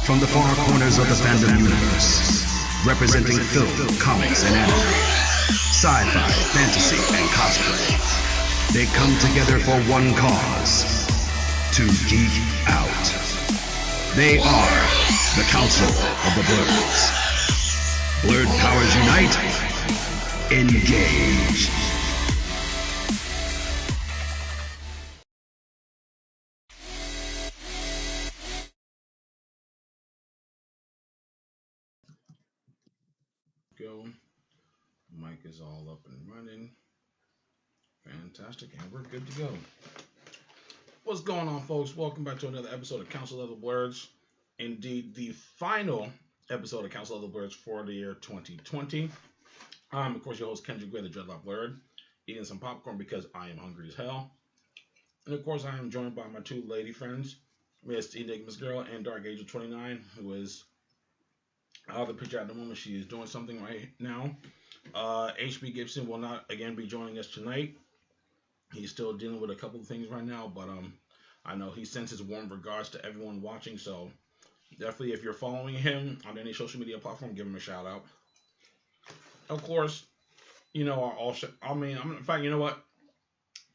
From the far corners of the fandom universe, representing film, comics, and anime, sci-fi, fantasy, and cosplay, they come together for one cause: to geek out. They are the Council of the Blurs. Blurred powers unite. Engage. Go. Mic is all up and running. Fantastic, and we're good to go. What's going on, folks? Welcome back to another episode of Council of the Blurs. Indeed, the final episode of Council of the Blurs for the year 2020. Of course, your host Kendrick Gray, the Dreadlock Blurred, eating some popcorn because I am hungry as hell. And of course, I am joined by my two lady friends, Miss Enigma's Girl and Dark Angel 29, who is the picture at the moment. She is doing something right now. HB Gibson will not again be joining us tonight. He's still dealing with a couple of things right now, but I know he sends his warm regards to everyone watching. So definitely, if you're following him on any social media platform, give him a shout out. Of course, you know in fact, you know what?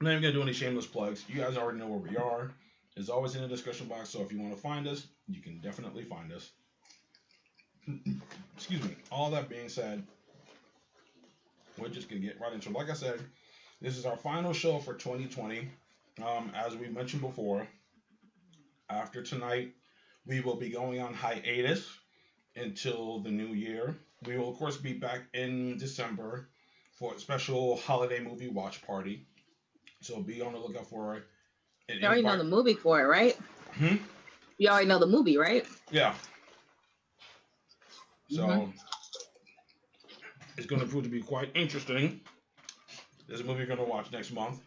I'm not even gonna do any shameless plugs. You guys already know where we are. It's always in the discussion box. So if you want to find us, you can definitely find us. Excuse me. All that being said, we're just gonna get right into it. Like I said, this is our final show for 2020. As we mentioned before, after tonight, we will be going on hiatus until the new year. We will, of course, be back in December for a special holiday movie watch party. So be on the lookout for it. You already know the movie for it, right? You already know the movie, right? Yeah. So it's going to prove to be quite interesting. There's a movie we're going to watch next month.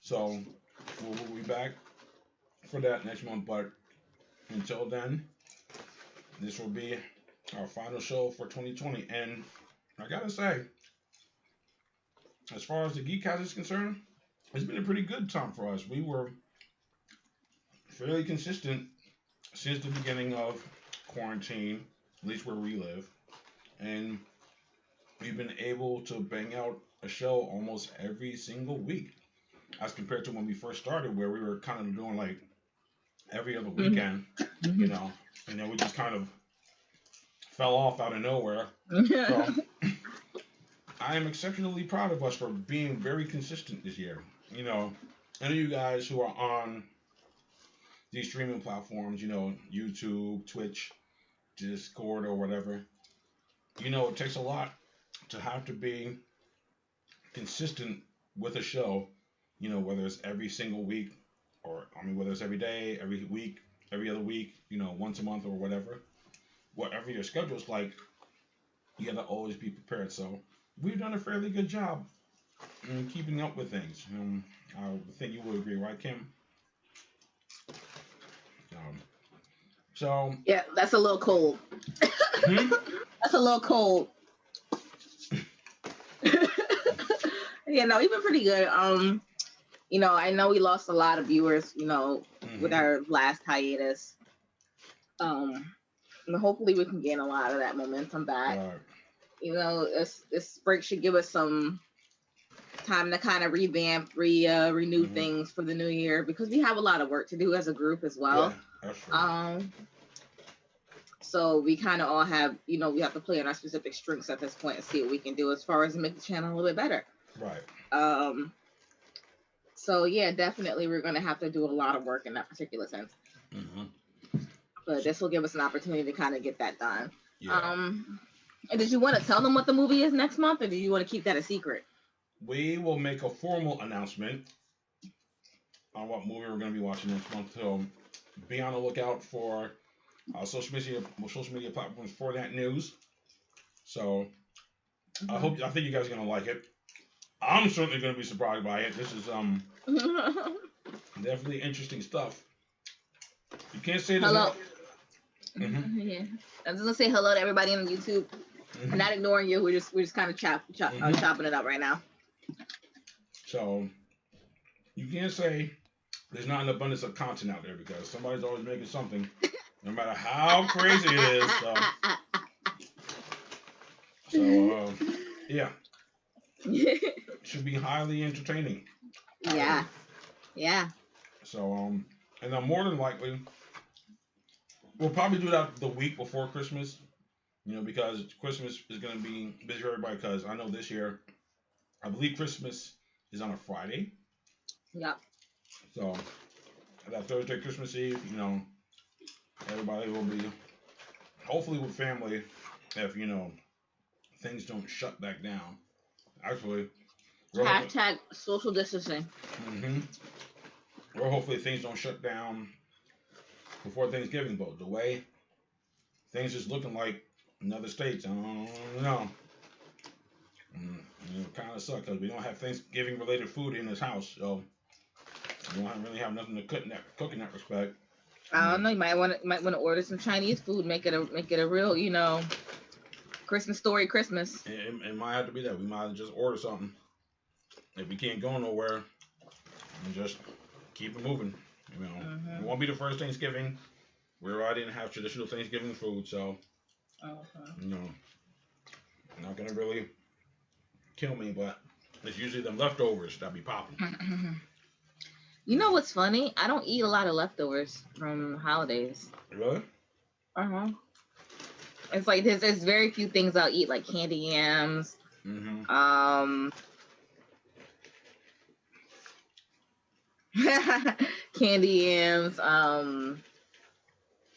So we'll be back for that next month. But until then, this will be our final show for 2020. And I got to say, as far as the Geekcast is concerned, it's been a pretty good time for us. We were fairly consistent since the beginning of quarantine, at least where we live. And we've been able to bang out a show almost every single week, as compared to when we first started, where we were kind of doing like every other weekend, you know, and then we just kind of fell off out of nowhere. So I am exceptionally proud of us for being very consistent this year. You know, any of you guys who are on these streaming platforms, you know, YouTube, Twitch, Discord, or whatever, you know, it takes a lot to have to be consistent with a show, you know, whether it's every single week, or whether it's every day, every week, every other week, you know, once a month or whatever your schedule's like, you gotta always be prepared. So we've done a fairly good job in keeping up with things. I think you would agree, right, Kim? So yeah, that's a little cold. That's a little cold. Yeah, no, we've been pretty good. You know, I know we lost a lot of viewers, you know, with our last hiatus. And hopefully we can gain a lot of that momentum back. Right. You know, this break should give us some time to kind of revamp, renew things for the new year, because we have a lot of work to do as a group as well. Yeah, that's right. So we kind of all have, you know, we have to play on our specific strengths at this point and see what we can do as far as make the channel a little bit better. Right. So yeah, definitely we're going to have to do a lot of work in that particular sense. But this will give us an opportunity to kind of get that done. Yeah. And did you want to tell them what the movie is next month, or do you want to keep that a secret? We will make a formal announcement on what movie we're going to be watching next month. So be on the lookout for social media platforms for that news. So I think you guys are going to like it. I'm certainly going to be surprised by it. This is definitely interesting stuff. You can't say this. Hello. Yeah, I was gonna say hello to everybody on YouTube. I'm not ignoring you. We're just kind of chopping it up right now. So you can't say there's not an abundance of content out there because somebody's always making something, no matter how crazy it is. So yeah, should be highly entertaining. Yeah. Yeah. So and then more than likely, we'll probably do that the week before Christmas. Because Christmas is going to be busy for everybody. Because I know this year, I believe Christmas is on a Friday. Yep. So that Thursday, Christmas Eve, everybody will be hopefully with family if things don't shut back down. Actually, hashtag social distancing. Or hopefully things don't shut down before Thanksgiving. But the way things is looking like in other states, I don't know. It kind of sucks because we don't have Thanksgiving related food in this house, so we don't really have nothing to cook in that respect. I don't know. You might want to order some Chinese food. Make it a real Christmas story Christmas. It might have to be that. We might just order something if we can't go nowhere and just keep it moving. It won't be the first Thanksgiving where I didn't have traditional Thanksgiving food, so not gonna really kill me, but it's usually them leftovers that be popping. You know what's funny? I don't eat a lot of leftovers from holidays. Really? It's like there's very few things I'll eat, like candy yams. Candy yams,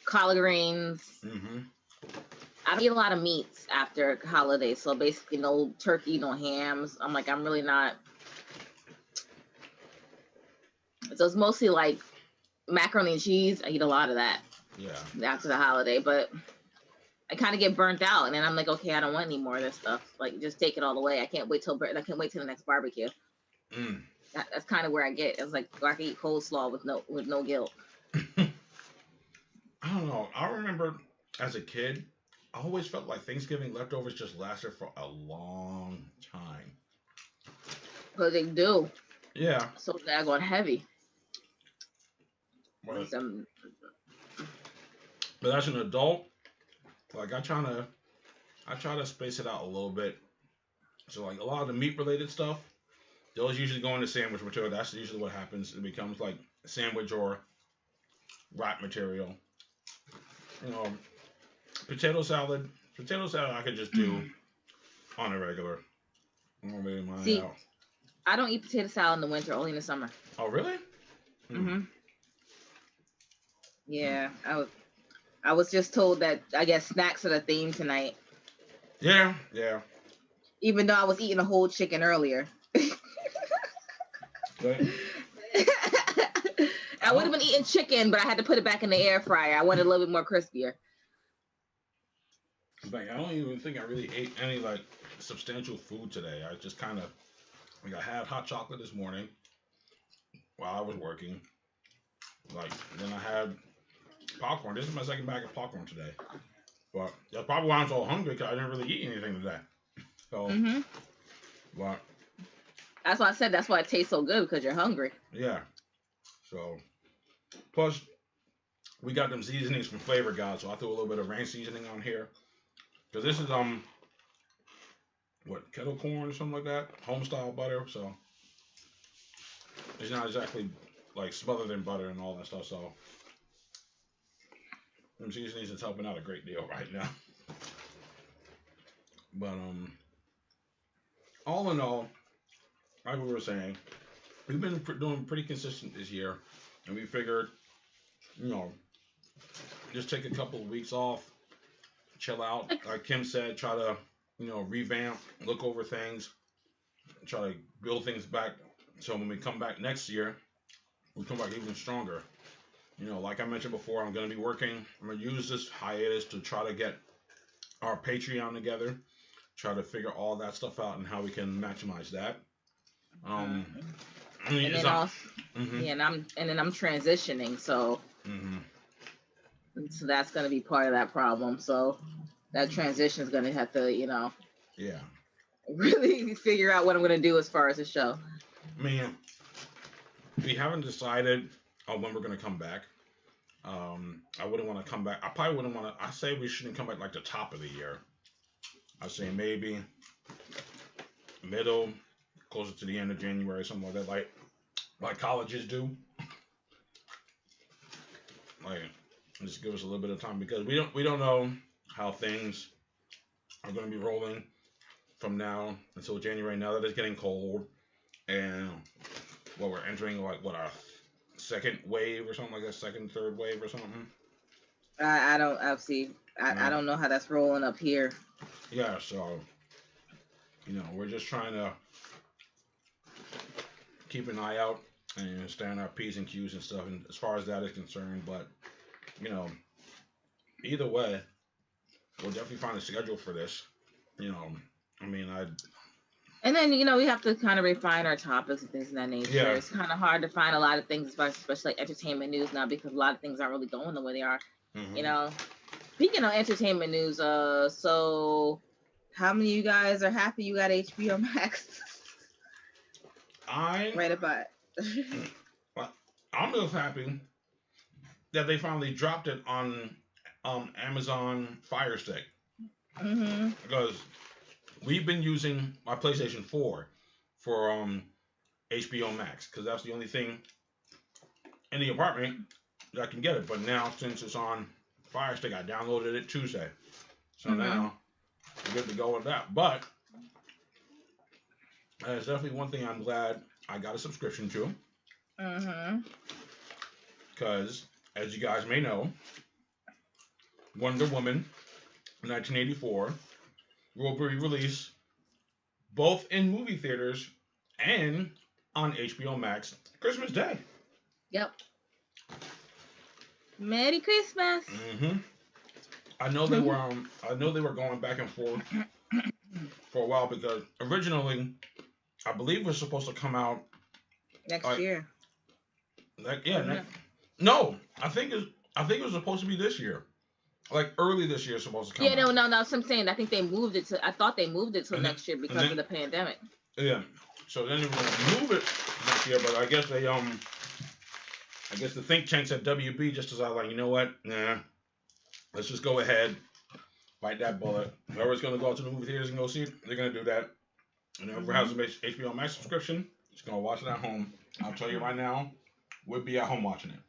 collard greens. I don't eat a lot of meats after holidays, so basically no turkey, no hams. I'm really not. So it's mostly like macaroni and cheese. I eat a lot of that. Yeah. After the holiday, but I kind of get burnt out, and then I'm like, okay, I don't want any more of this stuff. Like, just take it all away. I can't wait till the next barbecue. That's kind of where I get. It's like I can eat coleslaw with no guilt. I don't know. I remember as a kid, I always felt like Thanksgiving leftovers just lasted for a long time. Because they do. Yeah. So they're going heavy. But as an adult, like I try to space it out a little bit. So like a lot of the meat related stuff, those usually go into sandwich material. That's usually what happens. It becomes like sandwich or wrap material. Potato salad I could just do on a regular. I don't really mind out. I don't eat potato salad in the winter, only in the summer. Oh, really? Yeah, I was just told that I guess snacks are the theme tonight. Yeah. Even though I was eating a whole chicken earlier. I would have been eating chicken, but I had to put it back in the air fryer. I wanted a little bit more crispier. Like, I don't even think I really ate any like substantial food today. I just kind of I had hot chocolate this morning while I was working. Like, then I had popcorn. This is my second bag of popcorn today. But that's probably why I'm so hungry, because I didn't really eat anything today. So, but that's why I said that's why it tastes so good, because you're hungry. Yeah. So, plus we got them seasonings from Flavor God, so I threw a little bit of ranch seasoning on here. Because this is kettle corn or something like that, home style butter. So it's not exactly like smothered in butter and all that stuff. So them seasonings is helping out a great deal right now. But all in all, like we were saying, we've been doing pretty consistent this year, and we figured, just take a couple of weeks off, chill out. Like Kim said, try to, revamp, look over things, try to build things back. So when we come back next year, we come back even stronger. Like I mentioned before, I'm going to be working. I'm going to use this hiatus to try to get our Patreon together, try to figure all that stuff out and how we can maximize that. And then I'm transitioning, so so that's going to be part of that problem. So that transition is going to have to, really figure out what I'm going to do as far as the show. I mean, we haven't decided when we're gonna come back. I wouldn't want to come back. I probably wouldn't want to. I say we shouldn't come back like the top of the year. I say maybe middle, closer to the end of January, something like that. Like colleges do. Like just give us a little bit of time because we don't know how things are going to be rolling from now until January. Now that it's getting cold and we're entering like what our second wave or something like that, second, third wave or something. I don't. I don't know how that's rolling up here. Yeah, so we're just trying to keep an eye out and stay on our P's and Q's and stuff. And as far as that is concerned, but either way, we'll definitely find a schedule for this. I mean, And then we have to kind of refine our topics and things of that nature. Yeah. It's kind of hard to find a lot of things, especially like entertainment news now, because a lot of things aren't really going the way they are. Mm-hmm. Speaking of entertainment news, so how many of you guys are happy you got HBO Max? Right about it. I'm just happy that they finally dropped it on Amazon Fire Stick. Mm-hmm. Because we've been using my PlayStation 4 for HBO Max because that's the only thing in the apartment that I can get it. But now since it's on Fire Stick, I downloaded it Tuesday, so now I'm good to go with that. But there's definitely one thing I'm glad I got a subscription to. Because as you guys may know, Wonder Woman 1984 will be released both in movie theaters and on HBO Max Christmas Day. Yep. Merry Christmas. I know they were going back and forth for a while because originally I believe it was supposed to come out next year. No, I think it was supposed to be this year. Like early this year, supposed to come out. No. So I'm saying I think they moved it to. I thought they moved it to next year because of the pandemic. Yeah. So then they were going to move it next year, but I guess they I guess the think tanks at WB just decided like, you know what? Nah, let's just go ahead, bite that bullet. Whoever's going to go out to the movie theaters and go see it, they're going to do that. And whoever has an HBO Max subscription is going to watch it at home. I'll tell you right now, we'll be at home watching it.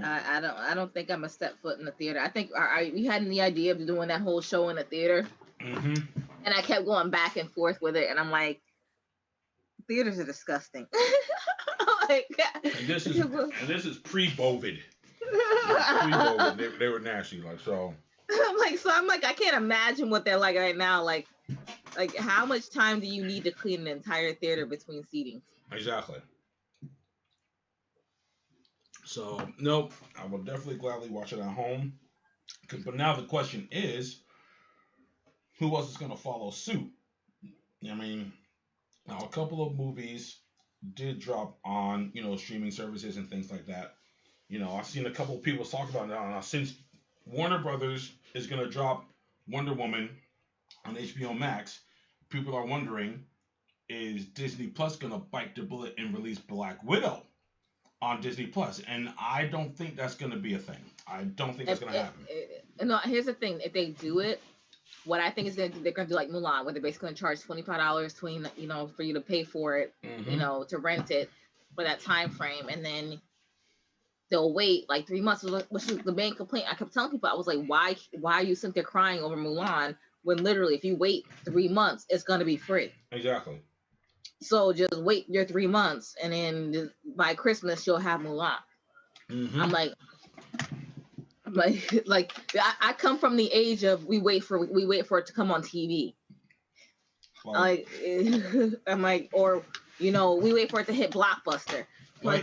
I don't think I'm gonna step foot in the theater. I think we had the idea of doing that whole show in the theater, and I kept going back and forth with it, and I'm like, theaters are disgusting. And this is pre-COVID. Pre-COVID, they were nasty, like so. I'm like, I can't imagine what they're like right now. Like how much time do you need to clean an entire theater between seatings? Exactly. So, nope, I will definitely gladly watch it at home. But now the question is, who else is going to follow suit? I mean, now a couple of movies did drop on, streaming services and things like that. I've seen a couple of people talk about it now. Since Warner Brothers is going to drop Wonder Woman on HBO Max, people are wondering, is Disney Plus going to bite the bullet and release Black Widow on Disney Plus? And I don't think that's going to be a thing. I don't think that's going to happen. No, here's the thing. If they do it, what I think is they're going to do like Mulan, where they're basically going to charge $25 for you to pay for it, to rent it for that time frame. And then they'll wait like 3 months, which is the main complaint. I kept telling people, I was like, why are you sitting there crying over Mulan when literally if you wait 3 months, it's going to be free? Exactly. So just wait your 3 months, and then by Christmas you'll have Mulan. I'm like, I come from the age of we wait for it to come on TV. Well, I'm like, or we wait for it to hit Blockbuster. Well,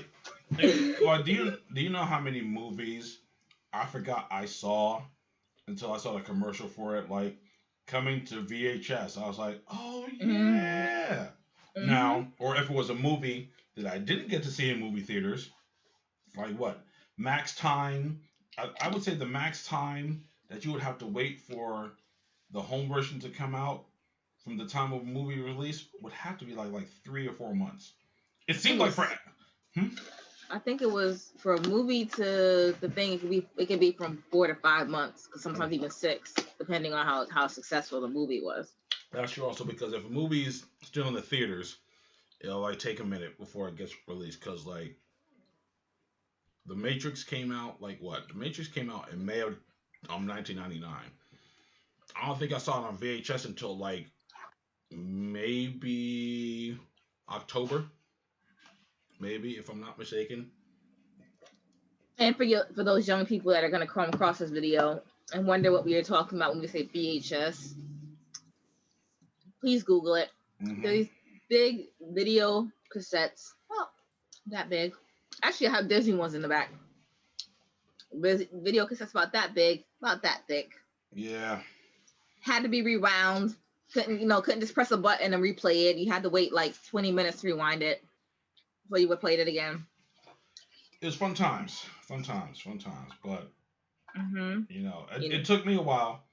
do you know how many movies I forgot I saw until I saw the commercial for it, like coming to VHS? I was like, oh yeah. Now, or if it was a movie that I didn't get to see in movie theaters, like what? Max time. I would say the max time that you would have to wait for the home version to come out from the time of movie release would have to be like 3 or 4 months. It seemed like for I think it was for a movie to the thing. It could be from 4 to 5 months, because sometimes even 6, depending on how successful the movie was. That's true also because if a movie's still in the theaters, it'll like take a minute before it gets released. Cause like The Matrix came out like what? The Matrix came out in May of 1999. I don't think I saw it on VHS until like maybe October, maybe if I'm not mistaken. And for those young people that are gonna come across this video and wonder what we are talking about when we say VHS, please Google it. Mm-hmm. These big video cassettes, well, that big. Actually, I have Disney ones in the back. Video cassettes about that big, about that thick. Yeah. Had to be rewound. Couldn't just press a button and replay it. You had to wait like 20 minutes to rewind it before you would play it again. It was fun times. But Mm-hmm. it took me a while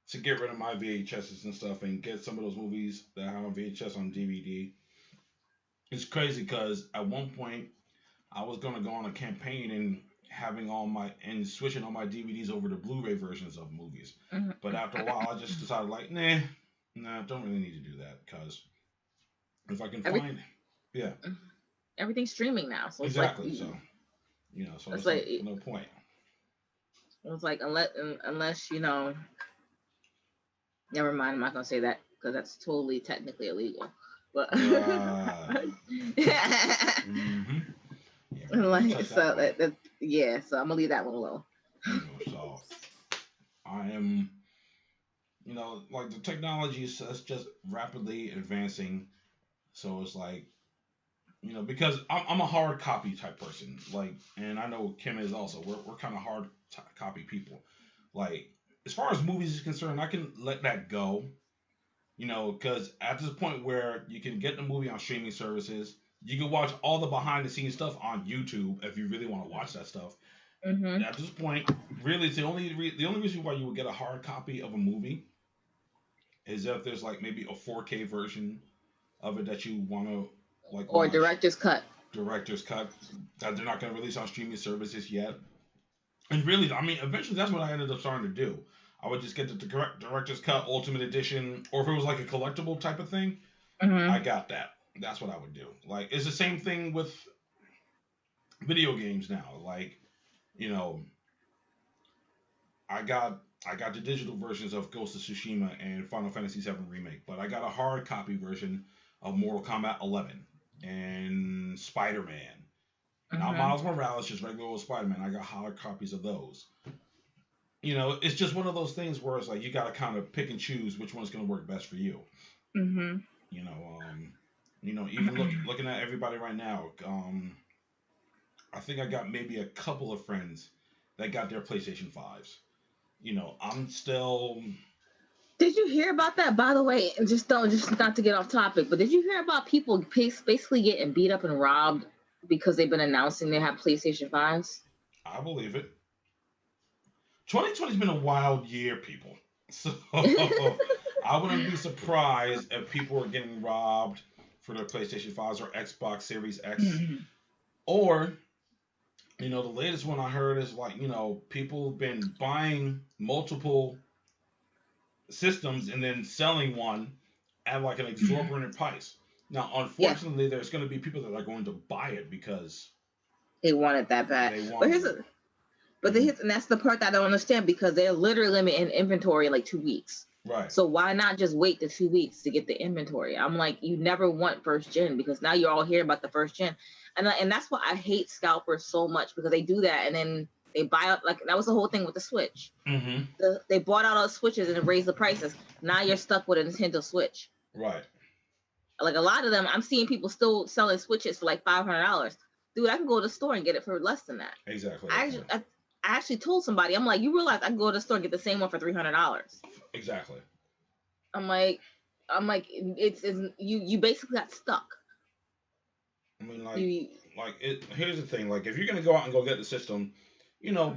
to get rid of my VHSs and stuff and get some of those movies that I have on VHS on DVD. It's crazy because at one point I was gonna go on a campaign and switching all my DVDs over to Blu-ray versions of movies. Mm-hmm. But after a while, I just decided like, nah, don't really need to do that because if I can find, everything's streaming now, so exactly. It's like, so it's no point. It's like unless never mind. I'm not gonna say that because that's totally technically illegal. But mm-hmm. So I'm gonna leave that one alone. So I am, like the technology is just rapidly advancing. So it's like, because I'm a hard copy type person, like, and I know Kim is also. We're kind of hard copy people. Like, as far as movies is concerned, I can let that go. Because at this point where you can get the movie on streaming services, you can watch all the behind the scenes stuff on YouTube if you really want to watch that stuff. Mm-hmm. At this point, really, it's the only reason why you would get a hard copy of a movie is if there's like maybe a 4K version of it that you want to like. Or watch. director's cut that they're not going to release on streaming services yet. And really, I mean, eventually that's what I ended up starting to do. I would just get the director's cut, Ultimate Edition, or if it was like a collectible type of thing, I got that. That's what I would do. Like, it's the same thing with video games now. Like, I got the digital versions of Ghost of Tsushima and Final Fantasy VII Remake, but I got a hard copy version of Mortal Kombat 11 and Spider-Man. Not Miles Morales, just regular old Spider-Man. I got hard copies of those. It's just one of those things where it's like you got to kind of pick and choose which one's going to work best for you. Mm-hmm. Even looking at everybody right now, I think I got maybe a couple of friends that got their PlayStation 5s. I'm still. Did you hear about that, by the way? And just not to get off topic, but did you hear about people basically getting beat up and robbed because they've been announcing they have PlayStation 5s? I believe it. 2020's been a wild year, people. So I wouldn't be surprised if people are getting robbed for their PlayStation 5s or Xbox Series X. Or, the latest one I heard is like, people have been buying multiple systems and then selling one at like an exorbitant price. Now, unfortunately, there's going to be people that are going to buy it because they want it that bad. And that's the part that I don't understand, because they're literally limiting inventory in like 2 weeks. Right. So why not just wait the 2 weeks to get the inventory? I'm like, you never want first gen, because now you're all hearing about the first gen. And that's why I hate scalpers so much, because they do that and then they buy up. Like, that was the whole thing with the Switch. Mm-hmm. They bought out all the Switches and raised the prices. Now you're stuck with a Nintendo Switch. Right. Like, a lot of them, I'm seeing people still selling Switches for like $500. Dude, I can go to the store and get it for less than that. Exactly. I actually told somebody, I'm like, you realize I can go to the store and get the same one for $300. Exactly. I'm like, it's you basically got stuck. I mean, here's the thing. Like, if you're gonna go out and go get the system,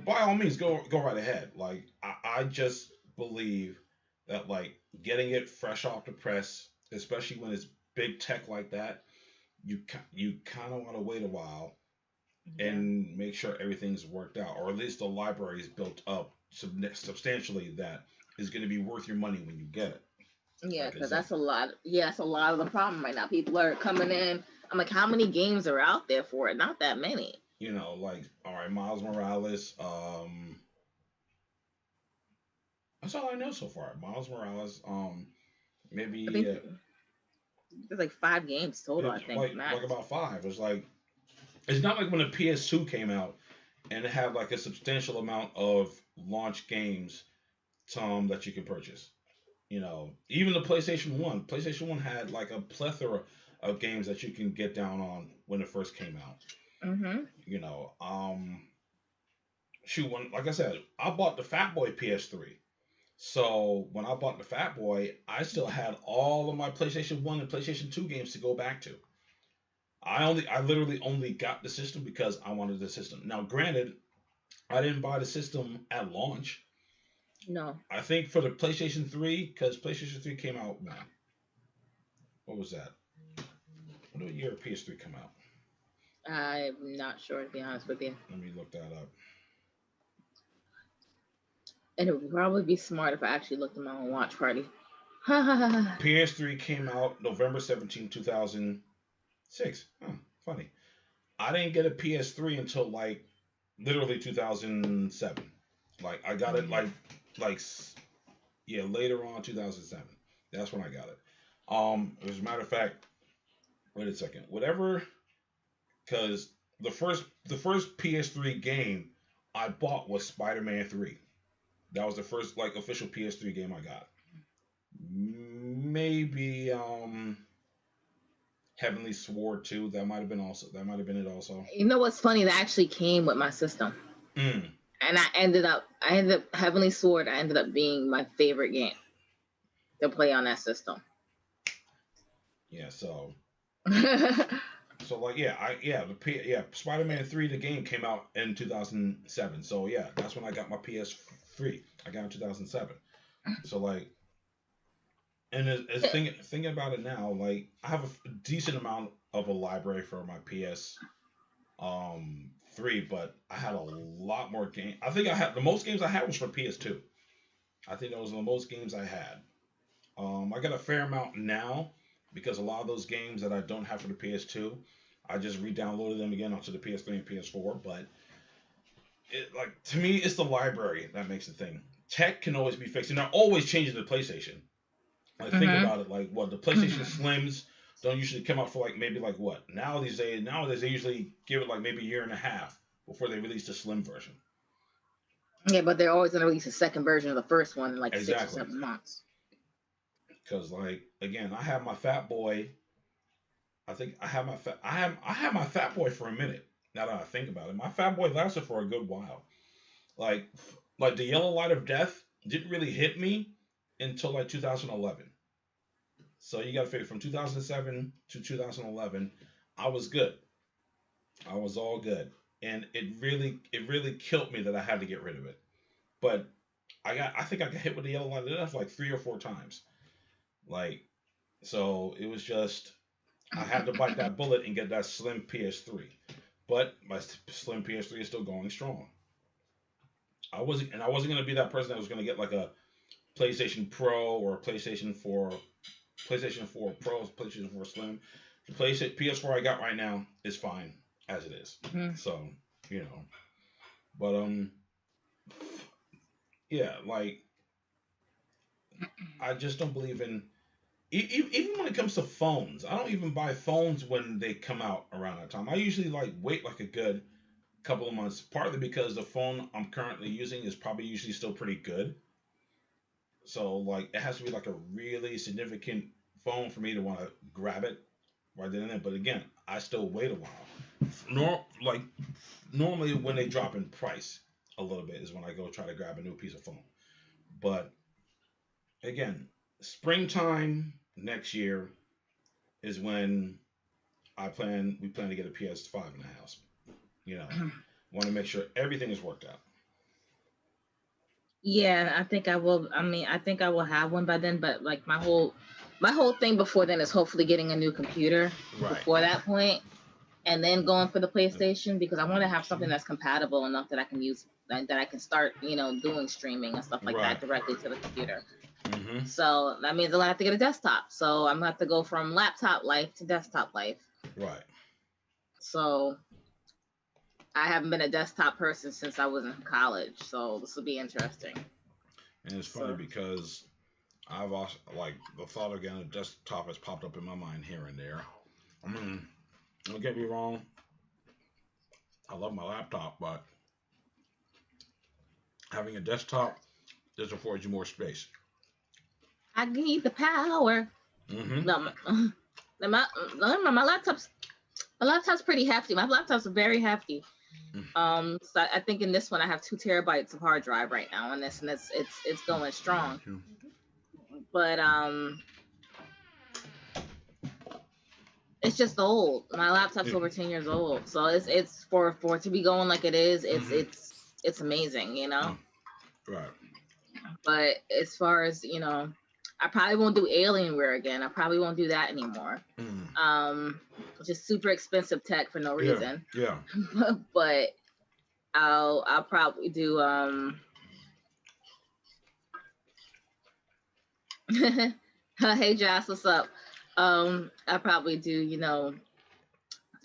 by all means, go right ahead. Like, I just believe that, like, getting it fresh off the press, especially when it's big tech like that, you kind of want to wait a while and make sure everything's worked out, or at least the library is built up substantially that is going to be worth your money when you get it. Yeah, because that's a lot. Yeah, that's a lot of the problem right now. People are coming in. I'm like, how many games are out there for it? Not that many. You know, like, all right, Miles Morales. That's all I know so far. Miles Morales. Maybe I think there's like 5 games total. I think like about 5. It's like, it's not like when the PS2 came out and it had like a substantial amount of launch games, that you can purchase. You know, even the PlayStation 1. PlayStation 1 had like a plethora of games that you can get down on when it first came out. Mm-hmm. You know, like I said, I bought the Fat Boy PS3. So when I bought the Fat Boy, I still had all of my PlayStation 1 and PlayStation 2 games to go back to. I literally only got the system because I wanted the system. Now, granted, I didn't buy the system at launch. No. I think for the PlayStation 3, because PlayStation 3 came out when? What was that? What year did PS3 come out? I'm not sure, to be honest with you. Let me look that up. And it would probably be smart if I actually looked at my own watch party. PS3 came out November 17, 2006. Huh, funny. I didn't get a PS3 until like literally 2007. Like I got it like later on 2007. That's when I got it. As a matter of fact, wait a second. Whatever, because the first PS3 game I bought was Spider-Man 3. That was the first like official PS3 game I got. Maybe Heavenly Sword 2. That might have been it also. You know what's funny? That actually came with my system. And I ended up Heavenly Sword. I ended up being my favorite game to play on that system. Yeah. So. So like Spider-Man 3 the game came out in 2007. So yeah, that's when I got my PS3. I got it in 2007. So like, and as thinking about it now, like I have a decent amount of a library for my PS3, but I had a lot more games. I think I had the most games I had was for PS2. I think those were the most games I had. I got a fair amount now because a lot of those games that I don't have for the PS2, I just re-downloaded them again onto the PS3 and PS4. But to me, it's the library that makes the thing. Tech can always be fixed, and they're always changing the PlayStation. Like think about it, like what the PlayStation Slims don't usually come out for like maybe like what nowadays they usually give it like maybe a year and a half before they release the Slim version. Yeah, but they're always gonna release a second version of the first one in like 6 or 7 months. Because like again, I have my Fat Boy. I think I have my Fat Boy for a minute. Now that I think about it, my Fat Boy lasted for a good while. Like the Yellow Light of Death didn't really hit me until like 2011. So you got to figure from 2007 to 2011, I was good. I was all good, and it really killed me that I had to get rid of it. But I think I got hit with the Yellow Light of Death like 3 or 4 times. Like, so it was just I had to bite that bullet and get that Slim PS3. But my Slim PS3 is still going strong. I wasn't gonna be that person that was gonna get like a PlayStation Pro or a PlayStation 4 Pro, PlayStation 4 Slim. The PS4 I got right now is fine as it is. Mm-hmm. So, you know. But yeah, like I just don't believe in even when it comes to phones. I don't even buy phones when they come out around that time. I usually like wait like a good couple of months, partly because the phone I'm currently using is probably usually still pretty good. So like it has to be like a really significant phone for me to want to grab it right then and there. But again, I still wait a while. Normally when they drop in price a little bit is when I go try to grab a new piece of phone. But again, springtime next year is when we plan to get a PS5 in the house. You know, want to make sure everything is worked out. Yeah, I think I will. I mean, I think I will have one by then. But like my whole thing before then is hopefully getting a new computer before that point. and then going for the PlayStation because I want to have something that's compatible enough that I can use, that I can start, doing streaming and stuff like that directly to the computer. Mm-hmm. So that means I'm gonna have to get a desktop. So I'm gonna have to go from laptop life to desktop life. Right. So I haven't been a desktop person since I was in college. So this will be interesting. And it's funny because I've also, like, the thought of getting a desktop has popped up in my mind here and there. I mean, don't get me wrong, I love my laptop, but having a desktop just affords you more space. I need the power. Mm-hmm. No, my laptop's pretty hefty. My laptop's very hefty. So I think in this one I have 2 terabytes of hard drive right now on this, and it's going strong. But it's just old. My laptop's over 10 years old, so it's for it to be going like it is. It's amazing, Right. But as far as I probably won't do Alienware again. I probably won't do that anymore. Just super expensive tech for no reason. Yeah. But I'll probably do hey Josh, what's up? I'll probably do, I'll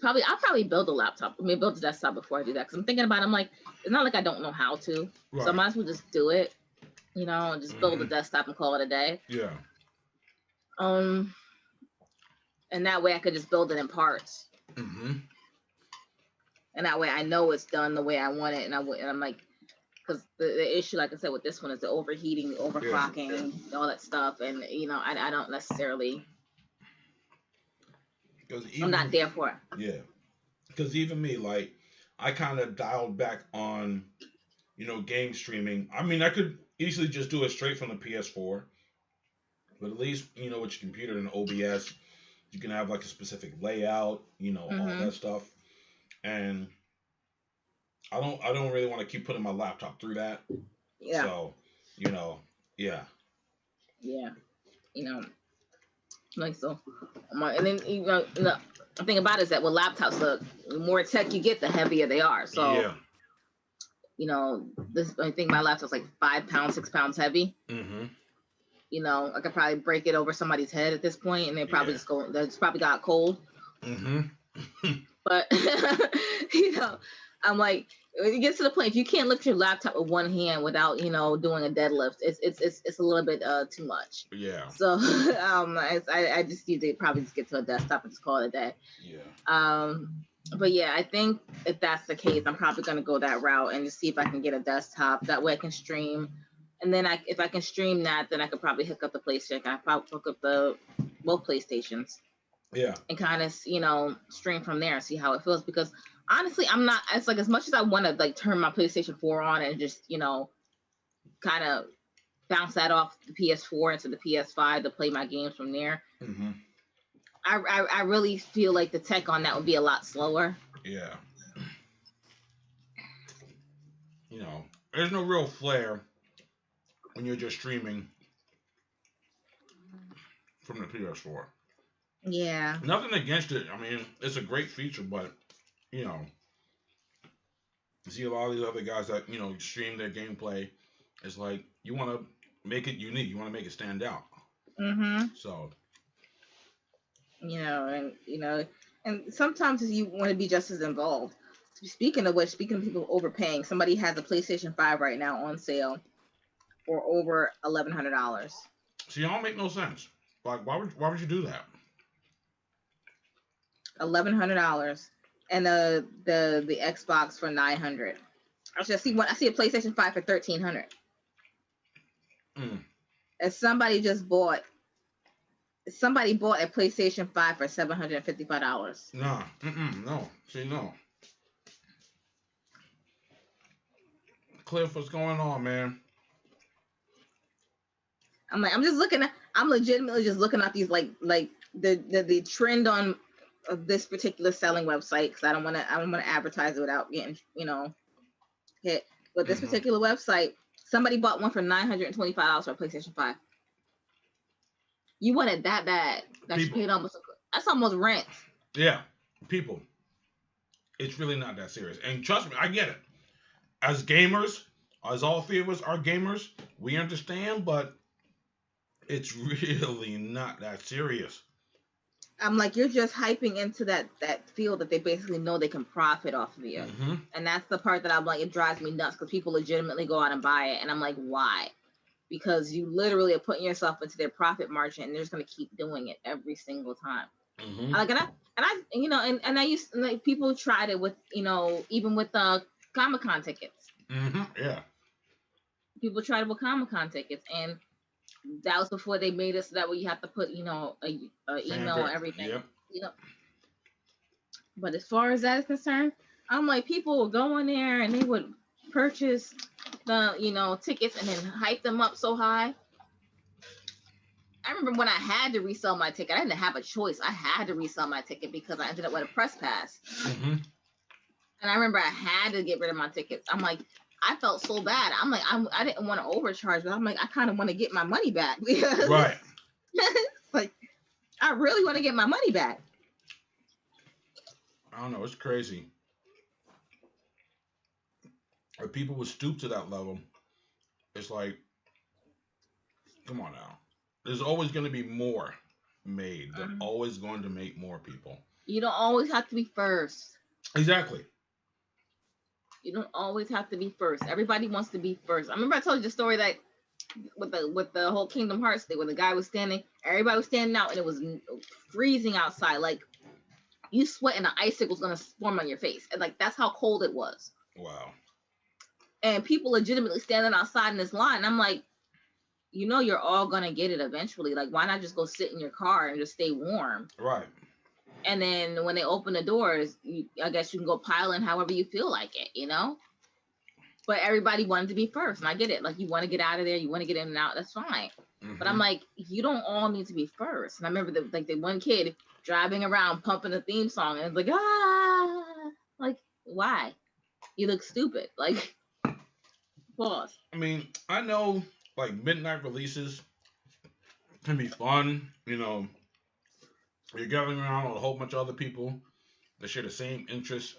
probably build a laptop. I mean, build a desktop before I do that. Because I'm thinking about it, I'm like, it's not like I don't know how to. Right. So I might as well just do it. Just build a desktop and call it a day. Yeah. And that way I could just build it in parts. Mm-hmm. And that way I know it's done the way I want it. And I'm like, because the issue, like I said, with this one is the overheating, the overclocking, all that stuff. And, I don't necessarily, I'm not there for it. Yeah. Because even me, like, I kind of dialed back on, game streaming. I mean, I could easily just do it straight from the PS4. But at least, with your computer and OBS, you can have, like, a specific layout, all that stuff. And I don't really want to keep putting my laptop through that. Yeah. So, yeah. Yeah. Like so. And then, the thing about it is that with laptops, the more tech you get, the heavier they are. So, I think my laptop's like 5 pounds, 6 pounds heavy. Mm-hmm. I could probably break it over somebody's head at this point, and they probably it's probably got cold. Mm-hmm. But, I'm like, when it gets to the point, if you can't lift your laptop with one hand without, doing a deadlift, it's a little bit too much. Yeah. So, I just need to probably just get to a desktop and just call it a day. Yeah. But yeah, I think if that's the case, I'm probably going to go that route and just see if I can get a desktop. That way I can stream. And then if I can stream that, then I could probably hook up the PlayStation. I probably hook up both PlayStations. Yeah. And kind of, stream from there and see how it feels. Because honestly, it's like as much as I want to like turn my PlayStation 4 on and just, kind of bounce that off the PS4 into the PS5 to play my games from there. Mm-hmm. I really feel like the tech on that would be a lot slower. Yeah. There's no real flair when you're just streaming from the PS4. Yeah. Nothing against it. I mean, it's a great feature, but, you see a lot of these other guys that, stream their gameplay. It's like, you want to make it unique. You want to make it stand out. Mm-hmm. So. And sometimes you want to be just as involved. Speaking of people overpaying, somebody has a PlayStation 5 right now on sale for over $1,100. See, y'all make no sense. Like, why would you do that? $1,100, and the Xbox for $900. Actually, I see a PlayStation 5 for $1,300. And somebody bought a PlayStation 5 for $755. Nah, no. See, no. Cliff, what's going on, man? I'm legitimately just looking at these like the trend on this particular selling website, because I don't want to advertise it without getting hit. But this particular website, somebody bought one for $925 for a PlayStation 5. You want it that bad that you paid that's almost rent. Yeah, people. It's really not that serious. And trust me, I get it. As gamers, as all three of us are gamers, we understand, but it's really not that serious. I'm like, you're just hyping into that field that they basically know they can profit off of you. Mm-hmm. And that's the part that I'm like, it drives me nuts because people legitimately go out and buy it. And I'm like, why? Because you literally are putting yourself into their profit margin and they're just going to keep doing it every single time. Mm-hmm. Like, and I used to, like, people tried it with, even with Comic-Con tickets. Mm-hmm. Yeah. People tried it with Comic-Con tickets, and that was before they made it so that way you have to put, a email and everything. Yep. But as far as that is concerned, I'm like, people would go in there and they would purchase the, tickets and then hype them up so high. I remember when I had to resell my ticket, I didn't have a choice. I had to resell my ticket because I ended up with a press pass. Mm-hmm. And I remember I had to get rid of my tickets. I'm like, I felt so bad. I'm like, I didn't want to overcharge, but I'm like, I kind of want to get my money back. Because, Right. like, I really want to get my money back. I don't know. It's crazy. If people would stoop to that level, it's like, come on now. There's always going to be more made. They're always going to make more people. You don't always have to be first. Exactly. You don't always have to be first. Everybody wants to be first. I remember I told you the story that with the whole Kingdom Hearts thing, when the guy was standing, everybody was standing out, and it was freezing outside. Like, you sweat and the icicle was gonna form on your face, and like that's how cold it was. Wow. And people legitimately standing outside in this line. And I'm like, you're all gonna get it eventually. Like, why not just go sit in your car and just stay warm? Right. And then when they open the doors, I guess you can go pile in however you feel like it, But everybody wanted to be first, and I get it. Like, you want to get out of there, you want to get in and out, that's fine. Mm-hmm. But I'm like, you don't all need to be first. And I remember the one kid driving around pumping the theme song, and it's like, like, why? You look stupid. Like, pause. I mean, I know, like, midnight releases can be fun, You're gathering around with a whole bunch of other people that share the same interests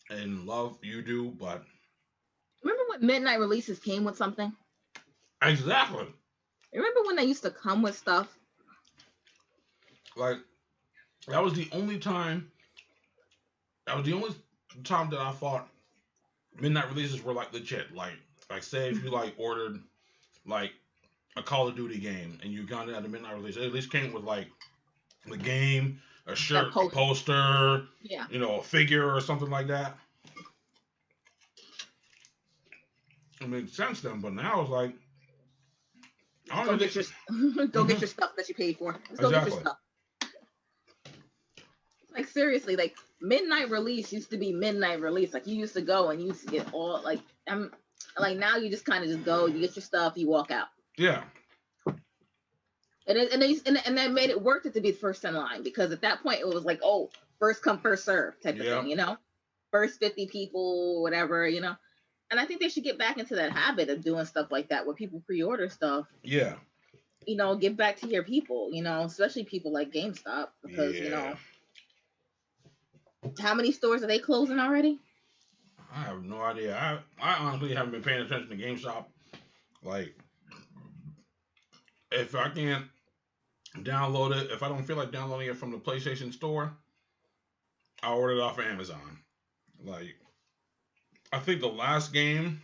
and love you do, but... Remember when midnight releases came with something? Exactly. Remember when they used to come with stuff? Like, that was the only time that I thought midnight releases were, like, legit. Like say if you, like, ordered, like, a Call of Duty game and you got it at a midnight release, it at least came with, like, the game, a shirt, a poster, yeah, a figure or something like that. It made sense then, but now it's like, go get your stuff that you paid for. Let's go get your stuff. Like, seriously, like, midnight release used to be midnight release. Like, you used to go and you used to get all, like, now you just kind of just go, you get your stuff, you walk out. Yeah. And that made it worth it to be first in line, because at that point it was like, oh, first come, first serve type of thing, First 50 people, whatever, And I think they should get back into that habit of doing stuff like that, where people pre-order stuff. Yeah. Give back to your people, especially people like GameStop, because, how many stores are they closing already? I have no idea. I honestly haven't been paying attention to GameStop. Like, if I can't download it, if I don't feel like downloading it from the PlayStation Store, I'll order it off of Amazon. Like, I think the last game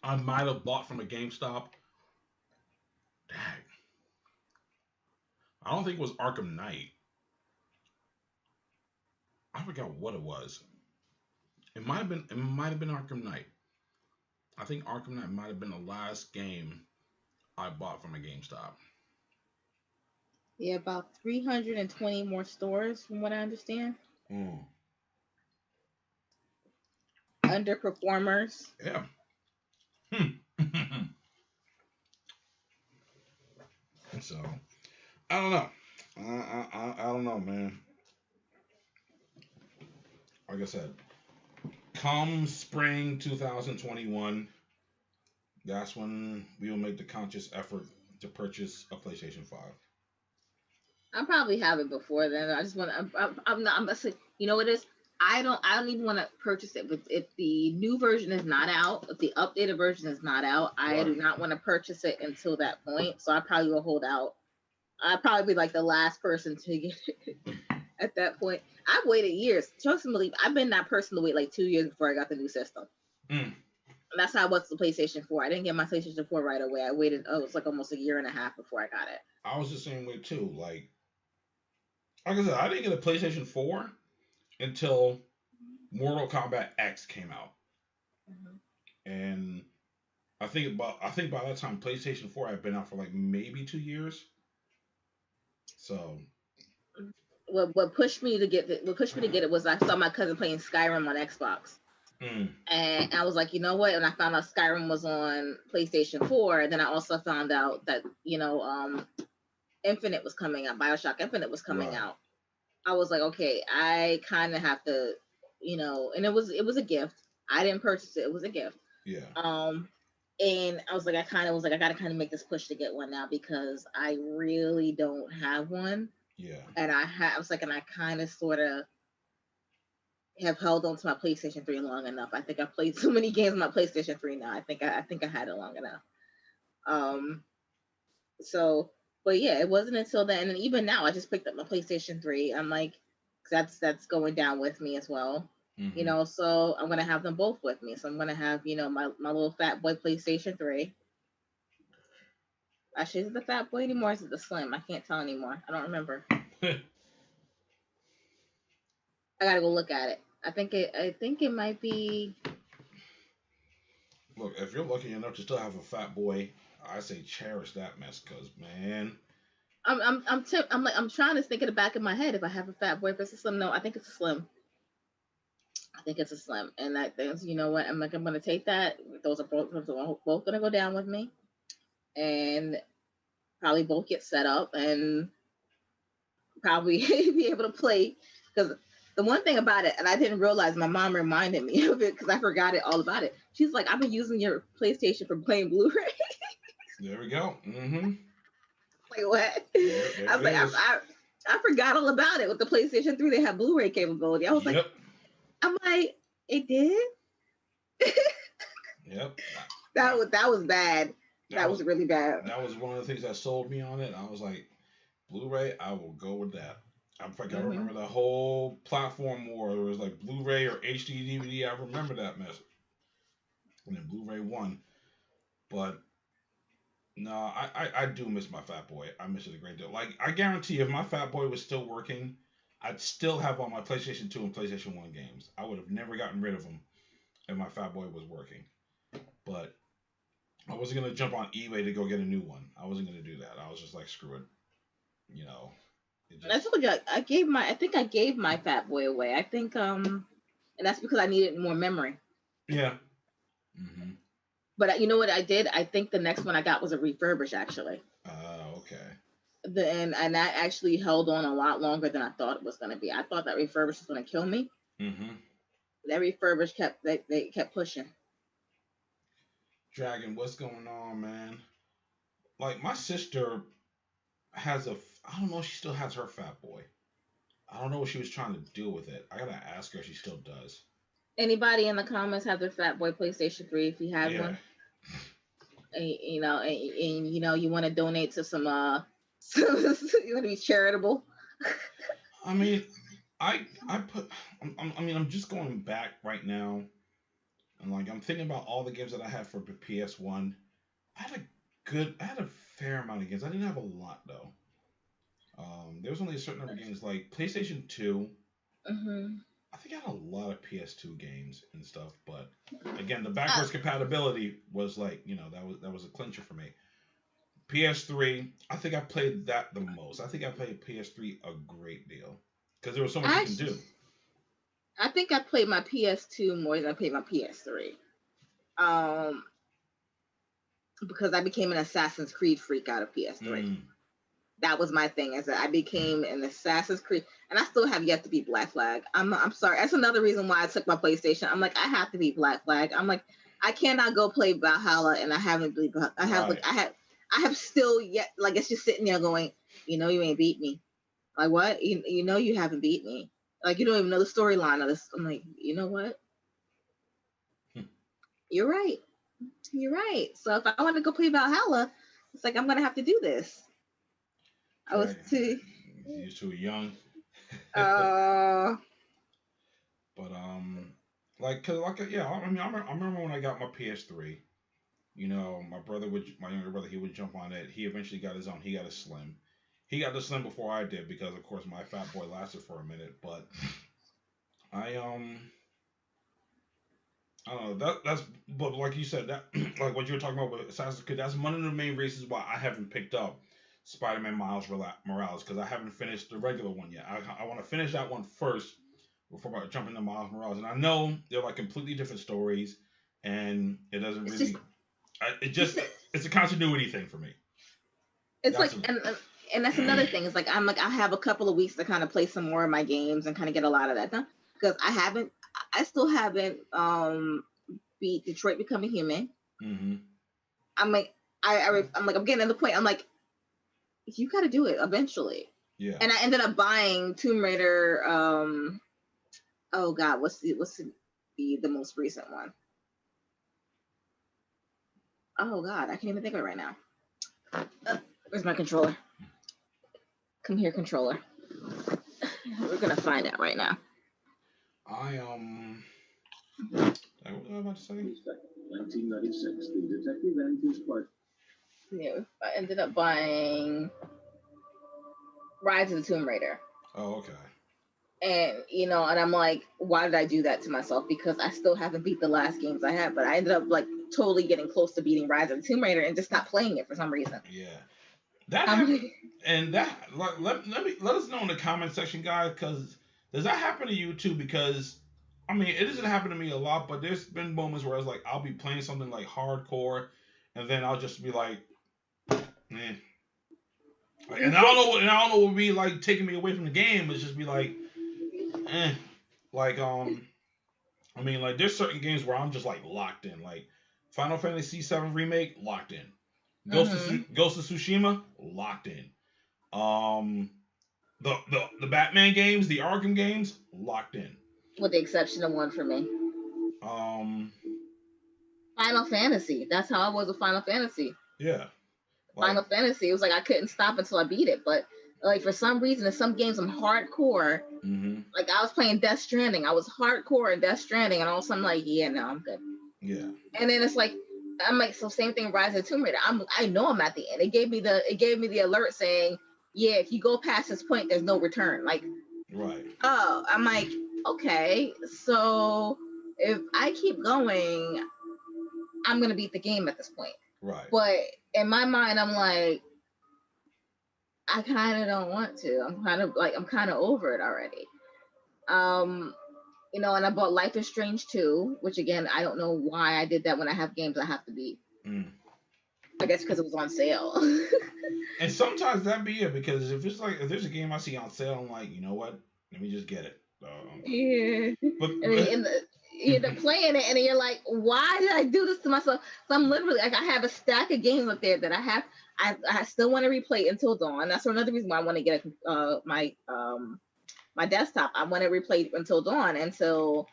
I might have bought from a GameStop, dang, I don't think it was Arkham Knight. I forgot what it was. It might have been Arkham Knight. I think Arkham Knight might have been the last game I bought from a GameStop. Yeah, about 320 more stores, from what I understand. Underperformers. Yeah. So, I don't know. I don't know, man. Like I said, come spring 2021, that's when we will make the conscious effort to purchase a PlayStation 5. I'll probably have it before then. I just want to. I'm not. You know what it is? I don't even want to purchase it. But if the new version is not out, if the updated version is not out, I do not want to purchase it until that point. So I probably will hold out. I'd probably be like the last person to get it at that point. I've waited years. Trust me, believe I've been that person to wait like 2 years before I got the new system. And that's how I was the PlayStation 4. I didn't get my PlayStation 4 right away. I waited, it was like almost a year and a half before I got it. I was the same way too. Like I said, I didn't get a PlayStation 4 until Mortal Kombat X came out. And I think by that time PlayStation 4 had been out for like maybe 2 years. So what pushed me to get it was I saw my cousin playing Skyrim on Xbox. And I was like, you know what? And I found out Skyrim was on PlayStation 4. And then I also found out that, Infinite was coming out. BioShock Infinite was coming out. I was like, okay, I kind of have to, and it was a gift. I didn't purchase it. It was a gift. Yeah. And I was like, I got to kind of make this push to get one now because I really don't have one. Yeah. And I kind of sort of have held on to my PlayStation 3 long enough. I think I've played so many games on my PlayStation 3 now. I think I had it long enough. But yeah, it wasn't until then, and even now, I just picked up my PlayStation 3. I'm like, that's going down with me as well. So I'm gonna have them both with me. So I'm gonna have, my little fat boy PlayStation 3. Actually, is it the fat boy anymore? Or is it the slim? I can't tell anymore. I don't remember. I gotta go look at it. I think it might be. Look, if you're lucky enough to still have a fat boy, I say cherish that mess, cause man. I'm trying to think in the back of my head if I have a fat boy versus slim. No, I think it's a slim. And that things, you know what? I'm gonna take that. Those are both gonna go down with me, and probably both get set up and probably be able to play. Because the one thing about it, and I didn't realize, my mom reminded me of it because I forgot it all about it. She's like, I've been using your PlayStation for playing Blu-ray. There we go. Like what? I was like, I forgot all about it. With the PlayStation 3, they have Blu-ray capability. I was like, I'm like, it did? Yep. That was bad. That was really bad. That was one of the things that sold me on it. I was like, Blu-ray, I will go with that. I remember the whole platform war. It was like Blu-ray or HD DVD. I remember that mess. And then Blu-ray won. But no, I do miss my Fat Boy. I miss it a great deal. Like, I guarantee if my Fat Boy was still working, I'd still have all my PlayStation 2 and PlayStation 1 games. I would have never gotten rid of them if my Fat Boy was working. But I wasn't going to jump on eBay to go get a new one. I wasn't going to do that. I was just like, screw it. I told you, I think I gave my Fat Boy away. I think, and that's because I needed more memory. Yeah. But you know what I did? I think the next one I got was a refurbished, actually. Okay. And that actually held on a lot longer than I thought it was going to be. I thought that refurbished was going to kill me. That refurbished they kept pushing. Dragon, what's going on, man? Like, my sister has I don't know if she still has her Fat Boy. I don't know what she was trying to do with it. I gotta ask her if she still does. Anybody in the comments have their Fat Boy PlayStation 3 if you had one? And you want to donate to some you want to be charitable. I mean, I'm just going back right now, and like I'm thinking about all the games that I had for the PS1. I had a fair amount of games. I didn't have a lot though. There was only a certain number of games, like PlayStation 2. I think I had a lot of PS2 games and stuff, but again, the backwards compatibility was like, that was a clincher for me. PS3, I think I played that the most. I think I played PS3 a great deal because there was so much you can do. I think I played my PS2 more than I played my PS3. Because I became an Assassin's Creed freak out of PS3. That was my thing, is that I became an Assassin's Creed, and I still have yet to be Black Flag. I'm sorry. That's another reason why I took my PlayStation. I'm like, I have to be Black Flag. I'm like, I cannot go play Valhalla, and I haven't been. I have still yet, like, it's just sitting there going, you ain't beat me. Like, what? You haven't beat me. Like, you don't even know the storyline of this. I'm like, you know what? You're right. You're right. So if I want to go play Valhalla, it's like I'm gonna have to do this. I was too. You're too young. Uh. But like, cause like, yeah. I mean, I remember when I got my PS3. You know, my younger brother, he would jump on it. He eventually got his own. He got a Slim. He got the Slim before I did because, of course, my fat boy lasted for a minute. But I don't know. But like you said, that like what you were talking about with Assassin's Creed, that's one of the main reasons why I haven't picked up Spider-Man Miles Morales, because I haven't finished the regular one yet. I want to finish that one first before I jump into Miles Morales, and I know they're like completely different stories, and it doesn't really. It's a continuity thing for me. It's that's like, and that's another thing. It's like I have a couple of weeks to kind of play some more of my games and kind of get a lot of that done, because I still haven't beat Detroit Become a Human. Mm-hmm. I'm like I'm getting to the point. I'm like, you got to do it eventually. Yeah. And I ended up buying Tomb Raider. Oh God, what's the most recent one? Oh God, I can't even think of it right now. Where's my controller? Come here, controller. We're gonna find out right now. What was I about to say? 1996, the detective and his partner. Yeah, I ended up buying Rise of the Tomb Raider. Oh, okay. And and I'm like, why did I do that to myself? Because I still haven't beat the last games I had, but I ended up like totally getting close to beating Rise of the Tomb Raider and just stopped playing it for some reason. Yeah. That happened, and that like let us know in the comment section, guys, because does that happen to you too? Because I mean, it doesn't happen to me a lot, but there's been moments where it's like I'll be playing something like hardcore, and then I'll just be like, man, and I don't know what would be like taking me away from the game. It's just be like, like I mean, like there's certain games where I'm just like locked in, like Final Fantasy VII Remake, locked in. Ghost of Tsushima, locked in. The Batman games, the Arkham games, locked in. With the exception of one for me. Final Fantasy. That's how I was with Final Fantasy. Yeah. Final Fantasy. It was like I couldn't stop until I beat it. But like for some reason, in some games, I'm hardcore. Mm-hmm. Like I was playing Death Stranding. I was hardcore in Death Stranding, and all of a sudden, I'm like, yeah, no, I'm good. Yeah. And then it's like, I'm like, so same thing, Rise of the Tomb Raider. I know I'm at the end. It gave me the alert saying, yeah, if you go past this point, there's no return. Like, right. Oh, I'm like, okay, so if I keep going, I'm gonna beat the game at this point. Right. But in my mind, I'm like, I kind of don't want to. I'm kind of over it already. And I bought Life is Strange 2, which again, I don't know why I did that when I have games I have to beat. I guess because it was on sale. And sometimes that be it, because if there's a game I see on sale, I'm like, you know what? Let me just get it. Yeah. But you end up playing it, and you're like, why did I do this to myself? So I'm literally like, I have a stack of games up there that I still want to replay Until Dawn. That's another reason why I want to get my desktop. I want to replay Until Dawn until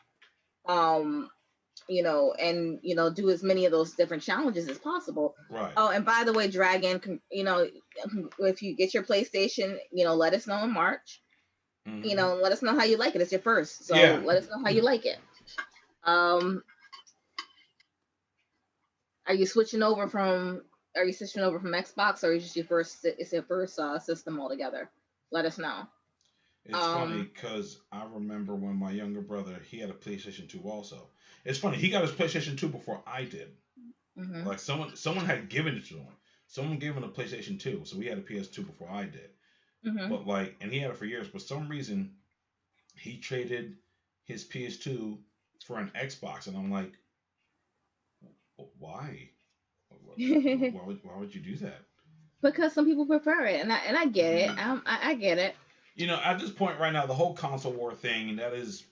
do as many of those different challenges as possible. Right. Oh, and by the way, Dragon, if you get your PlayStation, let us know in March. Mm-hmm. Let us know how you like it. It's your first, so let us know how you like it. Are you switching over from Xbox, or is it your first system altogether? Let us know. It's funny because I remember when my younger brother, he had a PlayStation 2 also. It's funny, he got his PlayStation 2 before I did. Mm-hmm. Like someone had given it to him. Someone gave him a PlayStation 2, so he had a PS2 before I did. Mm-hmm. But and he had it for years. For some reason, he traded his PS2 for an Xbox, and I'm like, why? Why would you do that? Because some people prefer it, and I get it. I get it. At this point right now, the whole console war thing, that is,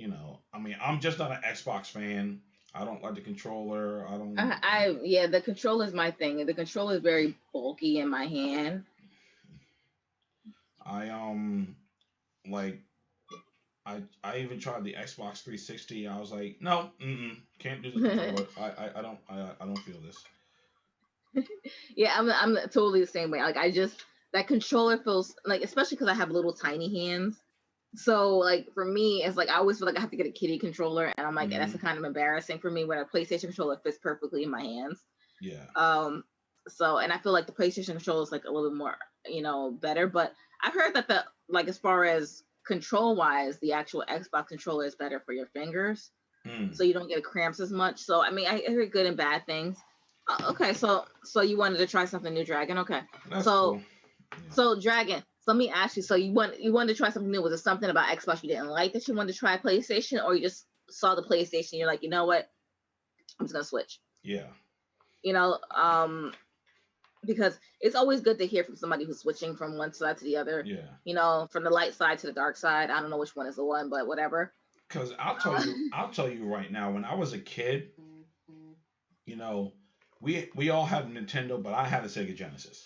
I mean, I'm just not an Xbox fan. I don't like the controller. I don't. The controller is my thing. The controller is very bulky in my hand. I even tried the Xbox 360. I was like, no, can't do the controller. I don't feel this. Yeah, I'm totally the same way. Like that controller feels like, especially because I have little tiny hands. So like for me, it's like I always feel like I have to get a kitty controller, and I'm like, that's kind of embarrassing for me when a PlayStation controller fits perfectly in my hands. Yeah. So, and I feel like the PlayStation controller is like a little bit more, better. But I've heard that as far as control wise, the actual Xbox controller is better for your fingers, so you don't get cramps as much. So I mean, I heard good and bad things. Oh, okay, so you wanted to try something new, Dragon? Okay, that's cool. Yeah. So Dragon, so let me ask you. So you wanted to try something new? Was it something about Xbox you didn't like that you wanted to try PlayStation, or you just saw the PlayStation? You're like, you know what? I'm just gonna switch. Yeah. Because it's always good to hear from somebody who's switching from one side to the other. Yeah. From the light side to the dark side. I don't know which one is the one, but whatever. Because I'll tell you right now. When I was a kid, we all had a Nintendo, but I had a Sega Genesis.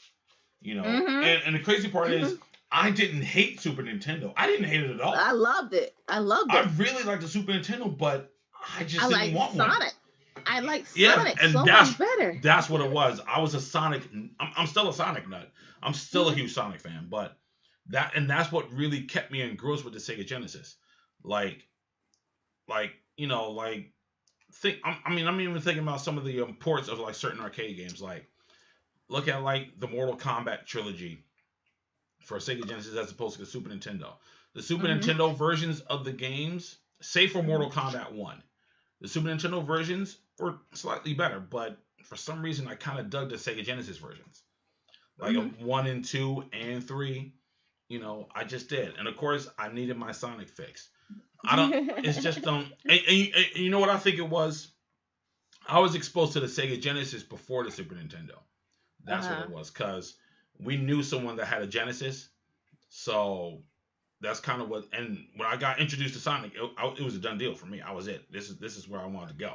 And the crazy part is, I didn't hate Super Nintendo. I didn't hate it at all. I loved it. I really liked the Super Nintendo, but I just didn't want Sonic. one. I like Sonic and so much better. That's what it was. I was a Sonic. I'm still a Sonic nut. I'm still a huge Sonic fan, but that's what really kept me engrossed with the Sega Genesis. I'm even thinking about some of the ports of like certain arcade games. Like, look at like the Mortal Kombat trilogy for Sega Genesis as opposed to the Super Nintendo. The Super Nintendo versions of the games, save for Mortal Kombat 1, the Super Nintendo versions were slightly better, but for some reason I kind of dug the Sega Genesis versions. Like 1 and 2 and 3, I just did. And of course, I needed my Sonic fix. It's just, and you know what I think it was? I was exposed to the Sega Genesis before the Super Nintendo. That's what it was, because we knew someone that had a Genesis. So that's kind of what, and when I got introduced to Sonic, it was a done deal for me. I was it. This is where I wanted to go.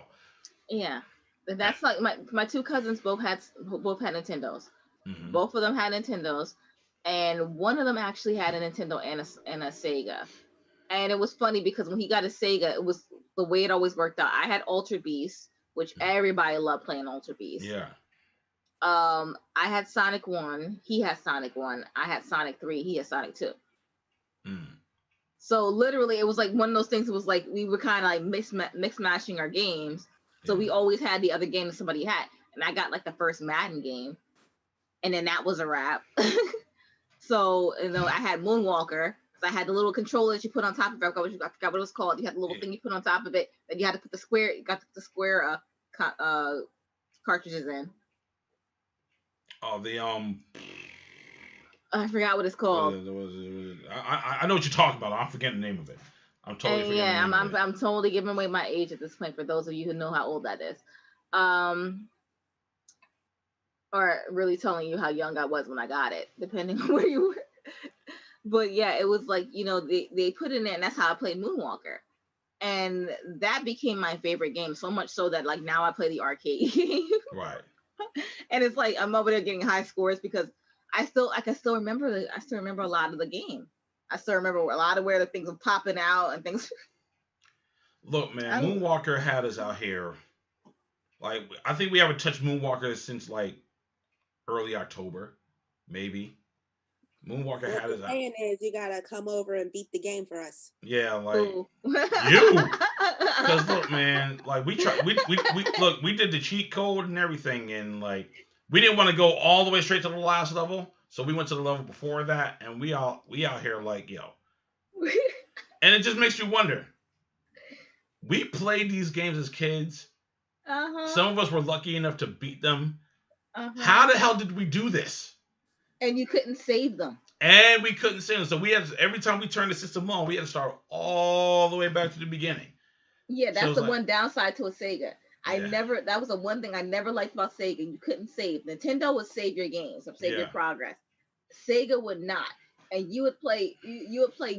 Yeah, that's like my two cousins both had Nintendos. Both of them had Nintendos, and one of them actually had a Nintendo and a Sega. And it was funny because when he got a Sega, it was the way it always worked out. I had Altered Beast, which everybody loved playing Altered Beast. Yeah. I had Sonic 1. He had Sonic 1. I had Sonic 3. He had Sonic 2. So literally, it was like one of those things. It was like we were kind of like mix matching our games. So we always had the other game that somebody had. And I got like the first Madden game. And then that was a wrap. So, I had Moonwalker. So I had the little controller that you put on top of it. I forgot what it was called. You had the little thing you put on top of it. Then you had to put the square. You got the square cartridges in. Oh, I forgot what it's called. I know what you're talking about. I'm forgetting the name of it. I'm totally forgetting the name of it. I'm totally giving away my age at this point for those of you who know how old that is. Or really telling you how young I was when I got it, depending on where you were. But yeah, it was like, they put it in there, and that's how I played Moonwalker. And that became my favorite game, so much so that like now I play the arcade game. Right. And it's like I'm over there getting high scores because I can still remember a lot of the game. I still remember a lot of where the things were popping out and things. Look, man, Moonwalker had us out here. Like, I think we haven't touched Moonwalker since like early October, maybe. Moonwalker had us out. Saying is you gotta come over and beat the game for us. Yeah, like you. Because look, man, like we did the cheat code and everything, and like we didn't want to go all the way straight to the last level, so we went to the level before that, and we out here like, yo. And it just makes you wonder. We played these games as kids. Some of us were lucky enough to beat them. How the hell did we do this? And you couldn't save them. And we couldn't save them. So we had every time we turned the system on, we had to start all the way back to the beginning. Yeah, that's the one downside to a Sega. That was the one thing I never liked about Sega. You couldn't save. Nintendo would save your games, save your progress. Sega would not. And you would play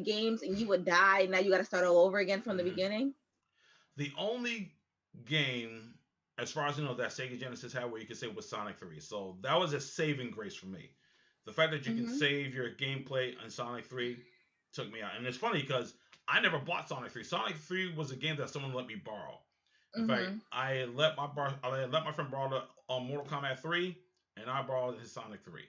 games and you would die, and now you got to start all over again from the beginning. The only game, as far as that Sega Genesis had where you could save was Sonic 3. So that was a saving grace for me. The fact that you can save your gameplay on Sonic 3 took me out. And it's funny because I never bought Sonic 3. Sonic 3 was a game that someone let me borrow. In fact, I let my friend borrow the Mortal Kombat 3, and I borrowed his Sonic 3.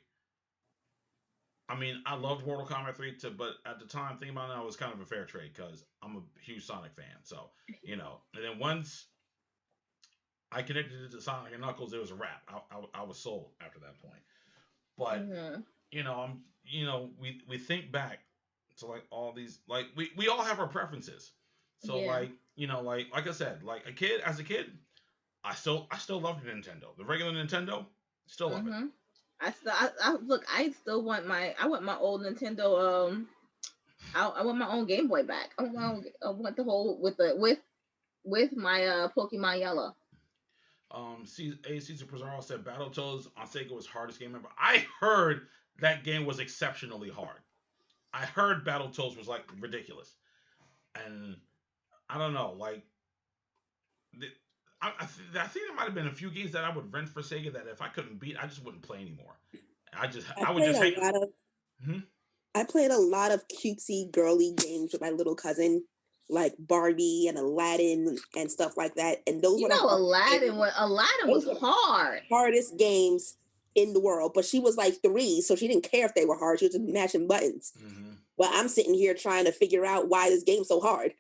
I mean, I loved Mortal Kombat 3 too, but at the time, thinking about it, it was kind of a fair trade because I'm a huge Sonic fan. So, and then once I connected it to Sonic and Knuckles, it was a wrap. I was sold after that point. But we think back to like all these, like we all have our preferences. So like I said, like as a kid, I still loved Nintendo. The regular Nintendo, still love it. I still want I want my old Nintendo. I want my own Game Boy back. I want the whole with my Pokemon Yellow. Caesar Pizarro said Battletoads on Sega was hardest game ever. I heard that game was exceptionally hard. I heard Battletoads was like ridiculous, and I don't know, like I think there might have been a few games that I would rent for Sega that if I couldn't beat, I just wouldn't play anymore. I would just hate. I played a lot of cutesy girly games with my little cousin, like Barbie and Aladdin and stuff like that. And those were Aladdin was hard. Hardest games in the world. But she was like 3, so she didn't care if they were hard. She was just mashing buttons. But I'm sitting here trying to figure out why this game's so hard.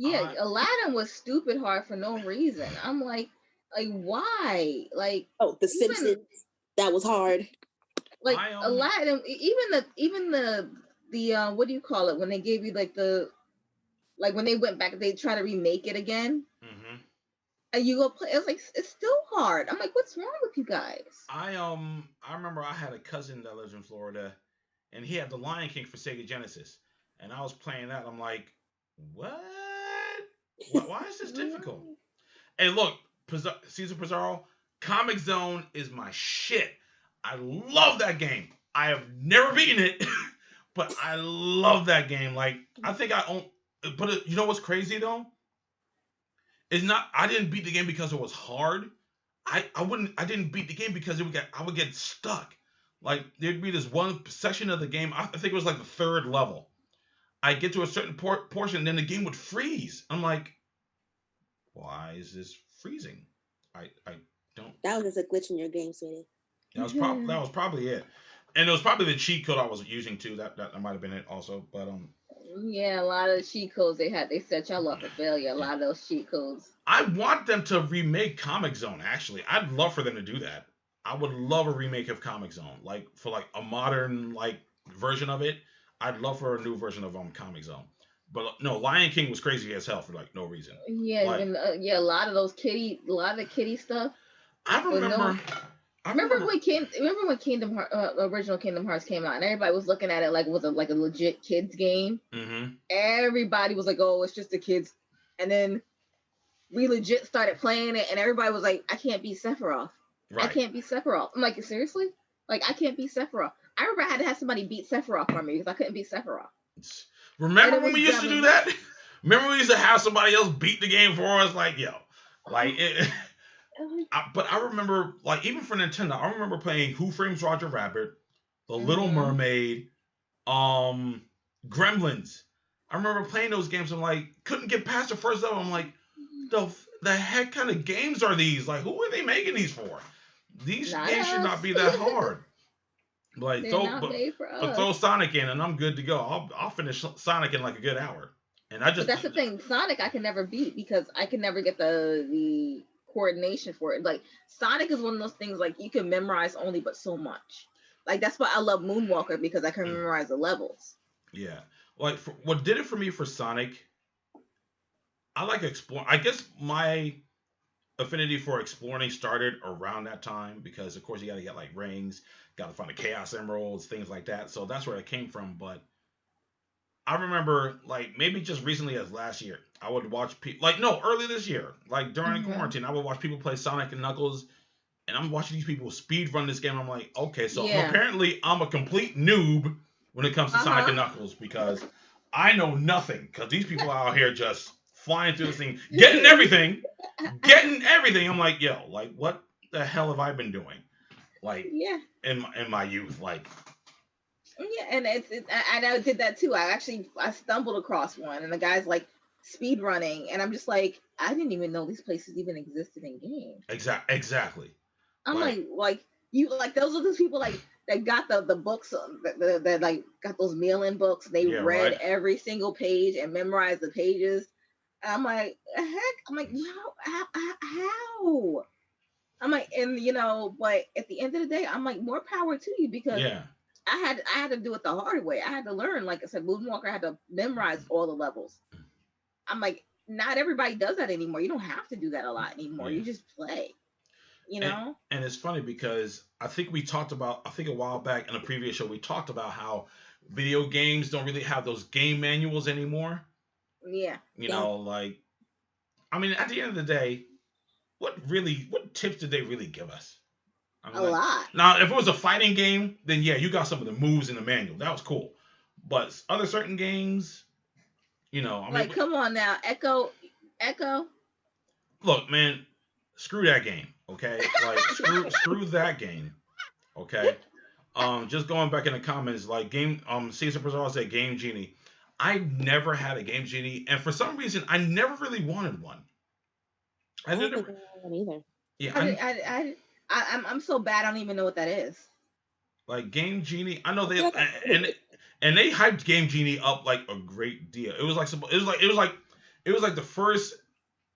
Yeah, Aladdin was stupid hard for no reason. I'm like why? Like, The Simpsons, that was hard. Like Aladdin, even the what do you call it when they gave you when they went back, they try to remake it again, and you go play. It's like it's still hard. I'm like, what's wrong with you guys? I remember I had a cousin that lives in Florida, and he had the Lion King for Sega Genesis, and I was playing that. I'm like, what? Why is this difficult? Hey, look, Caesar Pizarro, Comic Zone is my shit. I love that game. I have never beaten it, but I love that game. Like, I think I own. But you know what's crazy though? It's not. I didn't beat the game because it was hard. I didn't beat the game because I would get stuck. Like, there'd be this one section of the game. I think it was like the 3rd level. I get to a certain portion, and then the game would freeze. I'm like, why is this freezing? I don't. That was just a glitch in your game, sweetie. That was probably it, and it was probably the cheat code I was using too. That might have been it also. But yeah, a lot of cheat codes they set y'all up for failure. A lot of those cheat codes. I want them to remake Comic Zone. Actually, I'd love for them to do that. I would love a remake of Comic Zone, like for like a modern version of it. I'd love for a new version of Comic Zone. But no, Lion King was crazy as hell for like no reason. Yeah, a lot of those kitty stuff. I remember. Remember when Kingdom original Kingdom Hearts came out, and everybody was looking at it like it was a legit kids game. Everybody was like, "Oh, it's just the kids," and then we legit started playing it, and everybody was like, "I can't beat Sephiroth. Right. I can't beat Sephiroth." I'm like, seriously? Like, I can't beat Sephiroth. I remember I had to have somebody beat Sephiroth for me because I couldn't beat Sephiroth. Remember when we used to do that? Remember we used to have somebody else beat the game for us? Like, yo, like it. But I remember, like, even for Nintendo, I remember playing Who Framed Roger Rabbit, The Little Mermaid, Gremlins. I remember playing those games and like couldn't get past the first level. I'm like, the heck kind of games are these? Like, who are they making these for? These games should not be that hard. Like, but throw Sonic in and I'm good to go. I'll finish Sonic in like a good hour. And but that's the thing, Sonic I can never beat because I can never get the coordination for it. Like, Sonic is one of those things like you can memorize only but so much. Like, that's why I love Moonwalker, because I can memorize the levels. Yeah. Like, what did it for me for Sonic, I like explore. I guess my affinity for exploring started around that time because, of course, you got to get like rings, got to find the Chaos Emeralds, things like that. So that's where it came from. But I remember, like, maybe just recently as last year, I would watch people, early this year, like during quarantine, I would watch people play Sonic and Knuckles, and I'm watching these people speed run this game. I'm like, okay, so apparently I'm a complete noob when it comes to Sonic and Knuckles because I know nothing because these people out here just flying through this thing, getting everything. I'm like, yo, like, what the hell have I been doing? Like, in my youth, like. Yeah, and I did that too. I stumbled across one, and the guy's like speed running, and I'm just like, I didn't even know these places even existed in games. Exactly. I'm like you like those are those people like that got the books that like got those mail-in books. They read every single page and memorized the pages. And I'm like, heck, I'm like, no, how? I'm like, and but at the end of the day, I'm like, more power to you because I had to do it the hard way. I had to learn, like I said, Moonwalker, I had to memorize all the levels. I'm like, not everybody does that anymore. You don't have to do that a lot anymore. You just play. And it's funny because I think a while back in a previous show, we talked about how video games don't really have those game manuals anymore. Yeah. Like, I mean, at the end of the day, what tips did they really give us? A lot. Now, if it was a fighting game, then yeah, you got some of the moves in the manual. That was cool. But other certain games, like, come on now, Echo. Look, man, screw that game, okay? Like, screw that game, okay? Just going back in the comments, like Caesar Pizarro said Game Genie. I never had a Game Genie, and for some reason, I never really wanted one. I don't think I had one either. Yeah, I'm so bad. I don't even know what that is. Like Game Genie, I know they and they hyped Game Genie up like a great deal. It was like the first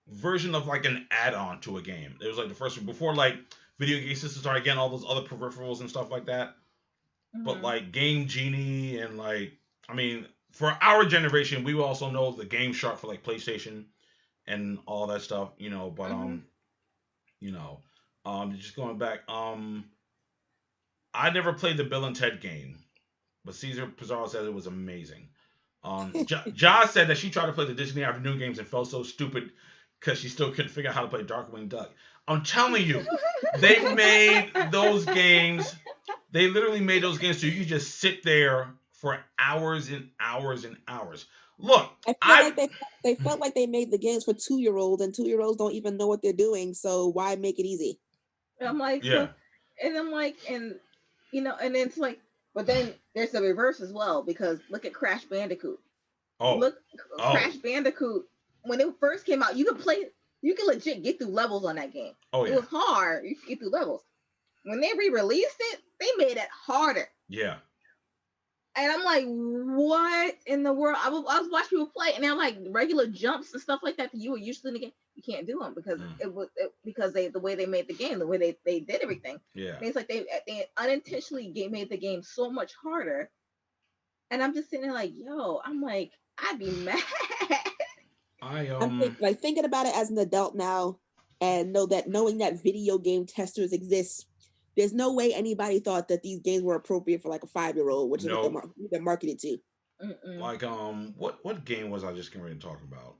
version of like an add-on to a game. It was like the first one before like video game systems started getting all those other peripherals and stuff like that. Mm-hmm. But like Game Genie and like, I mean, for our generation, we also know the Game Shark for like PlayStation and all that stuff, but just going back, I never played the Bill and Ted game, but Caesar Pizarro said it was amazing. Josh said that she tried to play the Disney afternoon games and felt so stupid because she still couldn't figure out how to play Darkwing Duck. I'm telling you, they made those games. They literally made those games so you could just sit there for hours and hours and hours. Look, they felt like they made the games for 2-year-olds, and 2-year-olds don't even know what they're doing. So why make it easy? I'm like, yeah. And I'm like, and it's like, but then there's the reverse as well, because look at Crash Bandicoot. Crash Bandicoot, when it first came out, you could legit get through levels on that game. Oh, yeah. It was hard. You could get through levels. When they re-released it, they made it harder. Yeah. And I'm like, what in the world? I was watching people play, and they're like regular jumps and stuff like that you were usually in the game. You can't do them because because the way they made the game, the way they did everything. Yeah. And it's like they unintentionally made the game so much harder. And I'm just sitting there like, I'm like, I'd be mad. I'm thinking about it as an adult now, and knowing that video game testers exist. There's no way anybody thought that these games were appropriate for like a 5-year-old, which is what they're marketed to. Mm-mm. Like what game was I just getting ready to talk about?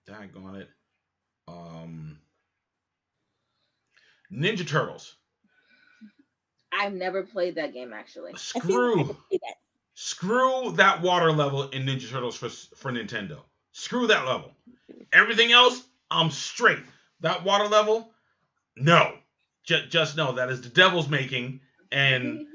Daggone it. Ninja Turtles. I've never played that game actually. Screw that water level in Ninja Turtles for Nintendo. Screw that level. Everything else, I'm straight. That water level, no. Just know that is the devil's making, and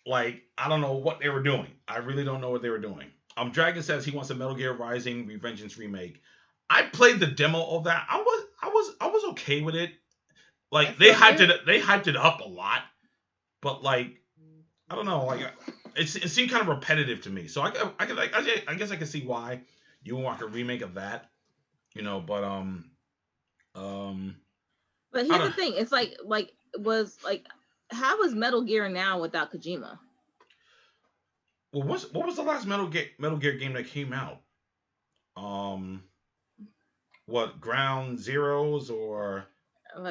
like I don't know what they were doing. I really don't know what they were doing. Dragon says he wants a Metal Gear Rising Revengeance remake. I played the demo of that. I was okay with it. Like they hyped it up a lot, but like I don't know, like it seemed kind of repetitive to me. So I guess I can see why you would want a remake of that, But here's the thing: it's how is Metal Gear now without Kojima? Well, what was the last Metal Gear game that came out? What, Ground Zeroes or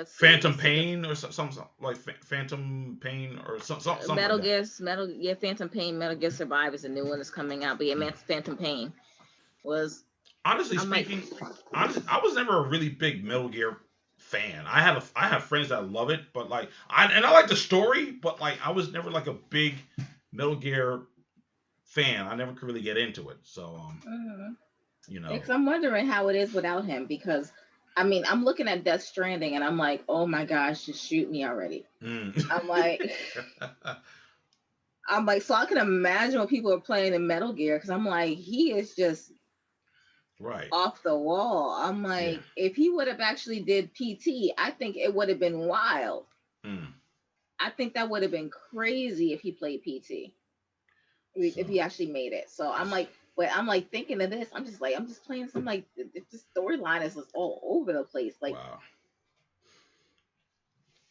Phantom Pain or something like Phantom Pain or something Metal Gear Phantom Pain, Metal Gear Survive is a new one that's coming out. But yeah, Phantom Pain was honestly speaking. I was never a really big Metal Gear fan. I have friends that love it, but like I like the story, but like I was never like a big Metal Gear fan. I never could really get into it. So because I'm wondering how it is without him, because I mean I'm looking at Death Stranding and I'm like, oh my gosh, just shoot me already. I'm like I'm like, so I can imagine what people are playing in Metal Gear because I'm like, he is just right off the wall. I'm like, if he would have actually did PT, I think it would have been wild. I think that would have been crazy if he played PT. If he actually made it. So I'm like, but I'm like thinking of this. I'm just playing some like this storyline is just all over the place. Like, wow.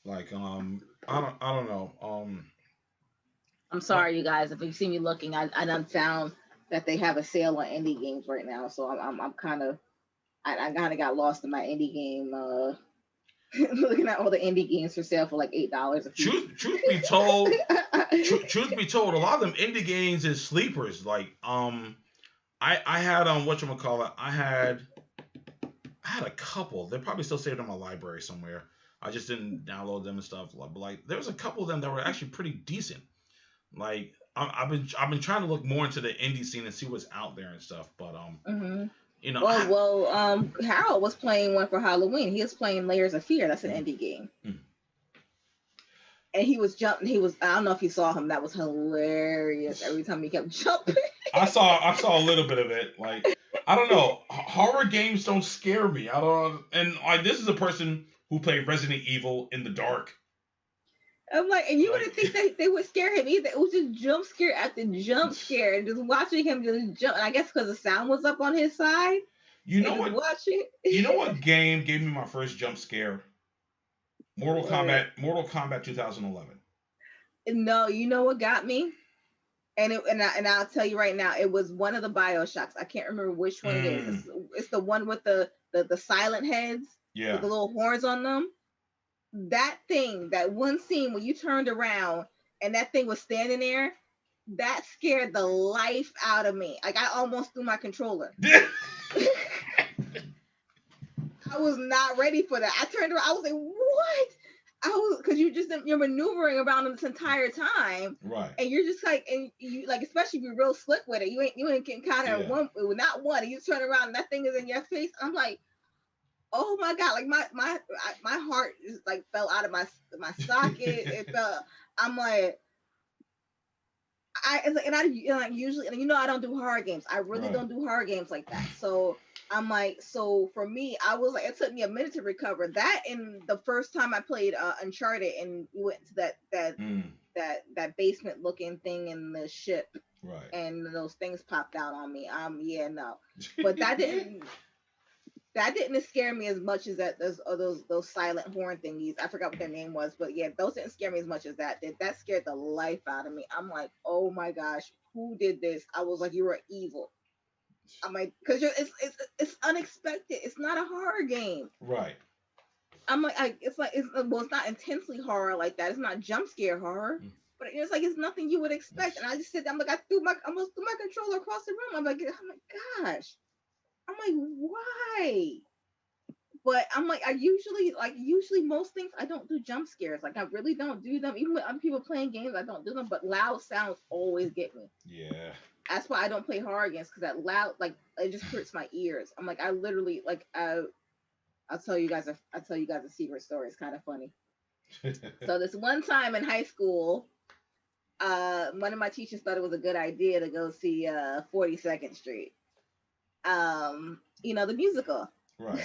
Like I don't know. I'm sorry, you guys, if you see me looking. I done found that they have a sale on indie games right now. So I'm kind of I kind of got lost in my indie game. Looking at all the indie games for sale for like $8 a piece. Truth be told, truth be told, a lot of them indie games is sleepers. Like I had whatchamacallit, I had a couple. They're probably still saved in my library somewhere. I just didn't download them and stuff. But like there was a couple of them that were actually pretty decent. Like I've been trying to look more into the indie scene and see what's out there and stuff. But you know, Harold was playing one for Halloween. He was playing Layers of Fear. That's an indie game. And he was jumping. I don't know if you saw him. That was hilarious. Every time he kept jumping. I saw a little bit of it. Like, I don't know. Horror games don't scare me. I don't. And like, this is a person who played Resident Evil in the dark. I'm like, and you wouldn't think that they would scare him either. It was just jump scare after jump scare, and just watching him just jump. And I guess because the sound was up on his side. You know what? You know what game gave me my first jump scare? Mortal Kombat 2011. No, you know what got me? And I'll tell you right now, it was one of the BioShocks. I can't remember which one it is. It's the one with the silent heads. Yeah. With the little horns on them. That thing, that one scene when you turned around and that thing was standing there, that scared the life out of me. Like, I almost threw my controller. I was not ready for that. I turned around. I was like, what? Because you're maneuvering around them this entire time. Right. And you're just like, and you like, especially if you're real slick with it, you ain't getting caught in not one. And you turn around and that thing is in your face. I'm like, oh my God, like my heart just like fell out of my socket. It fell. I'm like, usually, and I don't do horror games. I really don't do horror games like that. So I'm like, so for me, I was like, it took me a minute to recover that. And the first time I played Uncharted, and we went to that basement looking thing in the ship, right? And those things popped out on me. No, but that didn't. That didn't scare me as much as those silent horn thingies. I forgot what their name was, but yeah, those didn't scare me as much as that did. That scared the life out of me. I'm like, oh my gosh, who did this? I was like, you were evil. I'm like, because it's unexpected. It's not a horror game, right? I'm like, it's not intensely horror like that. It's not jump scare horror, but it's like it's nothing you would expect. And I just said, I'm like, I almost threw my controller across the room. I'm like, gosh. I'm like, why? But I'm like, usually most things I don't do jump scares. Like, I really don't do them. Even with other people playing games, I don't do them. But loud sounds always get me. Yeah. That's why I don't play horror games, because that loud, like, it just hurts my ears. I'm like, I literally, like, I'll tell you guys a secret story. It's kind of funny. So this one time in high school, one of my teachers thought it was a good idea to go see 42nd Street. The musical. Right.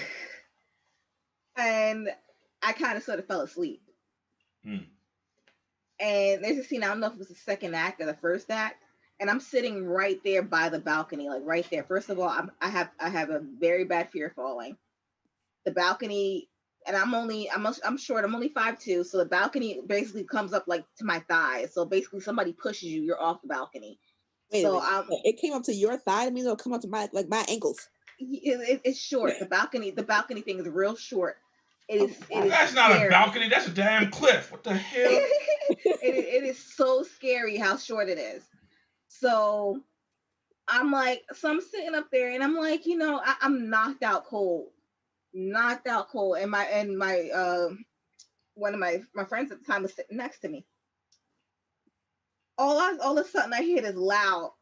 And I kind of sort of fell asleep. And there's a scene, I don't know if it was the second act or the first act, and I'm sitting right there by the balcony, like right there. First of all, I have a very bad fear of falling. The balcony, and I'm short, I'm only 5'2", so the balcony basically comes up like to my thighs. So basically somebody pushes you, you're off the balcony. Wait, it came up to your thigh. I mean, it'll come up to my ankles. It's short. The balcony thing is real short. That's not a balcony. That's a damn cliff. What the hell? it is so scary how short it is. So I'm sitting up there, and I'm like, I'm knocked out cold. And my one of my friends at the time was sitting next to me. All of a sudden I hear this loud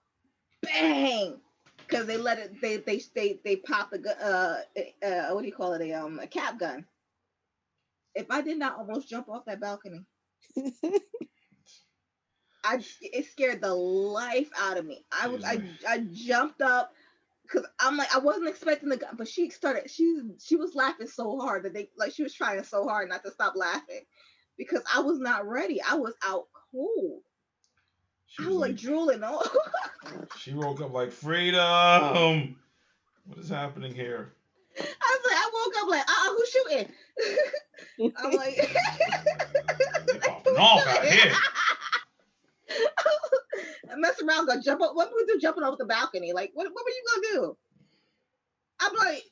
bang, because they let it. They pop the gun. What do you call it? A cap gun. If I did not almost jump off that balcony. it scared the life out of me. I jumped up because I'm like, I wasn't expecting the gun, but she was laughing so hard that she was trying so hard not to stop laughing because I was not ready. I was out cold. I was like drooling on. She woke up like, freedom. What is happening here? I woke up like, who's shooting? I'm like, they popping off out here. I mess around, gonna jump up. What would we do jumping over the balcony? Like, what were you gonna do? I'm like,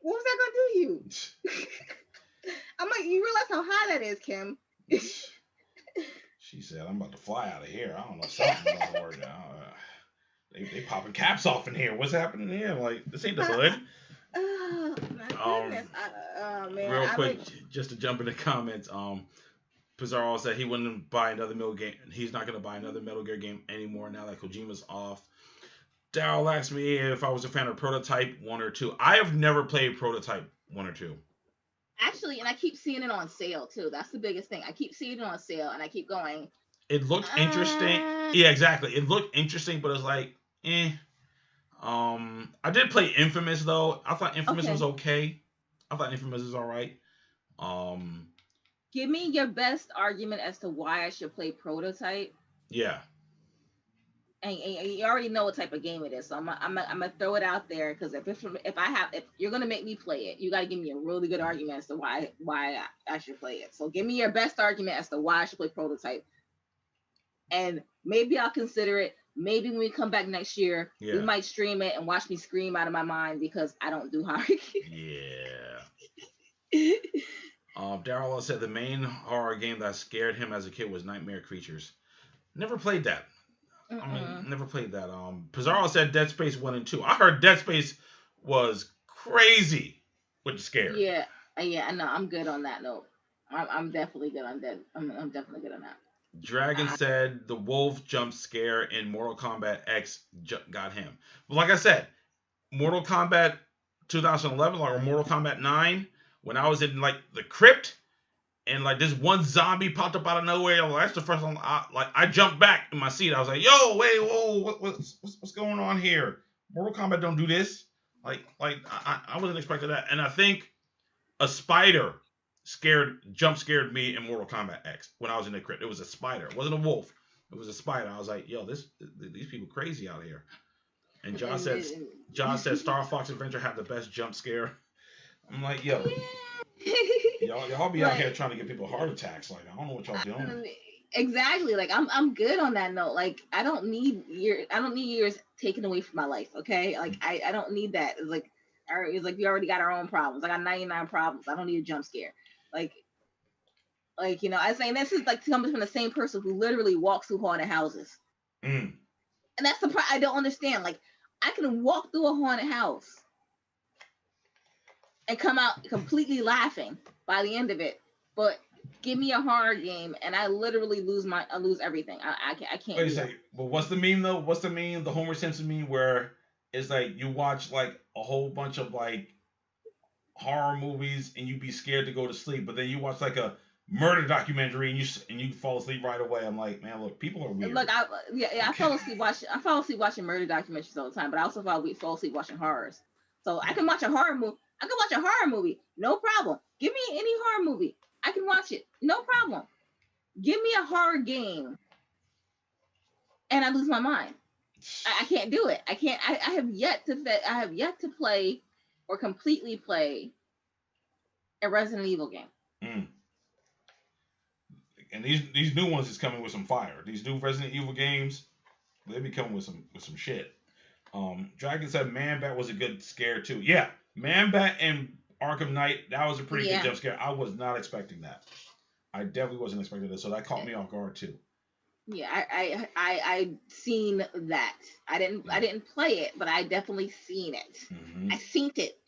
what was that gonna do to you? I'm like, you realize how high that is, Kim? She said, I'm about to fly out of here. I don't know, something's about to work now. They popping caps off in here. What's happening here? Like, this ain't the hood. Oh, my goodness. Man. Real quick, just to jump in the comments, Pizarro said he wouldn't buy another Metal game. He's not going to buy another Metal Gear game anymore now that Kojima's off. Daryl asked me if I was a fan of Prototype 1 or 2. I have never played Prototype 1 or 2. Actually, and I keep seeing it on sale, too. That's the biggest thing. I keep seeing it on sale, and I keep going. It looked interesting. Yeah, exactly. It looked interesting, but it's like, eh. I did play Infamous, though. I thought Infamous was okay. I thought Infamous was all right. Give me your best argument as to why I should play Prototype. Yeah. And you already know what type of game it is, so I'm gonna throw it out there because if you're gonna make me play it, you gotta give me a really good argument as to why I should play it. So give me your best argument as to why I should play Prototype, and maybe I'll consider it. Maybe when we come back next year, we might stream it and watch me scream out of my mind because I don't do horror. Yeah. Daryl said the main horror game that scared him as a kid was Nightmare Creatures. Never played that. Never played that. Pizarro said Dead Space 1 and 2. I heard Dead Space was crazy with the scare. Yeah, I know. I'm good on that note. I'm definitely good on that. I'm definitely good on that. Dragon said the wolf jump scare in Mortal Kombat X got him. But like I said, Mortal Kombat 2011 or Mortal Kombat 9, when I was in like the crypt and like this one zombie popped up out of nowhere, like, that's the first one. I jumped back in my seat. I was like, "Yo, wait, whoa, what's going on here? Mortal Kombat don't do this." Like I wasn't expecting that, and I think a spider jump scared me in Mortal Kombat X when I was in the crypt. It was a spider. It wasn't a wolf. It was a spider. I was like, "Yo, these people crazy out here." And John said Star Fox Adventure had the best jump scare. I'm like, yo. Y'all be out here trying to get people heart attacks. Like, I don't know what y'all doing. Exactly. Like, I'm good on that note. Like, I don't need years taken away from my life. Okay. Like, I don't need that. It's like we already got our own problems. I got 99 problems. I don't need a jump scare. Like, I was saying this is like coming from the same person who literally walks through haunted houses. And that's the part I don't understand. Like, I can walk through a haunted house and come out completely laughing by the end of it, but give me a horror game and I literally lose everything. I can't. Wait a second. But what's the meme though? What's the meme? The Homer Simpson meme where it's like you watch like a whole bunch of like horror movies and you be scared to go to sleep, but then you watch like a murder documentary and you fall asleep right away. I'm like, man, look, people are weird. Look, I fall asleep watching murder documentaries all the time, but I also fall asleep watching horrors. So I can watch a horror movie. No problem. Give me any horror movie. I can watch it. No problem. Give me a horror game. And I lose my mind. I can't do it. I can't. I have yet to play or completely play a Resident Evil game. And these new ones is coming with some fire. These new Resident Evil games, they be coming with some shit. Dragon said Man-Bat was a good scare too. Yeah, Man-Bat and Arkham Knight, that was a pretty good jump scare. I was not expecting that. I definitely wasn't expecting that, so that caught me off guard too. Yeah, I seen that. I didn't play it, but I definitely seen it. Mm-hmm. I seen it,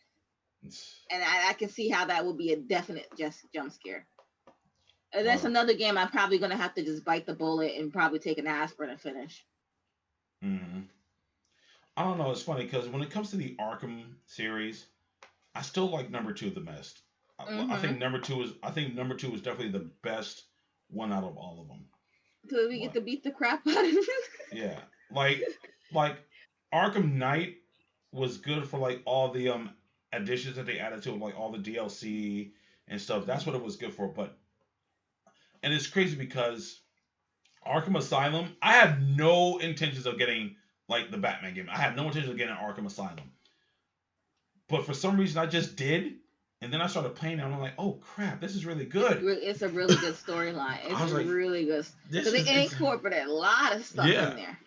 and I can see how that would be a definite jump scare. And that's another game I'm probably gonna have to just bite the bullet and probably take an aspirin and finish. Mm-hmm. I don't know. It's funny because when it comes to the Arkham series, I still like number 2 the best. I think number two is definitely the best one out of all of them. Till we get to beat the crap out of him. Yeah, like Arkham Knight was good for like all the additions that they added to it, like all the DLC and stuff. That's what it was good for. But and it's crazy because Arkham Asylum, I had no intentions of getting like the Batman game. I had no intention of getting Arkham Asylum. But for some reason I just did. And then I started playing it and I'm like, oh crap, this is really good. It's a really good storyline. It's like, really good. Because they incorporated a lot of stuff in there.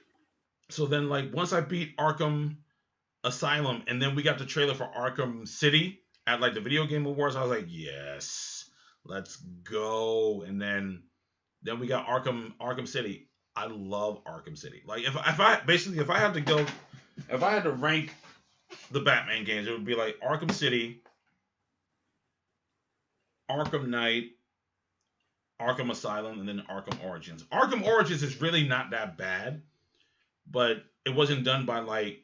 So then like once I beat Arkham Asylum and then we got the trailer for Arkham City at like the Video Game Awards, I was like, yes, let's go. And then we got Arkham City. I love Arkham City. Like if I had to rank the Batman games, it would be like Arkham City, Arkham Knight, Arkham Asylum, and then Arkham Origins. Arkham Origins is really not that bad, but it wasn't done by like,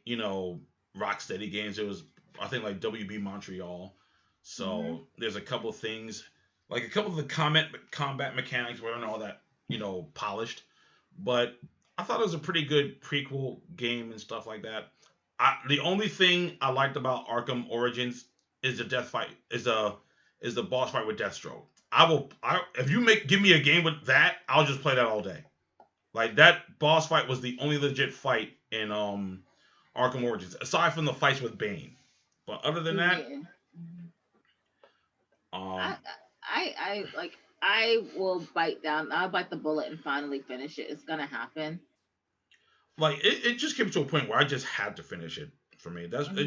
Rocksteady Games. It was, I think, like WB Montreal. So there's a couple things, like a couple of the combat mechanics weren't all that, polished. But I thought it was a pretty good prequel game and stuff like that. The only thing I liked about Arkham Origins is the death fight, is the boss fight with Deathstroke. If you give me a game with that, I'll just play that all day. Like that boss fight was the only legit fight in Arkham Origins, aside from the fights with Bane. But other than that, I will I'll bite the bullet and finally finish it. It's gonna happen. Like it just came to a point where I just had to finish it. For me, that's what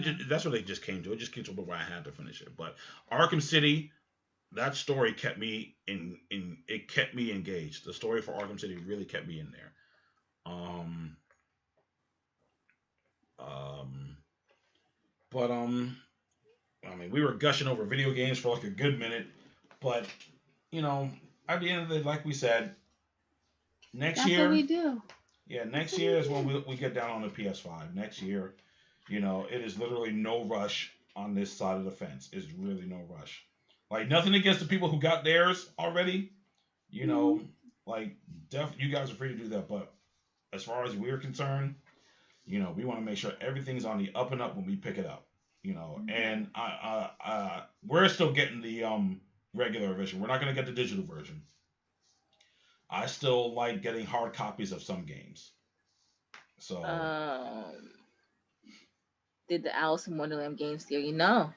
it just came to. It just came to a point where I had to finish it. But Arkham City, that story kept me it kept me engaged. The story for Arkham City really kept me in there. I mean, we were gushing over video games for like a good minute, but at the end of the day, like we said, next year, what we do. Yeah, next year is when we get down on the PS5. Next year, it is literally no rush on this side of the fence. It's really no rush. Like, nothing against the people who got theirs already. Like, you guys are free to do that. But as far as we're concerned, we want to make sure everything's on the up and up when we pick it up. And we're still getting the regular version. We're not going to get the digital version. I still like getting hard copies of some games. So. Did the Alice in Wonderland game scare you? No.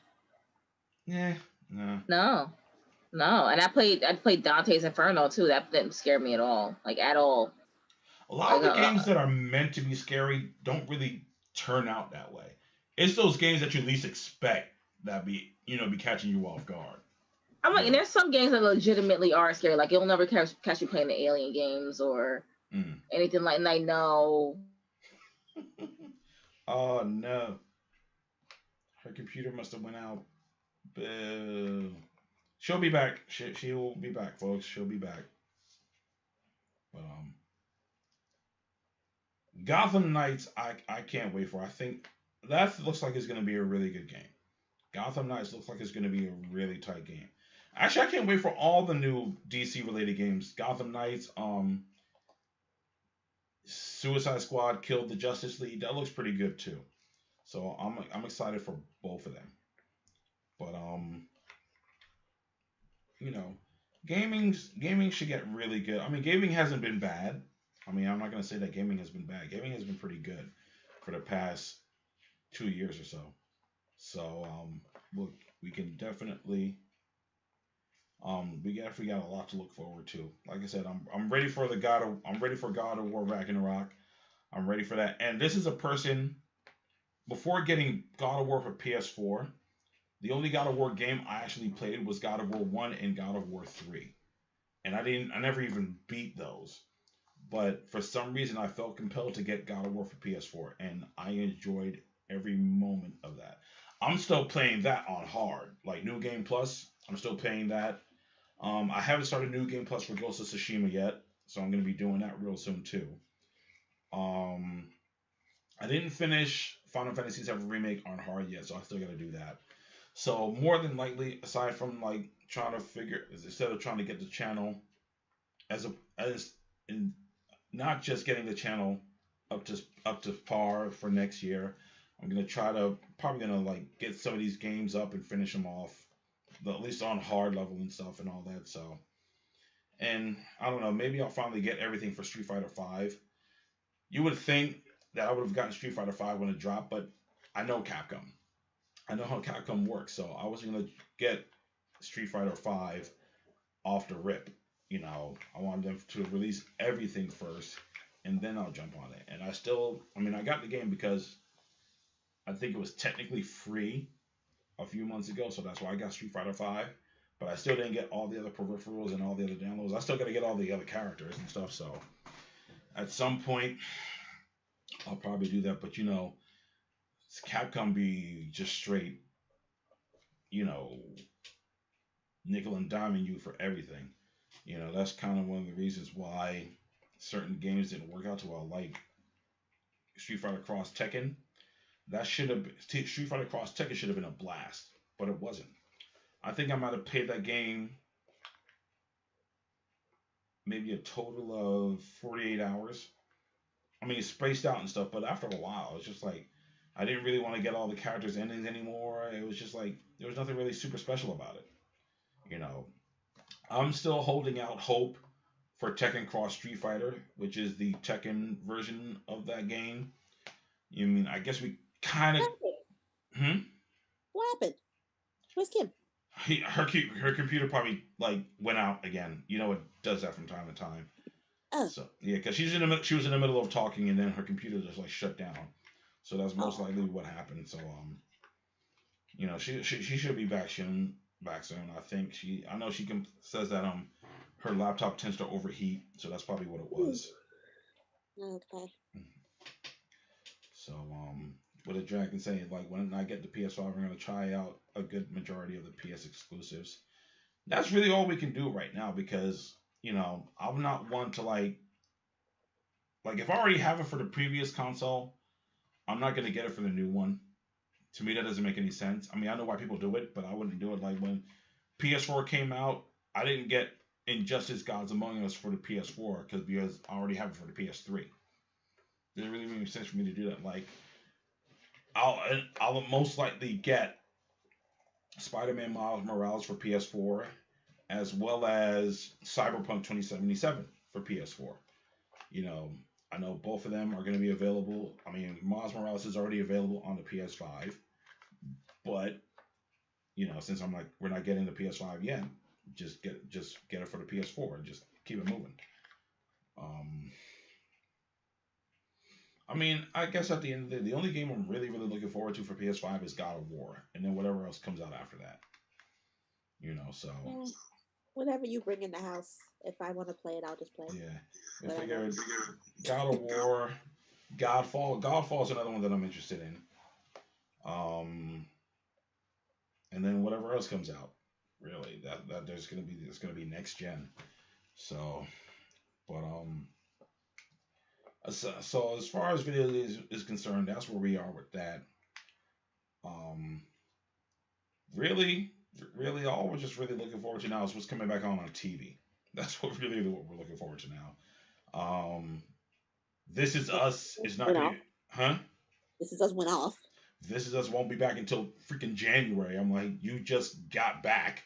Yeah. No. No. And I played Dante's Inferno too. That didn't scare me at all. Like at all. A lot of the games that are meant to be scary don't really turn out that way. It's those games that you least expect that be catching you off guard. I'm like, and there's some games that legitimately are scary. Like you'll never catch you playing the Alien games or anything like that. No. Oh no. Her computer must have went out. Boo. She'll be back. She will be back, folks. She'll be back. But Gotham Knights, I can't wait for. I think that looks like it's going to be a really good game. Gotham Knights looks like it's going to be a really tight game. Actually, I can't wait for all the new DC related games. Gotham Knights, Suicide Squad, Killed the Justice League. That looks pretty good too. So I'm excited for both of them. But gaming should get really good. I mean, gaming hasn't been bad. I mean, I'm not gonna say that gaming has been bad. Gaming has been pretty good for the past 2 years or so. So we can definitely we got a lot to look forward to. Like I said, I'm ready for God of War Ragnarok. I'm ready for that. And this is a person, before getting God of War for PS4, the only God of War game I actually played was God of War 1 and God of War 3. And I never even beat those. But for some reason I felt compelled to get God of War for PS4, and I enjoyed every moment of that. I'm still playing that on hard. Like New Game Plus, I'm still playing that. I haven't started New Game Plus for Ghost of Tsushima yet, so I'm going to be doing that real soon too. I didn't finish Final Fantasy VII Remake on hard yet, so I still got to do that. So more than likely, aside from instead of trying to get the channel as not just getting the channel up to par for next year. I'm gonna probably gonna like get some of these games up and finish them off, at least on hard level and stuff and all that. So, and I don't know, maybe I'll finally get everything for Street Fighter V. You would think that I would have gotten Street Fighter V when it dropped, but I know Capcom. I know how Capcom works, so I wasn't gonna get Street Fighter V off the rip. You know, I wanted them to release everything first, and then I'll jump on it. And I got the game because I think it was technically free a few months ago, so that's why I got Street Fighter V. But I still didn't get all the other peripherals and all the other downloads. I still got to get all the other characters and stuff. So at some point, I'll probably do that. But you know, Capcom be just straight, you know, nickel and diming you for everything. You know, that's kind of one of the reasons why certain games didn't work out too well, like Street Fighter Cross Tekken. Street Fighter Cross Tekken should have been a blast, but it wasn't. I think I might have played that game maybe a total of 48 hours. I mean, it's spaced out and stuff, but after a while, it's just like I didn't really want to get all the characters' endings anymore. It was just like there was nothing really super special about it. You know, I'm still holding out hope for Tekken Cross Street Fighter, which is the Tekken version of that game. You mean, I guess we kind of... What happened? Where's Kim? Her computer probably like went out again. You know, it does that from time to time. Oh. So yeah, because she was in the middle of talking, and then her computer just like shut down. So that's most likely what happened. So you know, she should be back soon. I know she says that her laptop tends to overheat, so that's probably what it was. Okay. So what did Dragon say? Like, when I get the PS5, I'm gonna try out a good majority of the PS exclusives. That's really all we can do right now, because you know, I'm not one to like if I already have it for the previous console, I'm not gonna get it for the new one. To me, that doesn't make any sense. I mean, I know why people do it, but I wouldn't do it. Like when PS4 came out, I didn't get Injustice Gods Among Us for the PS4 because I already have it for the PS3. It doesn't really make sense for me to do that. Like, I'll most likely get Spider-Man Miles Morales for PS4, as well as Cyberpunk 2077 for PS4. You know, I know both of them are going to be available. I mean, Miles Morales is already available on the PS5, but you know, since I'm like, we're not getting the PS5 yet, just get it for the PS4 and just keep it moving. I mean, I guess at the end of the day, the only game I'm really, really looking forward to for PS5 is God of War, and then whatever else comes out after that. You know, so whatever you bring in the house. If I want to play it, I'll just play it. Yeah, I figured God of War, Godfall is another one that I'm interested in. And then whatever else comes out, really, that it's gonna be next gen. So, but so as far as video is concerned, that's where we are with that. Really, all we're just really looking forward to now is what's coming back on TV. That's what we're looking forward to now. This Is Us is not gonna, huh? This Is Us went off. This Is Us won't be back until freaking January. I'm like, you just got back,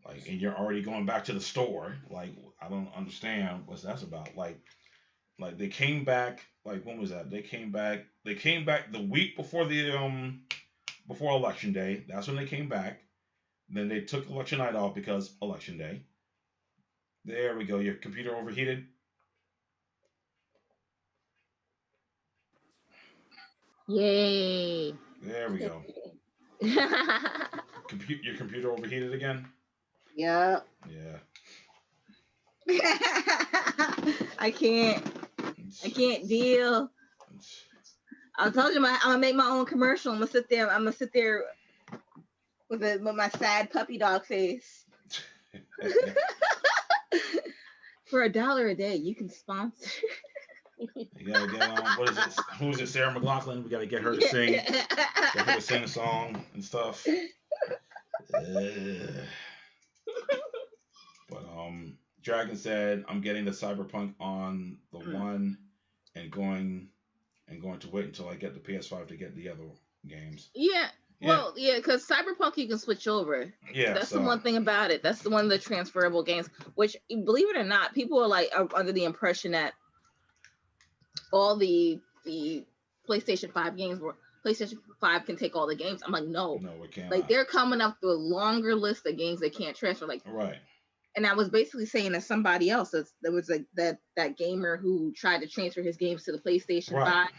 like, and you're already going back to the store. Like, I don't understand what that's about. Like they came back. Like, when was that? They came back the week before before Election Day. That's when they came back. Then they took election night off because Election Day. There we go. Your computer overheated. Yay. There we go. Your computer overheated again? Yep. Yeah. I can't deal. I told you I'm gonna make my own commercial. I'm gonna sit there with my sad puppy dog face. For $1 a day, you can sponsor. You gotta get what is it? Who is it? Sarah McLachlan. We gotta get her to sing. Get her to sing a song and stuff. But Dragon said, "I'm getting the Cyberpunk on the one, and going to wait until I get the PS5 to get the other games." Yeah. Well, yeah, because Cyberpunk you can switch over. Yeah, that's the one thing about it. That's the one of the transferable games. Which, believe it or not, people are under the impression that all the PlayStation 5 games were PlayStation 5 can take all the games. I'm like, no, it can't. Like they're coming up with a longer list of games they can't transfer. Like, right. And I was basically saying to somebody else, there was like that gamer who tried to transfer his games to the PlayStation 5, kind of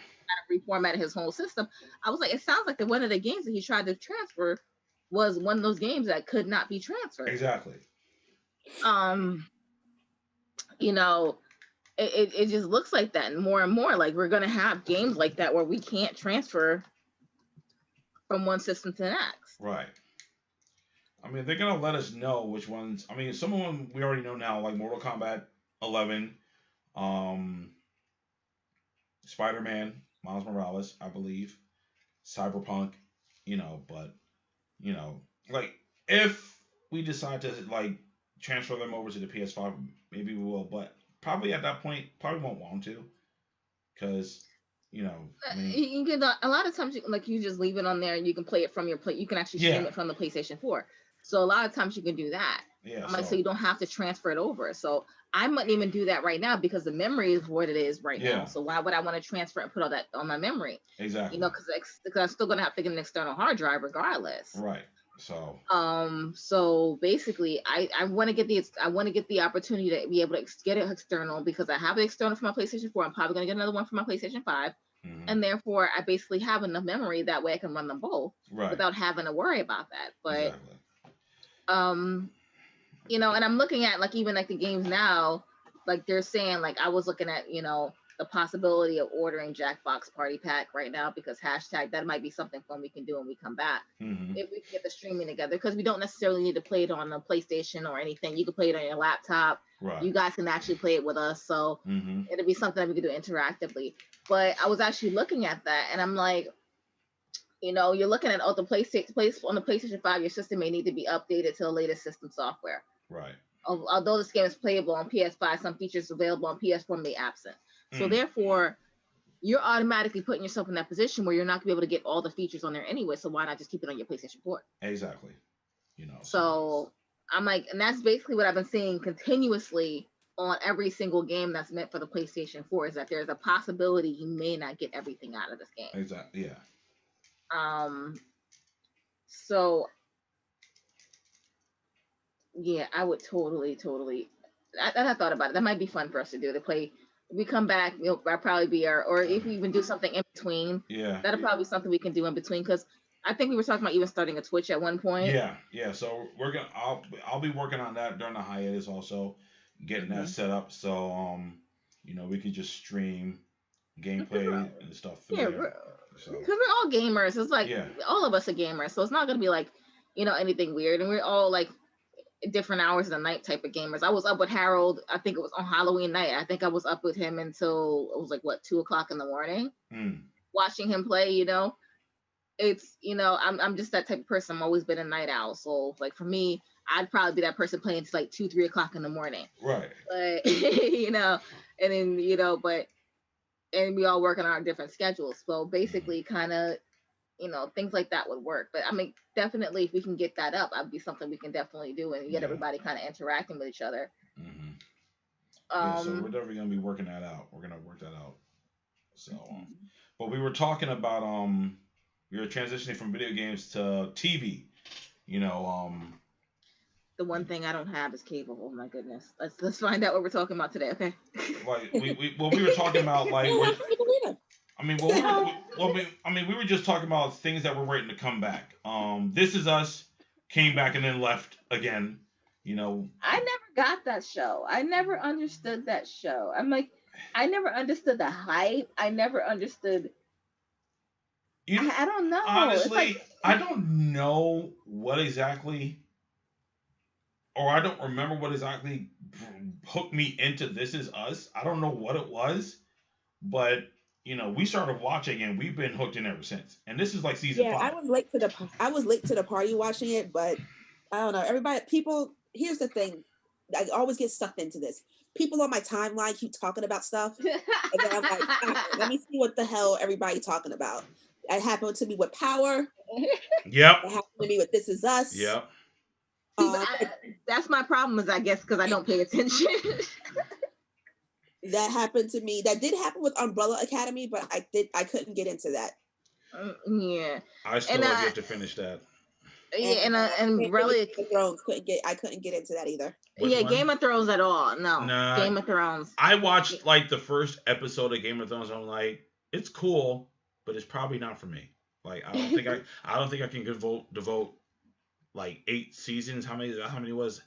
reformatted his whole system. I was like, it sounds like one of the games that he tried to transfer was one of those games that could not be transferred. Exactly. It just looks like that, and more like we're gonna have games like that where we can't transfer from one system to the next. Right. I mean, they're gonna let us know which ones. I mean, some of them we already know now, like Mortal Kombat 11, Spider-Man, Miles Morales, I believe, Cyberpunk. But like if we decide to like transfer them over to the PS5, maybe we will. But probably at that point, probably won't want to, because you can a lot of times you just leave it on there and you can play it from your play. You can actually stream it from the PlayStation 4. So a lot of times you can do that. Yeah. So you don't have to transfer it over. So I wouldn't even do that right now because the memory is what it is right now. So why would I want to transfer and put all that on my memory? Exactly. Because I'm still gonna have to get an external hard drive regardless. Right. So. So basically, I want to get the opportunity to be able to get it external because I have an external for my PlayStation 4. I'm probably gonna get another one for my PlayStation 5. And therefore, I basically have enough memory that way I can run them both without having to worry about that. But, and I'm looking at even the games now, like they're saying, like I was looking at, the possibility of ordering Jackbox Party Pack right now because hashtag that might be something fun we can do when we come back if we can get the streaming together because we don't necessarily need to play it on a PlayStation or anything. You can play it on your laptop. Right. You guys can actually play it with us, so it'll be something that we can do interactively. But I was actually looking at that, and I'm like, you're looking at the on the PlayStation 5, your system may need to be updated to the latest system software. Right. Although this game is playable on PS5, some features available on PS4 may be absent. So therefore, you're automatically putting yourself in that position where you're not going to be able to get all the features on there anyway. So why not just keep it on your PlayStation 4? Exactly. So I'm like, and that's basically what I've been seeing continuously on every single game that's meant for the PlayStation 4 is that there's a possibility you may not get everything out of this game. Exactly. Yeah. So yeah, I would totally. I thought about it. That might be fun for us to do. To play. If we come back, that'll probably be or if we even do something in between. Yeah. That'll probably be something we can do in between because I think we were talking about even starting a Twitch at one point. Yeah. So I'll be working on that during the hiatus also, getting that set up so we could just stream gameplay and stuff. Yeah, because we're all gamers. It's like all of us are gamers, so it's not gonna be like anything weird, and we're all like different hours of the night type of gamers. I was up with Harold. I think it was on Halloween night. I think I was up with him until it was like 2:00 in the morning, watching him play. It's I'm just that type of person. I'm always been a night owl. So like for me, I'd probably be that person playing to like 2-3 o'clock in the morning. Right. But and then and we all work on our different schedules. So basically, kind of. Things like that would work. But I mean, definitely, if we can get that up, that'd be something we can definitely do and get everybody kind of interacting with each other. So we're definitely gonna be working that out. We're gonna work that out. So, but we were talking about we were transitioning from video games to TV. The one thing I don't have is cable. Oh my goodness. Let's find out what we're talking about today. Okay. Like we were talking about like. We were just talking about things that were waiting to come back. This Is Us came back and then left again. I never got that show. I never understood that show. I'm like, I never understood the hype. I never understood. I don't know. Honestly, I don't know what exactly, or I don't remember what exactly hooked me into This Is Us. I don't know what it was, but. We started watching and we've been hooked in ever since. And this is like season 5. I was late to the party watching it, but I don't know. Here's the thing. I always get sucked into this. People on my timeline keep talking about stuff, and then I'm like, let me see what the hell everybody talking about. It happened to me with Power. Yep. It happened to me with This Is Us. Yep. That's my problem, is I guess because I don't pay attention. That happened to me. That did happen with Umbrella Academy, but I couldn't get into that. Yeah. I still have yet to finish that. Yeah, and Umbrella Thrones I couldn't get into that either. Which one? Game of Thrones at all. No. Nah, Game of Thrones. I watched like the first episode of Game of Thrones. I'm like, it's cool, but it's probably not for me. Like, I don't think I can devote like 8 seasons. How many was?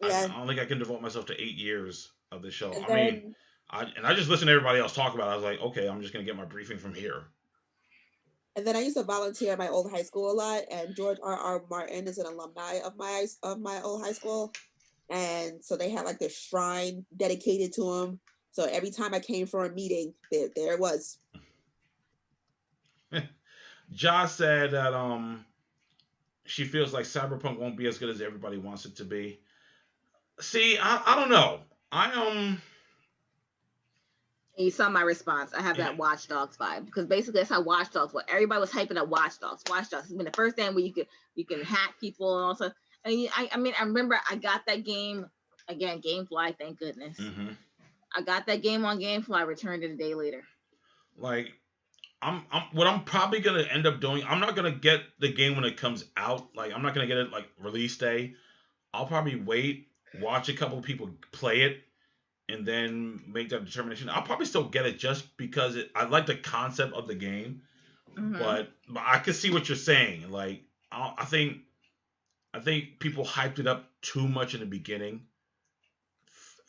Yeah. I don't think I can devote myself to 8 years of the show. I just listened to everybody else talk about it. I was like, okay, I'm just gonna get my briefing from here. And then I used to volunteer at my old high school a lot, and George R.R. Martin is an alumni of my old high school, and so they had like this shrine dedicated to him. So every time I came for a meeting, there it was. Josh said that she feels like Cyberpunk won't be as good as everybody wants it to be. See, I don't know. You saw my response. I have that Watch Dogs vibe, because basically that's how Watch Dogs was. Everybody was hyping up Watch Dogs. Watch Dogs has been the first game where you can hack people and also. And I remember I got that game again, GameFly. Thank goodness. Mm-hmm. I got that game on GameFly. Returned it a day later. Like, what I'm probably gonna end up doing. I'm not gonna get the game when it comes out. Like, I'm not gonna get it like release day. I'll probably wait, watch a couple of people play it, and then make that determination. I'll probably still get it just because I like the concept of the game. Mm-hmm. But I can see what you're saying. Like, I think people hyped it up too much in the beginning,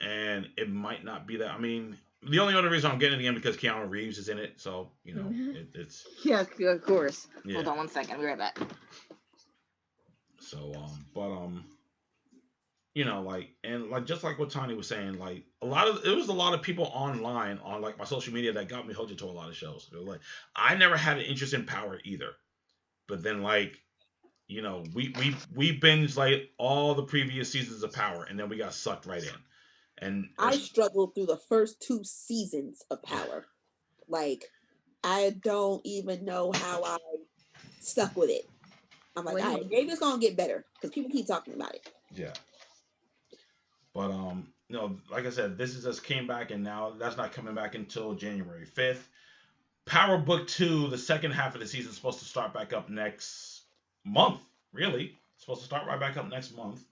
and it might not be that. I mean, the only other reason I'm getting it again because Keanu Reeves is in it, so mm-hmm. it's yeah, of course. Yeah. Hold on 1 second, I'll be right back. So like just like what Tony was saying, like it was a lot of people online on like my social media that got me hooked into a lot of shows. They're like, I never had an interest in Power either, but then like, we binged like all the previous seasons of Power, and then we got sucked right in. And I struggled through the first 2 seasons of Power. Like, I don't even know how I stuck with it. I'm like, all right, maybe it's gonna get better because people keep talking about it. Yeah. But like I said, This Is Us came back, and now that's not coming back until January 5th. Power Book 2, the second half of the season, is supposed to start back up next month. Really, it's supposed to start right back up next month.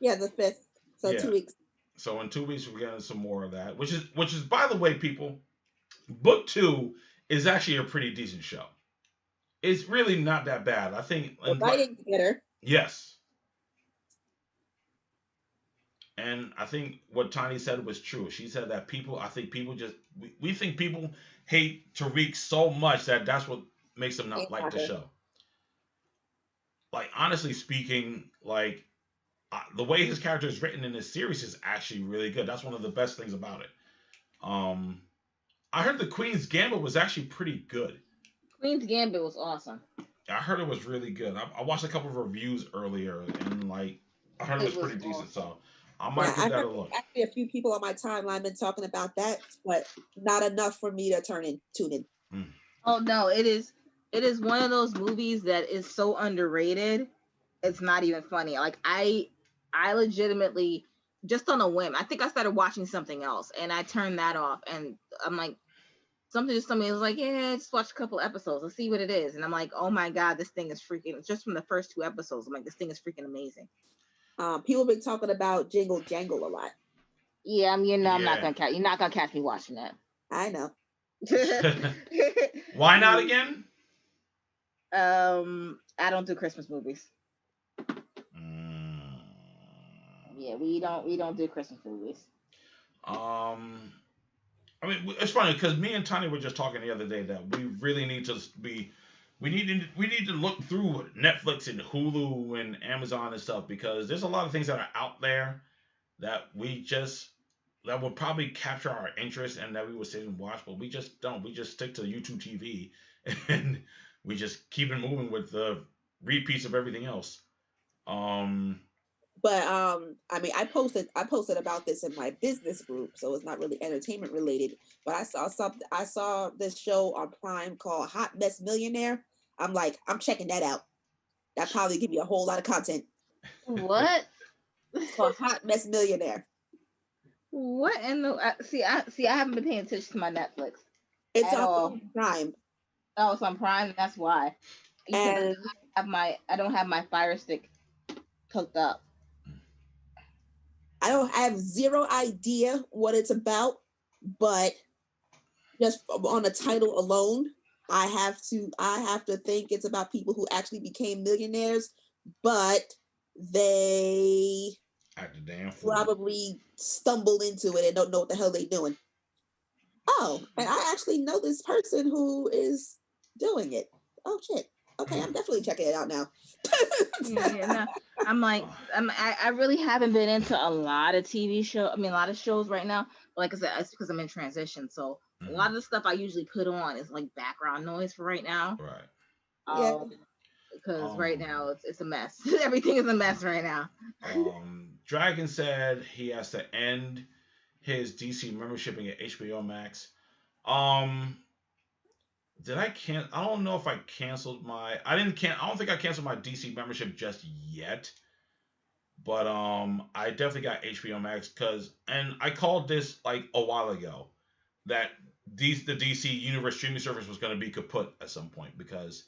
Yeah, the 5th. So yeah. 2 weeks. So in 2 weeks we're getting some more of that, which is by the way, people, Book 2 is actually a pretty decent show. It's really not that bad. I think the writing's better. Yes. And I think what Tiny said was true. She said that we think people hate Tariq so much that's what makes them not like the show. Like, honestly speaking, like, the way his character is written in this series is actually really good. That's one of the best things about it. I heard the Queen's Gambit was actually pretty good. Queen's Gambit was awesome. I heard it was really good. I watched a couple of reviews earlier, and like, I heard it was pretty decent. So I might give that a look. Actually, a few people on my timeline been talking about that, but not enough for me to tune in. Mm. Oh no, it is one of those movies that is so underrated. It's not even funny. Like, I legitimately, just on a whim, I think I started watching something else and I turned that off, and I'm like, something just told me, it was like, yeah, just watch a couple episodes, let's see what it is. And I'm like, oh my God, this thing is freaking, just from the first 2 episodes, I'm like, this thing is freaking amazing. People have been talking about Jingle Jangle a lot. Yeah, I'm not gonna catch me watching that. I know. Why not again? I don't do Christmas movies. Yeah, we don't do Christmas movies. I mean, it's funny because me and Tanya were just talking the other day that we really need to we need to look through Netflix and Hulu and Amazon and stuff, because there's a lot of things that are out there that that would probably capture our interest and that we would sit and watch, but we just don't. We just stick to YouTube TV and we just keep it moving with the repeats of everything else. But I mean, I posted about this in my business group, so it's not really entertainment related. But I saw this show on Prime called Hot Mess Millionaire. I'm like, I'm checking that out. That probably give you a whole lot of content. What? It's called Hot Mess Millionaire. What in the I haven't been paying attention to my Netflix. It's at on all. Prime. Oh, it's on Prime. That's why. And I don't have my Fire Stick hooked up. I have zero idea what it's about, but just on the title alone, I have to think it's about people who actually became millionaires, but they acted damn fool. probably stumbled into it and don't know what the hell they're doing. Oh, and I actually know this person who is doing it. Oh shit. Okay, I'm definitely checking it out now. No, I'm like, I really haven't been into a lot of TV show. I mean, a lot of shows right now. But like I said, it's because I'm in transition. So a lot of the stuff I usually put on is like background noise for right now. Right. Yeah. Because right now it's a mess. Everything is a mess right now. Dragon said he has to end his DC membership and get HBO Max. Did I I don't know if I canceled my. I don't think I canceled my DC membership just yet. But I definitely got HBO Max and I called this like a while ago that the DC Universe streaming service was going to be kaput at some point because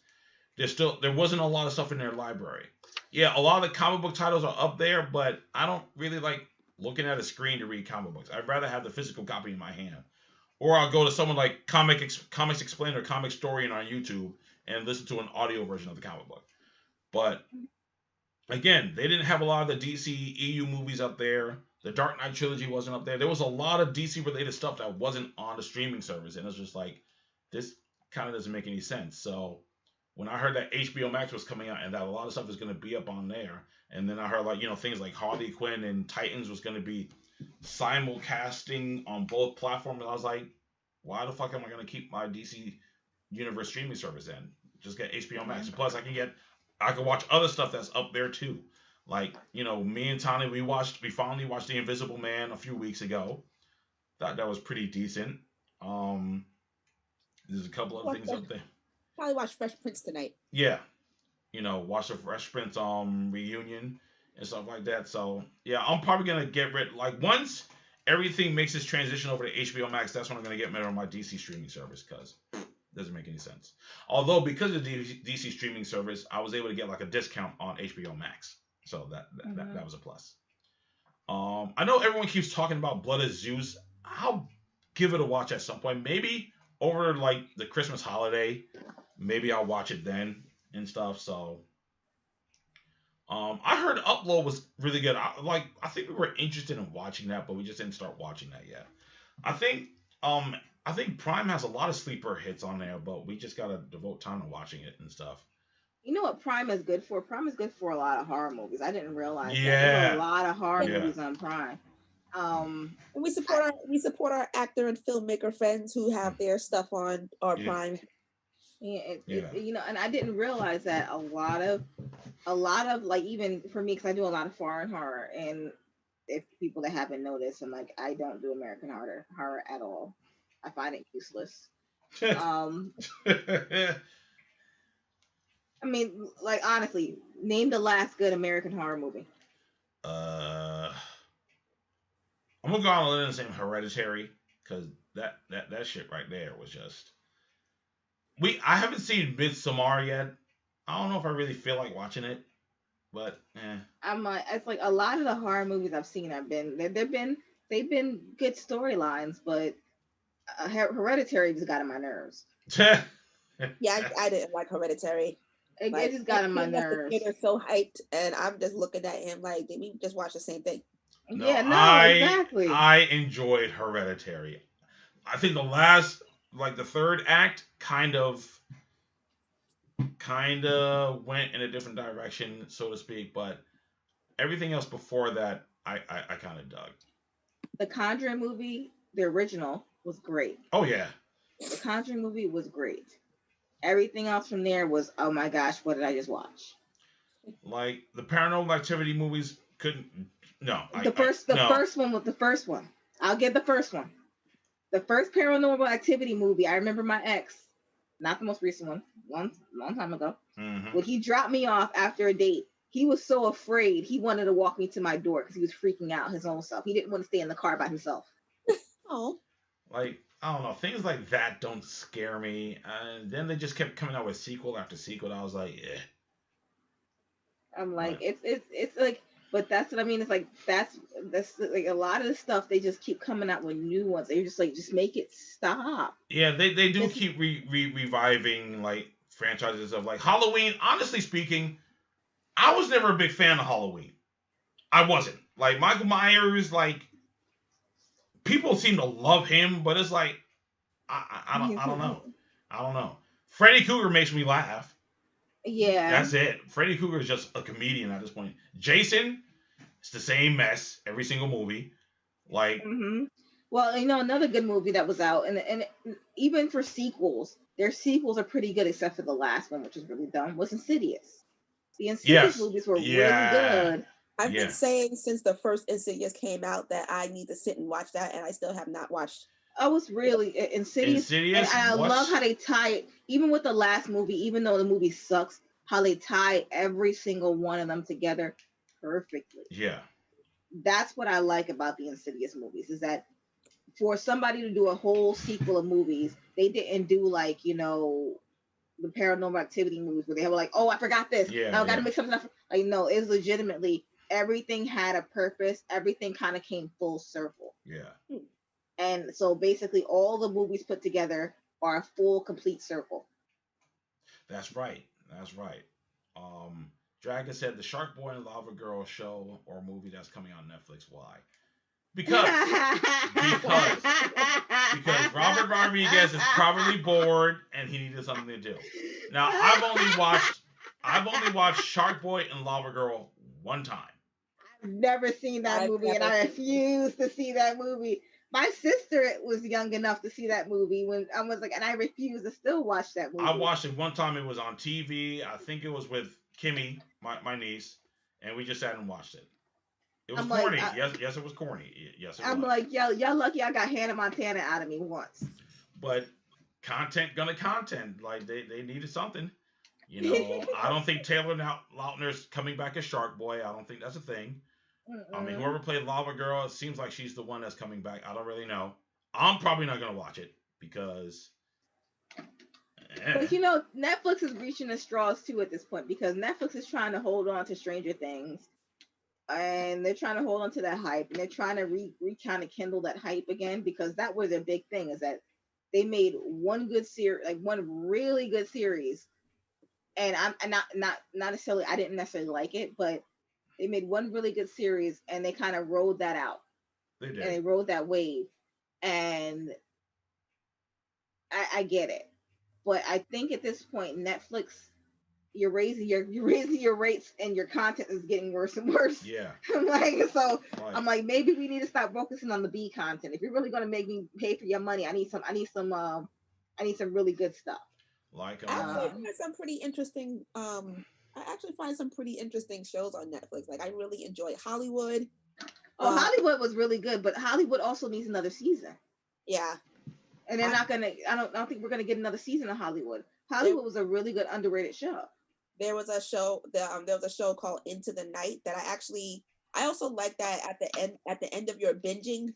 there wasn't a lot of stuff in their library. Yeah, a lot of the comic book titles are up there, but I don't really like looking at a screen to read comic books. I'd rather have the physical copy in my hand. Or I'll go to someone like Comics Explained or Comic Storian on YouTube and listen to an audio version of the comic book. But again, they didn't have a lot of the DC EU movies up there. The Dark Knight trilogy wasn't up there. There was a lot of DC related stuff that wasn't on the streaming service, and it's just like, this kind of doesn't make any sense. So when I heard that HBO Max was coming out and that a lot of stuff is going to be up on there, and then I heard like things like Harley Quinn and Titans was going to be simulcasting on both platforms, I was like, why the fuck am I going to keep my DC Universe streaming service in? Just get HBO Max. And plus, I can watch other stuff that's up there too. Like, me and Tani, we finally watched The Invisible Man a few weeks ago. That was pretty decent. There's a couple of things up there. Probably watch Fresh Prince tonight. Yeah. Watch the Fresh Prince reunion and stuff like that. So yeah, I'm probably gonna get rid once everything makes this transition over to HBO Max, that's when I'm gonna get rid of my DC streaming service because it doesn't make any sense. Although because of the DC streaming service, I was able to get like a discount on HBO Max, so that was a plus. I know everyone keeps talking about Blood of Zeus. I'll give it a watch at some point, maybe over like the Christmas holiday. Maybe I'll watch it then and stuff. So I heard Upload was really good. I think we were interested in watching that, but we just didn't start watching that yet. I think Prime has a lot of sleeper hits on there, but we just gotta devote time to watching it and stuff. You know what Prime is good for? Prime is good for a lot of horror movies. I didn't realize that. Yeah. There's a lot of horror movies on Prime. And we support our actor and filmmaker friends who have their stuff on our Prime. Yeah, and I didn't realize that a lot of like, even for me, because I do a lot of foreign horror, and if people that haven't noticed, I'm like, I don't do American horror at all. I find it useless. I mean, like, honestly, name the last good American horror movie. I'm gonna go on and say Hereditary, because that shit right there was just. I haven't seen Midsommar yet. I don't know if I really feel like watching it, but it's like a lot of the horror movies I've seen they've been good storylines, but Hereditary just got on my nerves. Yeah, I didn't like Hereditary. It just got on my nerves. They're so hyped, and I'm just looking at him like, did we just watch the same thing? No, exactly. I enjoyed Hereditary. I think the third act kind of went in a different direction, so to speak, but everything else before that, I kind of dug. The Conjuring movie, the original, was great. Oh yeah. The Conjuring movie was great. Everything else from there was, oh my gosh, what did I just watch? Like the Paranormal Activity movies couldn't. No, The first one was the first one. I'll get the first one. The first Paranormal Activity movie. I remember my ex, not the most recent one, long time ago. Mm-hmm. When he dropped me off after a date, he was so afraid he wanted to walk me to my door because he was freaking out his own self. He didn't want to stay in the car by himself. Oh, like I don't know, things like that don't scare me. And then they just kept coming out with sequel after sequel. And I was like, yeah. I'm like, it's like, but that's what I mean. It's like that's like a lot of the stuff they just keep coming out with new ones. They're just like, just make it stop. Yeah, they do keep reviving like franchises of like Halloween. Honestly speaking, I was never a big fan of Halloween. I wasn't. Like Michael Myers, like people seem to love him, but it's like I don't know. I don't know. Freddy Krueger makes me laugh. Yeah. That's it. Freddy Krueger is just a comedian at this point. Jason, it's the same mess every single movie. Like, well, another good movie that was out, and even for sequels, their sequels are pretty good, except for the last one, which was really dumb, was Insidious. The Insidious movies were really good. I've been saying since the first Insidious came out that I need to sit and watch that, and I still have not watched. I was really Insidious, and I love how they tie it, even with the last movie, even though the movie sucks, how they tie every single one of them together perfectly. Yeah. That's what I like about the Insidious movies, is that for somebody to do a whole sequel of movies, they didn't do like, the Paranormal Activity movies where they were like, oh, I forgot this. Now I got to make something up. Like, no, it was legitimately, everything had a purpose. Everything kind of came full circle. Yeah. And so basically all the movies put together are a full, complete circle. That's right. Dragon said the Shark Boy and Lava Girl show or movie that's coming on Netflix. Why? Because Robert Rodriguez is probably bored and he needed something to do. Now I've only watched Shark Boy and Lava Girl one time. I've never seen that movie, and I refuse to see that movie. My sister was young enough to see that movie when I was like, and I refuse to still watch that movie. I watched it one time. It was on TV. I think it was with Kimmy, my niece, and we just sat and watched it. It was corny. Yes, it was corny. Yes, it was. I'm like, y'all lucky I got Hannah Montana out of me once. But content. Like they needed something. I don't think Taylor Lautner's coming back as Shark Boy. I don't think that's a thing. I mean, whoever played Lava Girl, it seems like she's the one that's coming back. I don't really know. I'm probably not going to watch it because... But Netflix is reaching the straws too at this point, because Netflix is trying to hold on to Stranger Things, and they're trying to hold on to that hype, and they're trying to kind of kindle that hype again, because that was their big thing, is that they made one good series, like one really good series, and I'm not necessarily, I didn't necessarily like it, but they made one really good series, and they kind of rode that out. They did. And they rode that wave, and I get it. But I think at this point, Netflix, you're raising your rates, and your content is getting worse and worse. Yeah. I'm like, maybe we need to stop focusing on the B content. If you're really going to make me pay for your money, I need some really good stuff. Like I actually find some pretty interesting. I actually find some pretty interesting shows on Netflix. Like I really enjoy Hollywood. Oh, Hollywood was really good, but Hollywood also needs another season. Yeah. And they're not gonna. I don't think we're gonna get another season of Hollywood. Hollywood was a really good underrated show. There was a show. There was a show called Into the Night that I also like that at the end of your binging,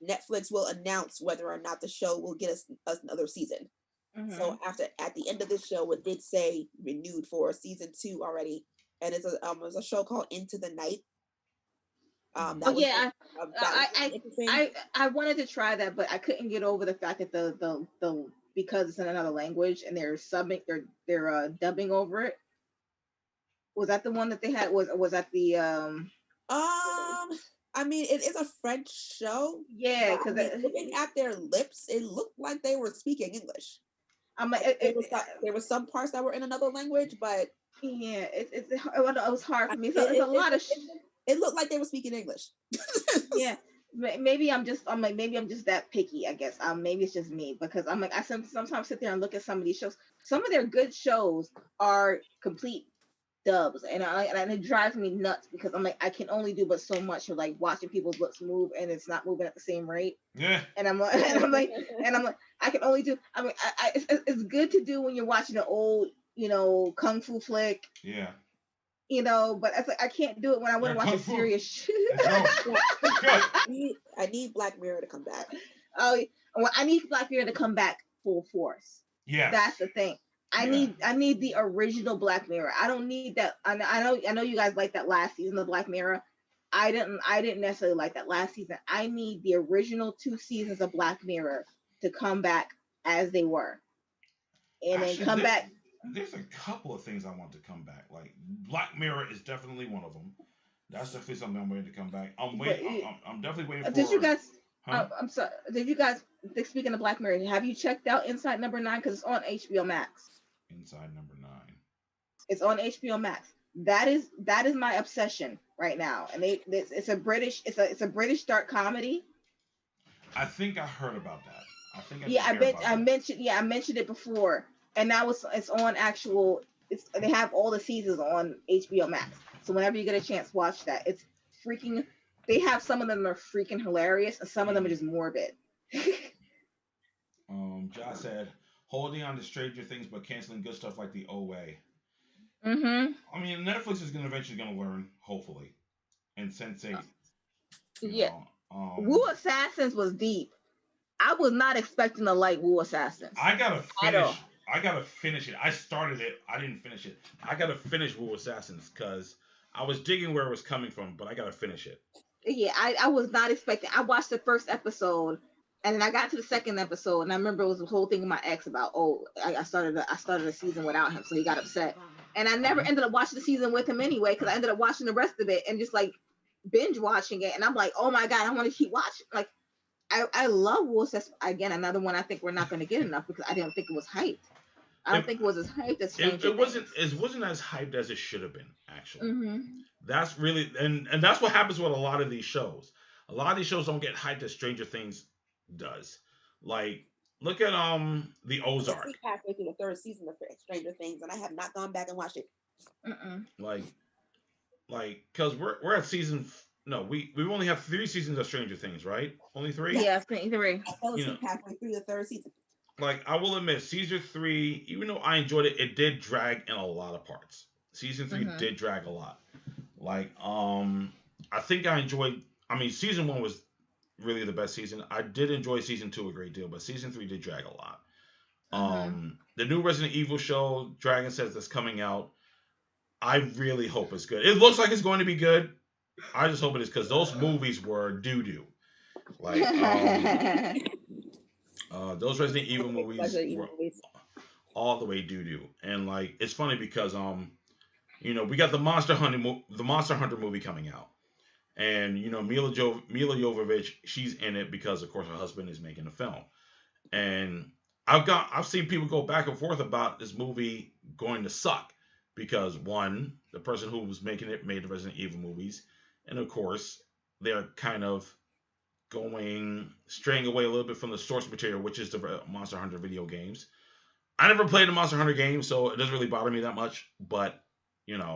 Netflix will announce whether or not the show will get us another season. Mm-hmm. So at the end of this show, it did say renewed for season 2 already, and it was a show called Into the Night. I wanted to try that, but I couldn't get over the fact that the because it's in another language and they're dubbing over it. Was that the one that they had? Was that the I mean, it is a French show. Yeah, because looking at their lips, it looked like they were speaking English. I'm like, there were some parts that were in another language, but yeah, it was hard for me. So it's a lot of. It looked like they were speaking English. Yeah, maybe I'm just that picky. I guess maybe it's just me, because I'm like I sometimes sit there and look at some of these shows. Some of their good shows are complete dubs, and it drives me nuts because I'm like, I can only do but so much of like watching people's lips move, and it's not moving at the same rate. Yeah. And I'm like, I can only do. I mean, it's good to do when you're watching an old, kung fu flick. Yeah. But it's like I can't do it when I want to watch a serious shit. I need Black Mirror to come back. Oh, well, I need Black Mirror to come back full force. Yeah. That's the thing. I need the original Black Mirror. I don't need that. I know you guys like that last season of Black Mirror. I didn't necessarily like that last season. I need the original 2 seasons of Black Mirror to come back as they were, and then come back. There's a couple of things I want to come back. Like Black Mirror is definitely one of them. That's definitely something I'm waiting to come back. I'm definitely waiting for. Did you guys? I'm sorry. Did you guys? Speaking of Black Mirror, have you checked out Inside Number 9? Because it's on HBO Max. Inside Number 9. It's on HBO Max. That is my obsession right now, and it's a British dark comedy. I think I heard about that. I mentioned it before, and now it's on actual. They have all the seasons on HBO Max. So whenever you get a chance, watch that. It's freaking. They have some of them are freaking hilarious, and some of them are just morbid. Josh said, holding on to Stranger Things, but canceling good stuff like the OA. Mm-hmm. I mean, Netflix is eventually going to learn, hopefully, and Sense8. Yeah. Wu Assassins was deep. I was not expecting to like Wu Assassins. I gotta finish it. I started it. I didn't finish it. I gotta finish Wu Assassins because I was digging where it was coming from, but I gotta finish it. Yeah, I was not expecting. I watched the first episode, and then I got to the second episode, and I remember it was the whole thing with my ex about, I started a season without him, so he got upset, and I never ended up watching the season with him anyway because I ended up watching the rest of it and just like binge watching it, and I'm like, oh my god, I want to keep watching. Like, I love Wu Assassins. Again, another one I think we're not going to get enough because I didn't think it was hyped. I don't think it was as hyped as Stranger Things. It wasn't as hyped as it should have been, actually. Mm-hmm. That's really and that's what happens with a lot of these shows. A lot of these shows don't get hyped as Stranger Things does. Like, look at the Ozark. I'm halfway through the 3rd season of Stranger Things, and I have not gone back and watched it. Like, because we're at season. No, we only have 3 seasons of Stranger Things, right? Only 3. Yeah, 3. I fell asleep halfway through the 3rd season. Like, I will admit, season 3, even though I enjoyed it, it did drag in a lot of parts. Season 3 did drag a lot. Like, I think I enjoyed. I mean, season 1 was really the best season. I did enjoy season 2 a great deal, but season 3 did drag a lot. The new Resident Evil show, Dragon Says, that's coming out. I really hope it's good. It looks like it's going to be good. I just hope it is because those movies were doo-doo. Like, those Resident Evil movies were all the way doo-doo. And like, it's funny because we got the Monster Hunter movie coming out, and Mila Jovovich, she's in it because of course her husband is making a film, and I've seen people go back and forth about this movie going to suck because one, the person who was making it made the Resident Evil movies. And of course, they're kind of straying away a little bit from the source material, which is the Monster Hunter video games. I never played the Monster Hunter game, so it doesn't really bother me that much. But, but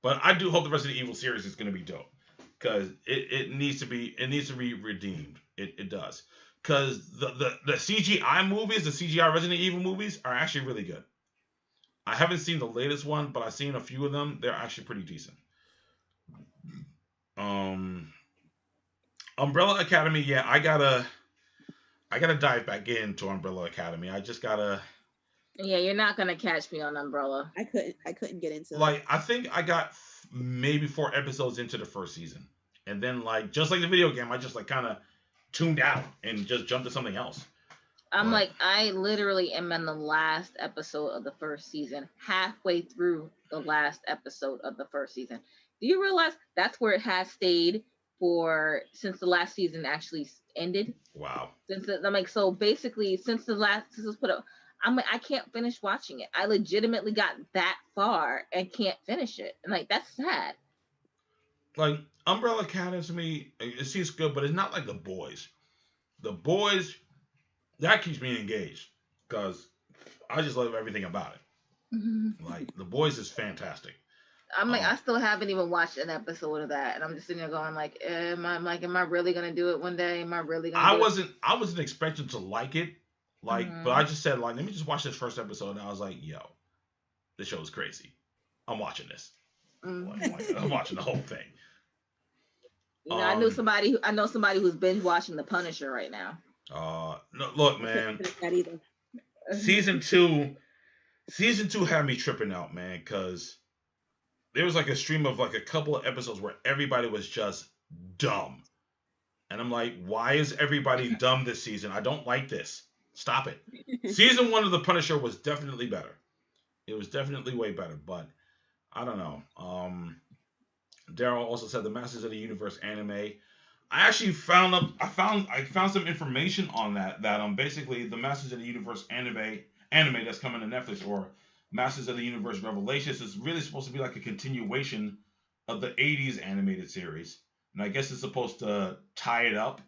I do hope the Resident Evil series is going to be dope because it needs to be redeemed. It does because the CGI movies, the CGI Resident Evil movies are actually really good. I haven't seen the latest one, but I've seen a few of them. They're actually pretty decent. Umbrella Academy, yeah, I gotta dive back into Umbrella Academy. I just gotta. Yeah, you're not gonna catch me on Umbrella. I couldn't get into it. I think I got maybe 4 episodes into the first season, and then just like the video game, I just kind of tuned out and just jumped to something else. I literally am in the last episode of the first season, halfway through the last episode of the first season. Do you realize that's where it has stayed since the last season actually ended? Wow. So basically since it was put up, I can't finish watching it. I legitimately got that far and can't finish it. And that's sad. Like Umbrella Academy, it seems good, but it's not like The Boys. The Boys, that keeps me engaged because I just love everything about it. Like The Boys is fantastic. I'm like, I still haven't even watched an episode of that, and I'm just sitting there going like, am I really gonna do it one day? Am I really gonna? I wasn't expecting to like it, like, but I just said like, let me just watch this first episode, and I was like, yo, this show is crazy. I'm watching this. Like, I'm watching the whole thing. You know, I know somebody who's binge watching The Punisher right now. No, look, man. Season two had me tripping out, man, because there was like a stream of like a couple of episodes where everybody was just dumb. And I'm like, why is everybody dumb this season? I don't like this. Stop it. Season 1 of The Punisher was definitely better. It was definitely way better, but I don't know. Daryl also said the Masters of the Universe anime. I actually found some information on that basically the Masters of the Universe anime that's coming to Netflix, or Masters of the Universe Revelations, is really supposed to be like a continuation of the 80s animated series. And I guess it's supposed to tie it up,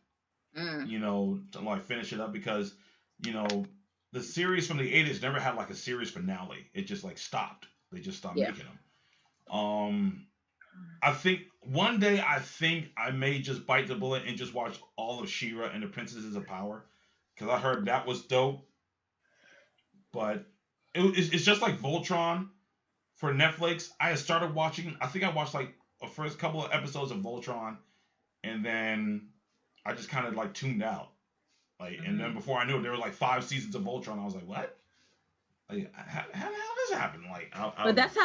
you know, to like finish it up, because, you know, the series from the 80s never had like a series finale. It just like stopped. They just stopped making them. I think one day I may just bite the bullet and just watch all of She-Ra and the Princesses of Power, because I heard that was dope. But it's just like Voltron for Netflix. I started watching. I think I watched like the first couple of episodes of Voltron, and then I just kind of like tuned out. Like, and then before I knew it, there were like 5 seasons of Voltron. I was like, what? Like, how the hell does this happen? Like, but that's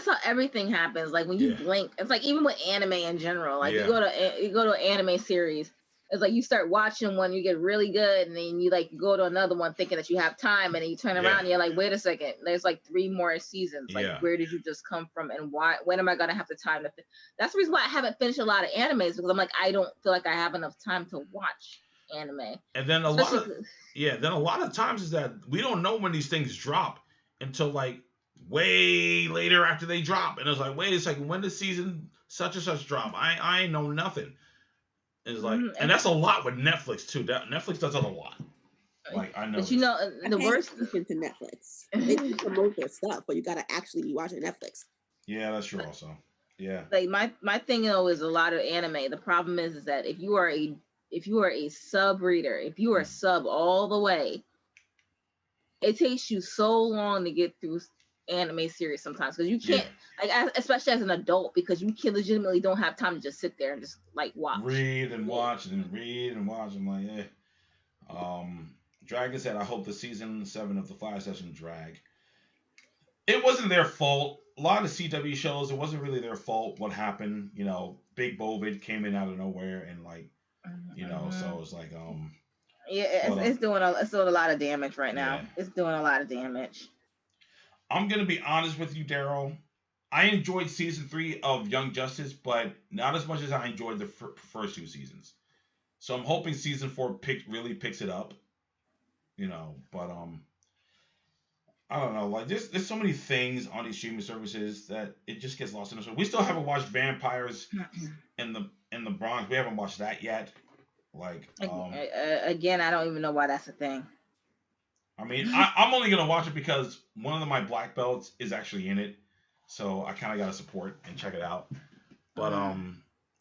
how everything happens. Like when you blink, it's like even with anime in general. Like you go to an anime series, it's like you start watching one, you get really good, and then you like go to another one thinking that you have time, and then you turn around and you're like, wait a second, there's like 3 more seasons. Like where did you just come from, and why? When am I gonna have the time to? That's the reason why I haven't finished a lot of animes, because I'm like, I don't feel like I have enough time to watch anime. And then a lot of times is that we don't know when these things drop until like way later after they drop, and it's like, wait a second, when does season such and such drop? I ain't know nothing. It's like, and that's a lot with Netflix too. Netflix does it a lot. Like, I know. But you know, the worst to Netflix. They promote their stuff, but you gotta actually be watching Netflix. Yeah, that's true. Also, yeah. Like my thing though is a lot of anime. The problem is that if you are a sub reader, if you are sub all the way, it takes you so long to get through anime series sometimes, because you can't, like, especially as an adult, because you can legitimately don't have time to just sit there and just like watch. Read and watch and read and watch. I'm like, Dragon said, I hope the season 7 of the Fire Session drag. It wasn't their fault. A lot of CW shows, it wasn't really their fault what happened. You know, Big Bovid came in out of nowhere and like, you know, so it's like, it's doing a lot of damage right now. It's doing a lot of damage. I'm gonna be honest with you, Daryl. I enjoyed season 3 of Young Justice, but not as much as I enjoyed the first 2 seasons. So I'm hoping season 4 really picks it up. You know, but I don't know. Like, there's so many things on these streaming services that it just gets lost in the show. We still haven't watched Vampires in the Bronx. We haven't watched that yet. Like, again, I don't even know why that's a thing. I mean, I'm only gonna watch it because one of my black belts is actually in it, so I kind of gotta support and check it out. But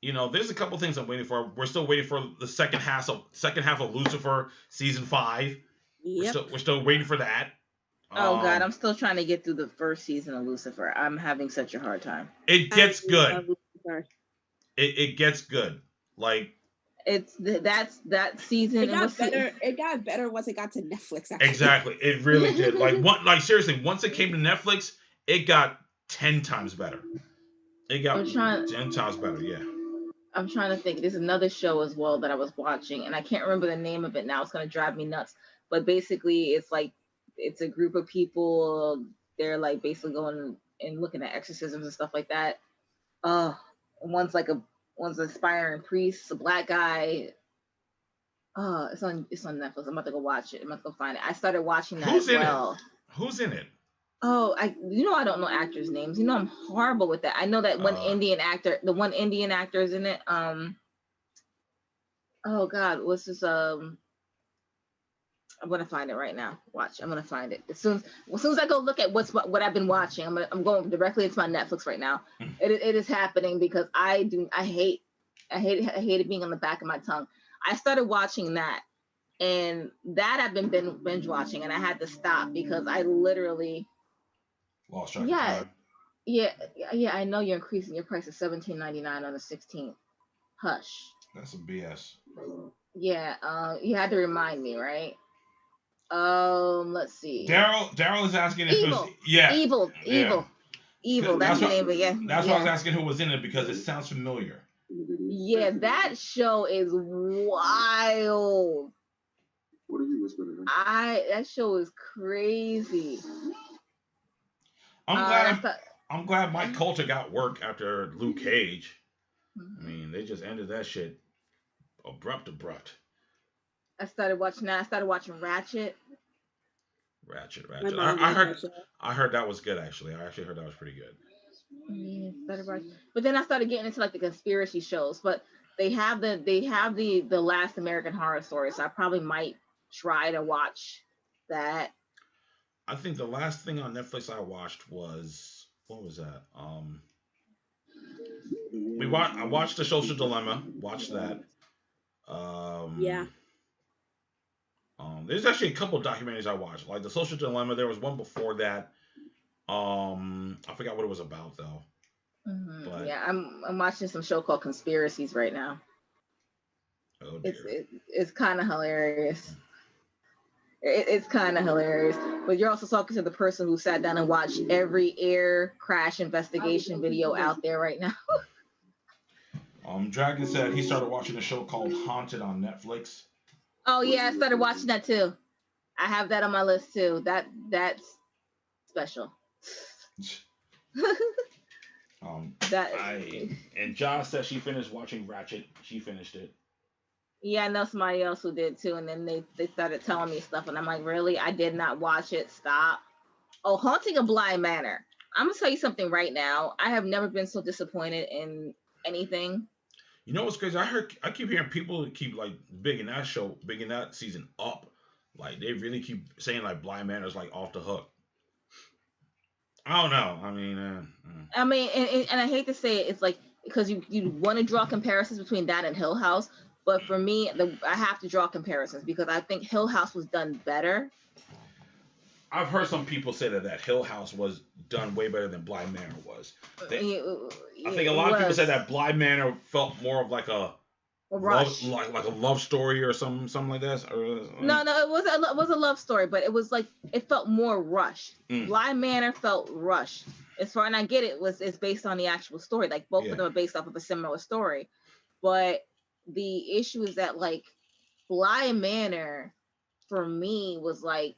you know, there's a couple things I'm waiting for. We're still waiting for the second half of Lucifer season 5. Yep. We're still waiting for that. Oh God, I'm still trying to get through the first season of Lucifer. I'm having such a hard time. It gets good. It gets good. Like, that season. It got better once it got to Netflix. Actually. Exactly, it really did. Like seriously, once it came to Netflix, it got 10 times better. It got 10 times better. Yeah. I'm trying to think. There's another show as well that I was watching, and I can't remember the name of it now. It's gonna drive me nuts. But basically, it's like it's a group of people. They're like basically going and looking at exorcisms and stuff like that. One's an aspiring priest, a black guy. It's on Netflix. I'm about to go watch it. I'm about to go find it. I started watching that as well. Who's in it? Oh, I don't know actors' names. You know, I'm horrible with that. I know that one Indian actor is in it. Oh God, what's this? I'm gonna find it right now. Watch, I'm gonna find it as soon as I go look at what I've been watching. I'm going directly into my Netflix right now. It is happening because I hate it being on the back of my tongue. I started watching that, and that I've been binge watching, and I had to stop because I literally lost track of time. Yeah. I know you're increasing your price to $17.99 on the 16th. Hush. That's some BS. Yeah. You had to remind me, right? Let's see. Daryl is asking if Evil. it was Evil. That's the name of it. Yeah. That's why I was asking who was in it because it sounds familiar. Yeah, that show is wild. What are you whispering? That show is crazy. I'm glad Mike Coulter got work after Luke Cage. I mean, they just ended that shit abrupt. I started watching Ratchet. Ratchet. I heard that was good actually. I actually heard that was pretty good. But then I started getting into like the conspiracy shows. But they have the Last American Horror Story, so I probably might try to watch that. I think the last thing on Netflix I watched was, what was that? I watched The Social Dilemma. Watched that. There's actually a couple of documentaries I watched. Like The Social Dilemma. There was one before that. I forgot what it was about though. But, yeah, I'm watching some show called Conspiracies right now. Oh dear. It's kind of hilarious. It's kind of hilarious. But you're also talking to the person who sat down and watched every air crash investigation video out there right now. Dragon said he started watching a show called Haunted on Netflix. Oh yeah, I started watching that too. I have that on my list too. That's special. And Josh said she finished watching Ratchet. She finished it. Yeah, I know somebody else who did too, and then they started telling me stuff, and I'm like, really? I did not watch it. Stop. Oh, Haunting of Bly Manor. I'm gonna tell you something right now. I have never been so disappointed in anything. You know what's crazy? I keep hearing people keep like bigging that season up. Like they really keep saying like Bly Manor's like off the hook. I don't know. I mean, and I hate to say it, it's like because you want to draw comparisons between that and Hill House. But for me, I have to draw comparisons because I think Hill House was done better. I've heard some people say that Hill House was done way better than Bly Manor was. I think a lot of people said that Bly Manor felt more of like a rush, like a love story or something like that. No, it was a love story, but it was like it felt more rushed. Bly Manor felt rushed. As far and I get it's based on the actual story. Like both of them are based off of a similar story, but the issue is that like Bly Manor for me was like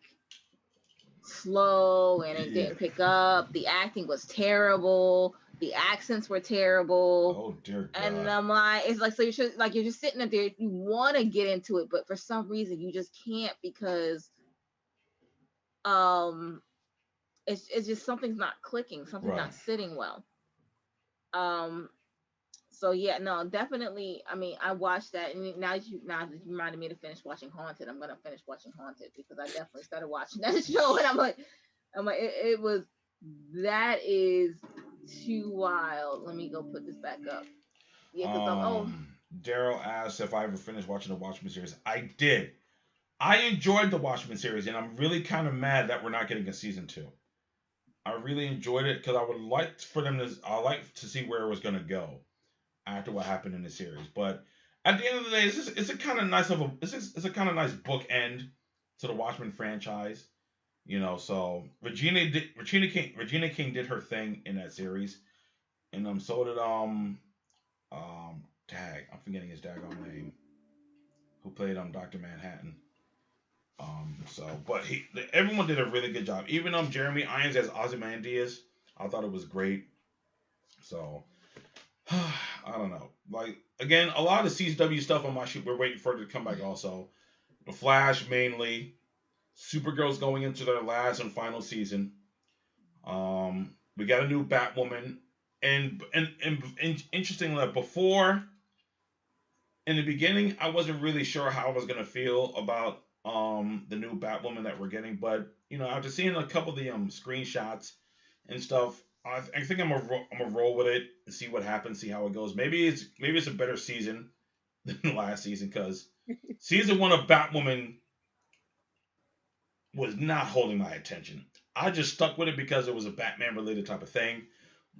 slow and it didn't pick up. The acting was terrible. The accents were terrible. Oh dear God. And I'm like, it's like, so you're just sitting there, you want to get into it, but for some reason you just can't because it's just something's not clicking, something's not sitting well. So yeah, no, definitely. I mean, I watched that, and now that you reminded me to finish watching Haunted, I'm gonna finish watching Haunted because I definitely started watching that show, and I'm like, that is too wild. Let me go put this back up. Yeah, because Daryl asked if I ever finished watching the Watchmen series. I did. I enjoyed the Watchmen series, and I'm really kind of mad that we're not getting a season 2. I really enjoyed it because I would like for them to. I like to see where it was gonna go after what happened in the series, but at the end of the day, it's a kind of nice bookend to the Watchmen franchise, you know. So Regina King did her thing in that series, and so did I'm forgetting his daggone name, who played Dr. Manhattan. But everyone did a really good job. Even Jeremy Irons as Ozymandias, I thought it was great. So. I don't know. Like again, a lot of the CW stuff on my shoot, we're waiting for it to come back. Also, The Flash mainly, Supergirl's going into their last and final season. We got a new Batwoman, and interestingly, before in the beginning, I wasn't really sure how I was gonna feel about the new Batwoman that we're getting. But after seeing a couple of the screenshots and stuff, I think I'm gonna roll with it and see what happens, see how it goes. Maybe it's a better season than last season, because season 1 of Batwoman was not holding my attention. I just stuck with it because it was a Batman related type of thing.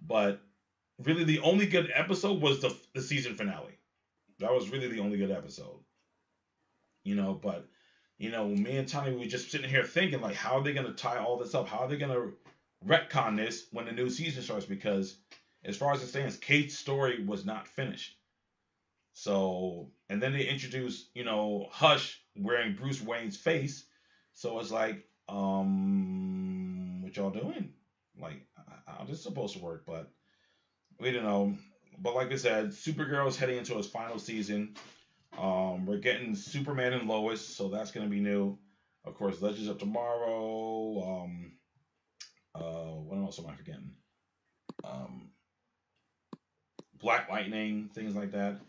But really, the only good episode was the season finale. That was really the only good episode. But me and Tommy were just sitting here thinking, like, how are they gonna tie all this up? How are they gonna retcon this when the new season starts? Because as far as it stands, Kate's story was not finished. So, and then they introduced, Hush wearing Bruce Wayne's face. So it's like, what y'all doing? Like, how this supposed to work? But we don't know. But like I said, Supergirl's heading into its final season. We're getting Superman and Lois, so that's gonna be new. Of course, Legends of Tomorrow. What else am I forgetting? Black Lightning, things like that.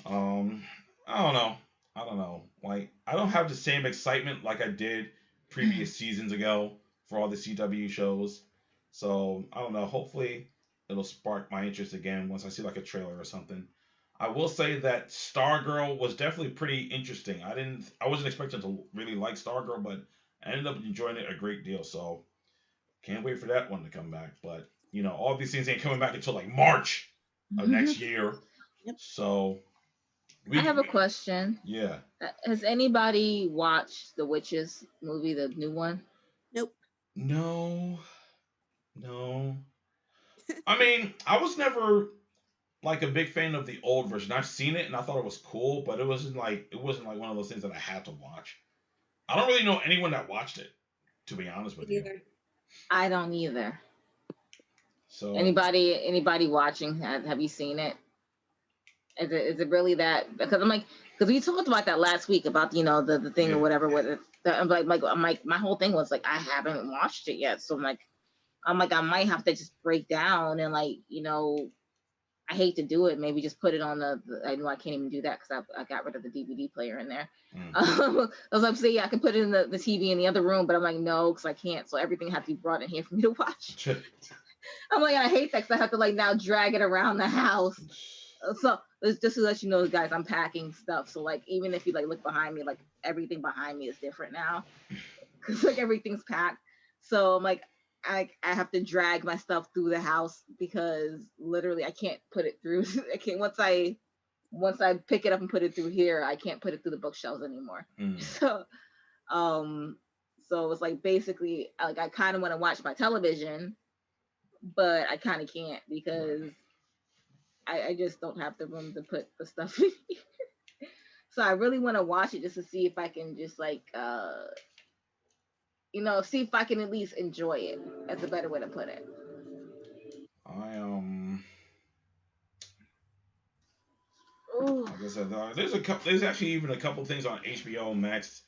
I don't know. I don't know. Like, I don't have the same excitement like I did previous seasons ago for all the CW shows. So I don't know. Hopefully, it'll spark my interest again once I see like a trailer or something. I will say that Stargirl was definitely pretty interesting. I wasn't expecting to really like Stargirl, but I ended up enjoying it a great deal. So can't wait for that one to come back. But all these things ain't coming back until like March of next year. Yep. So I have a question. Yeah. Has anybody watched the Witches movie, the new one? Nope. No. I mean, I was never like a big fan of the old version. I've seen it and I thought it was cool, but it wasn't like one of those things that I had to watch. I don't really know anyone that watched it, to be honest with you. I don't either. So anybody watching, have you seen it? Is it really that? Because we talked about that last week about the thing or whatever with it. I'm like my whole thing was like I haven't watched it yet, so I'm like I might have to just break down and I hate to do it. Maybe just put it on I know I can't even do that because I got rid of the DVD player in there. I was like, say I can put it in the TV in the other room, but I'm like no, because I can't. So everything has to be brought in here for me to watch. I'm like I hate that because I have to now drag it around the house. So just to let you know, guys, I'm packing stuff. So even if you look behind me, everything behind me is different now because everything's packed. So I'm like, I have to drag my stuff through the house because literally I can't put it through. I can't once I pick it up and put it through here, I can't put it through the bookshelves anymore. So it's basically I kind of want to watch my television, but I kind of can't because I just don't have the room to put the stuff in here. So I really want to watch it just to see if I can just see if I can at least enjoy it. That's a better way to put it. Like I said, there's actually even a couple things on HBO Max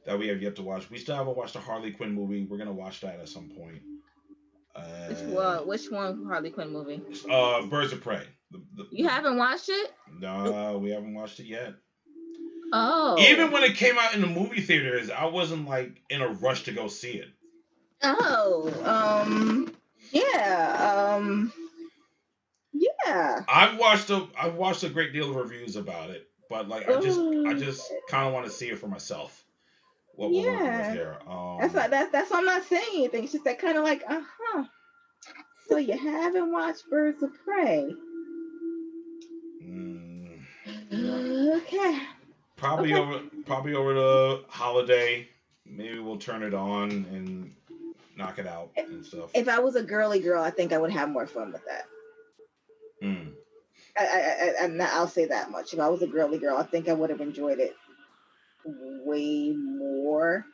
that we have yet to watch. We still haven't watched the Harley Quinn movie. We're gonna watch that at some point. Which one Harley Quinn movie? Birds of Prey. You haven't watched it? No, we haven't watched it yet. Oh. Even when it came out in the movie theaters, I wasn't in a rush to go see it. Oh. Yeah. Yeah. I've watched a great deal of reviews about it, but I just kind of want to see it for myself. What we're working with here. That's why I'm not saying anything. It's just that kind of So you haven't watched Birds of Prey? Okay. Probably over the holiday. Maybe we'll turn it on and knock it out and stuff. If I was a girly girl, I think I would have more fun with that. I'll say that much. If I was a girly girl, I think I would have enjoyed it way more.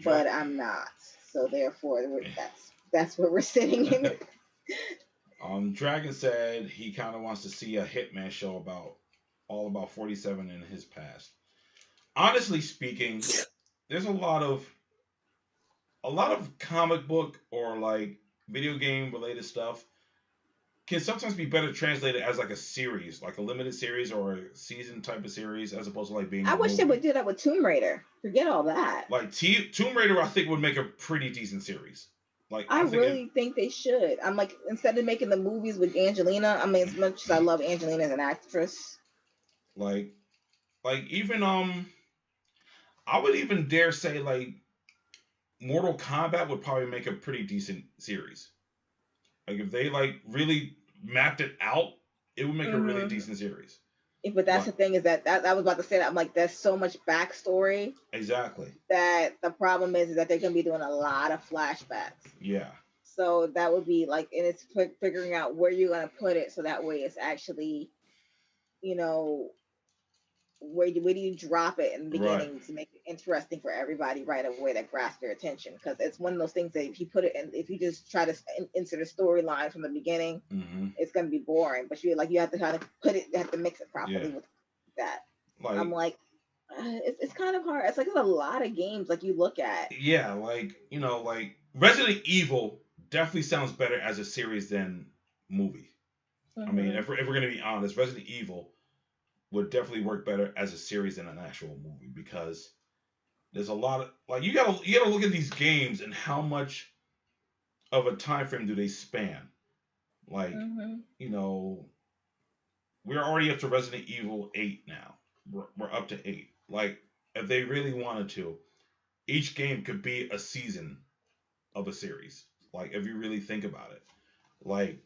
But I'm not. So therefore, that's where we're sitting in it. Dragon said he kind of wants to see a Hitman show about 47 in his past. Honestly speaking, there's a lot of comic book or video game related stuff can sometimes be better translated as like a series, like a limited series or a season type of series, as opposed to like being. I wish they would do that with Tomb Raider. Forget all that. Like Tomb Raider, I think would make a pretty decent series. Like I really think they should. I'm like, instead of making the movies with Angelina, I mean, as much as I love Angelina as an actress, like even I would even dare say like Mortal Kombat would probably make a pretty decent series. Like if they like really mapped it out, it would make a really decent series. But that's the thing is that I was about to say that I'm like, there's so much backstory. Exactly. That the problem is that they're gonna be doing a lot of flashbacks. Yeah. So that would be like, and it's figuring out where you're gonna put it so that way it's actually, you know, where do you drop it in the beginning to make it interesting for everybody right away to grasp their attention? Because it's one of those things that if you put it in, if you just try to insert a storyline from the beginning, it's going to be boring. But you have to kind of you have to mix it properly with that. Like, I'm like, it's kind of hard. It's like there's a lot of games like you look at. Yeah, like like Resident Evil definitely sounds better as a series than movie. I mean, if we're gonna be honest, Resident Evil would definitely work better as a series than an actual movie because there's a lot of like you gotta look at these games and how much of a time frame do they span. Like we're already up to Resident Evil 8 now. We're up to 8. Like if they really wanted to, each game could be a season of a series. Like if you really think about it, like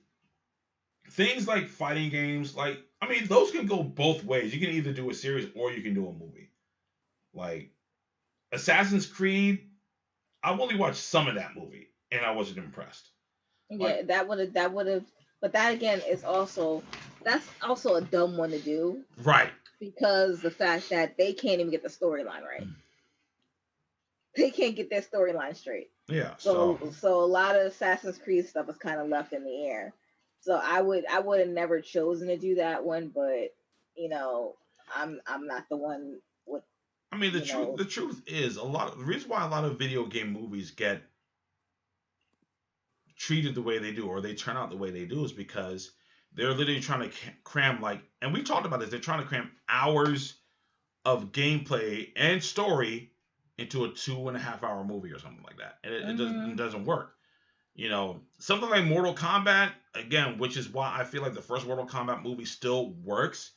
things like fighting games, like I mean, those can go both ways. You can either do a series or you can do a movie. Like Assassin's Creed, I've only watched some of that movie and I wasn't impressed. Yeah, like, that would have, but that again is also a dumb one to do. Right. Because the fact that they can't even get the storyline right. They can't get their storyline straight. Yeah. So a lot of Assassin's Creed stuff is kind of left in the air. So I would have never chosen to do that one, but I'm not the one with. I mean, the truth is the reason why a lot of video game movies get treated the way they do or they turn out the way they do is because they're literally trying to cram and we talked about this. They're trying to cram hours of gameplay and story into a 2.5-hour movie or something like that, and it doesn't work. Something like Mortal Kombat, again, which is why I feel like the first Mortal Kombat movie still works,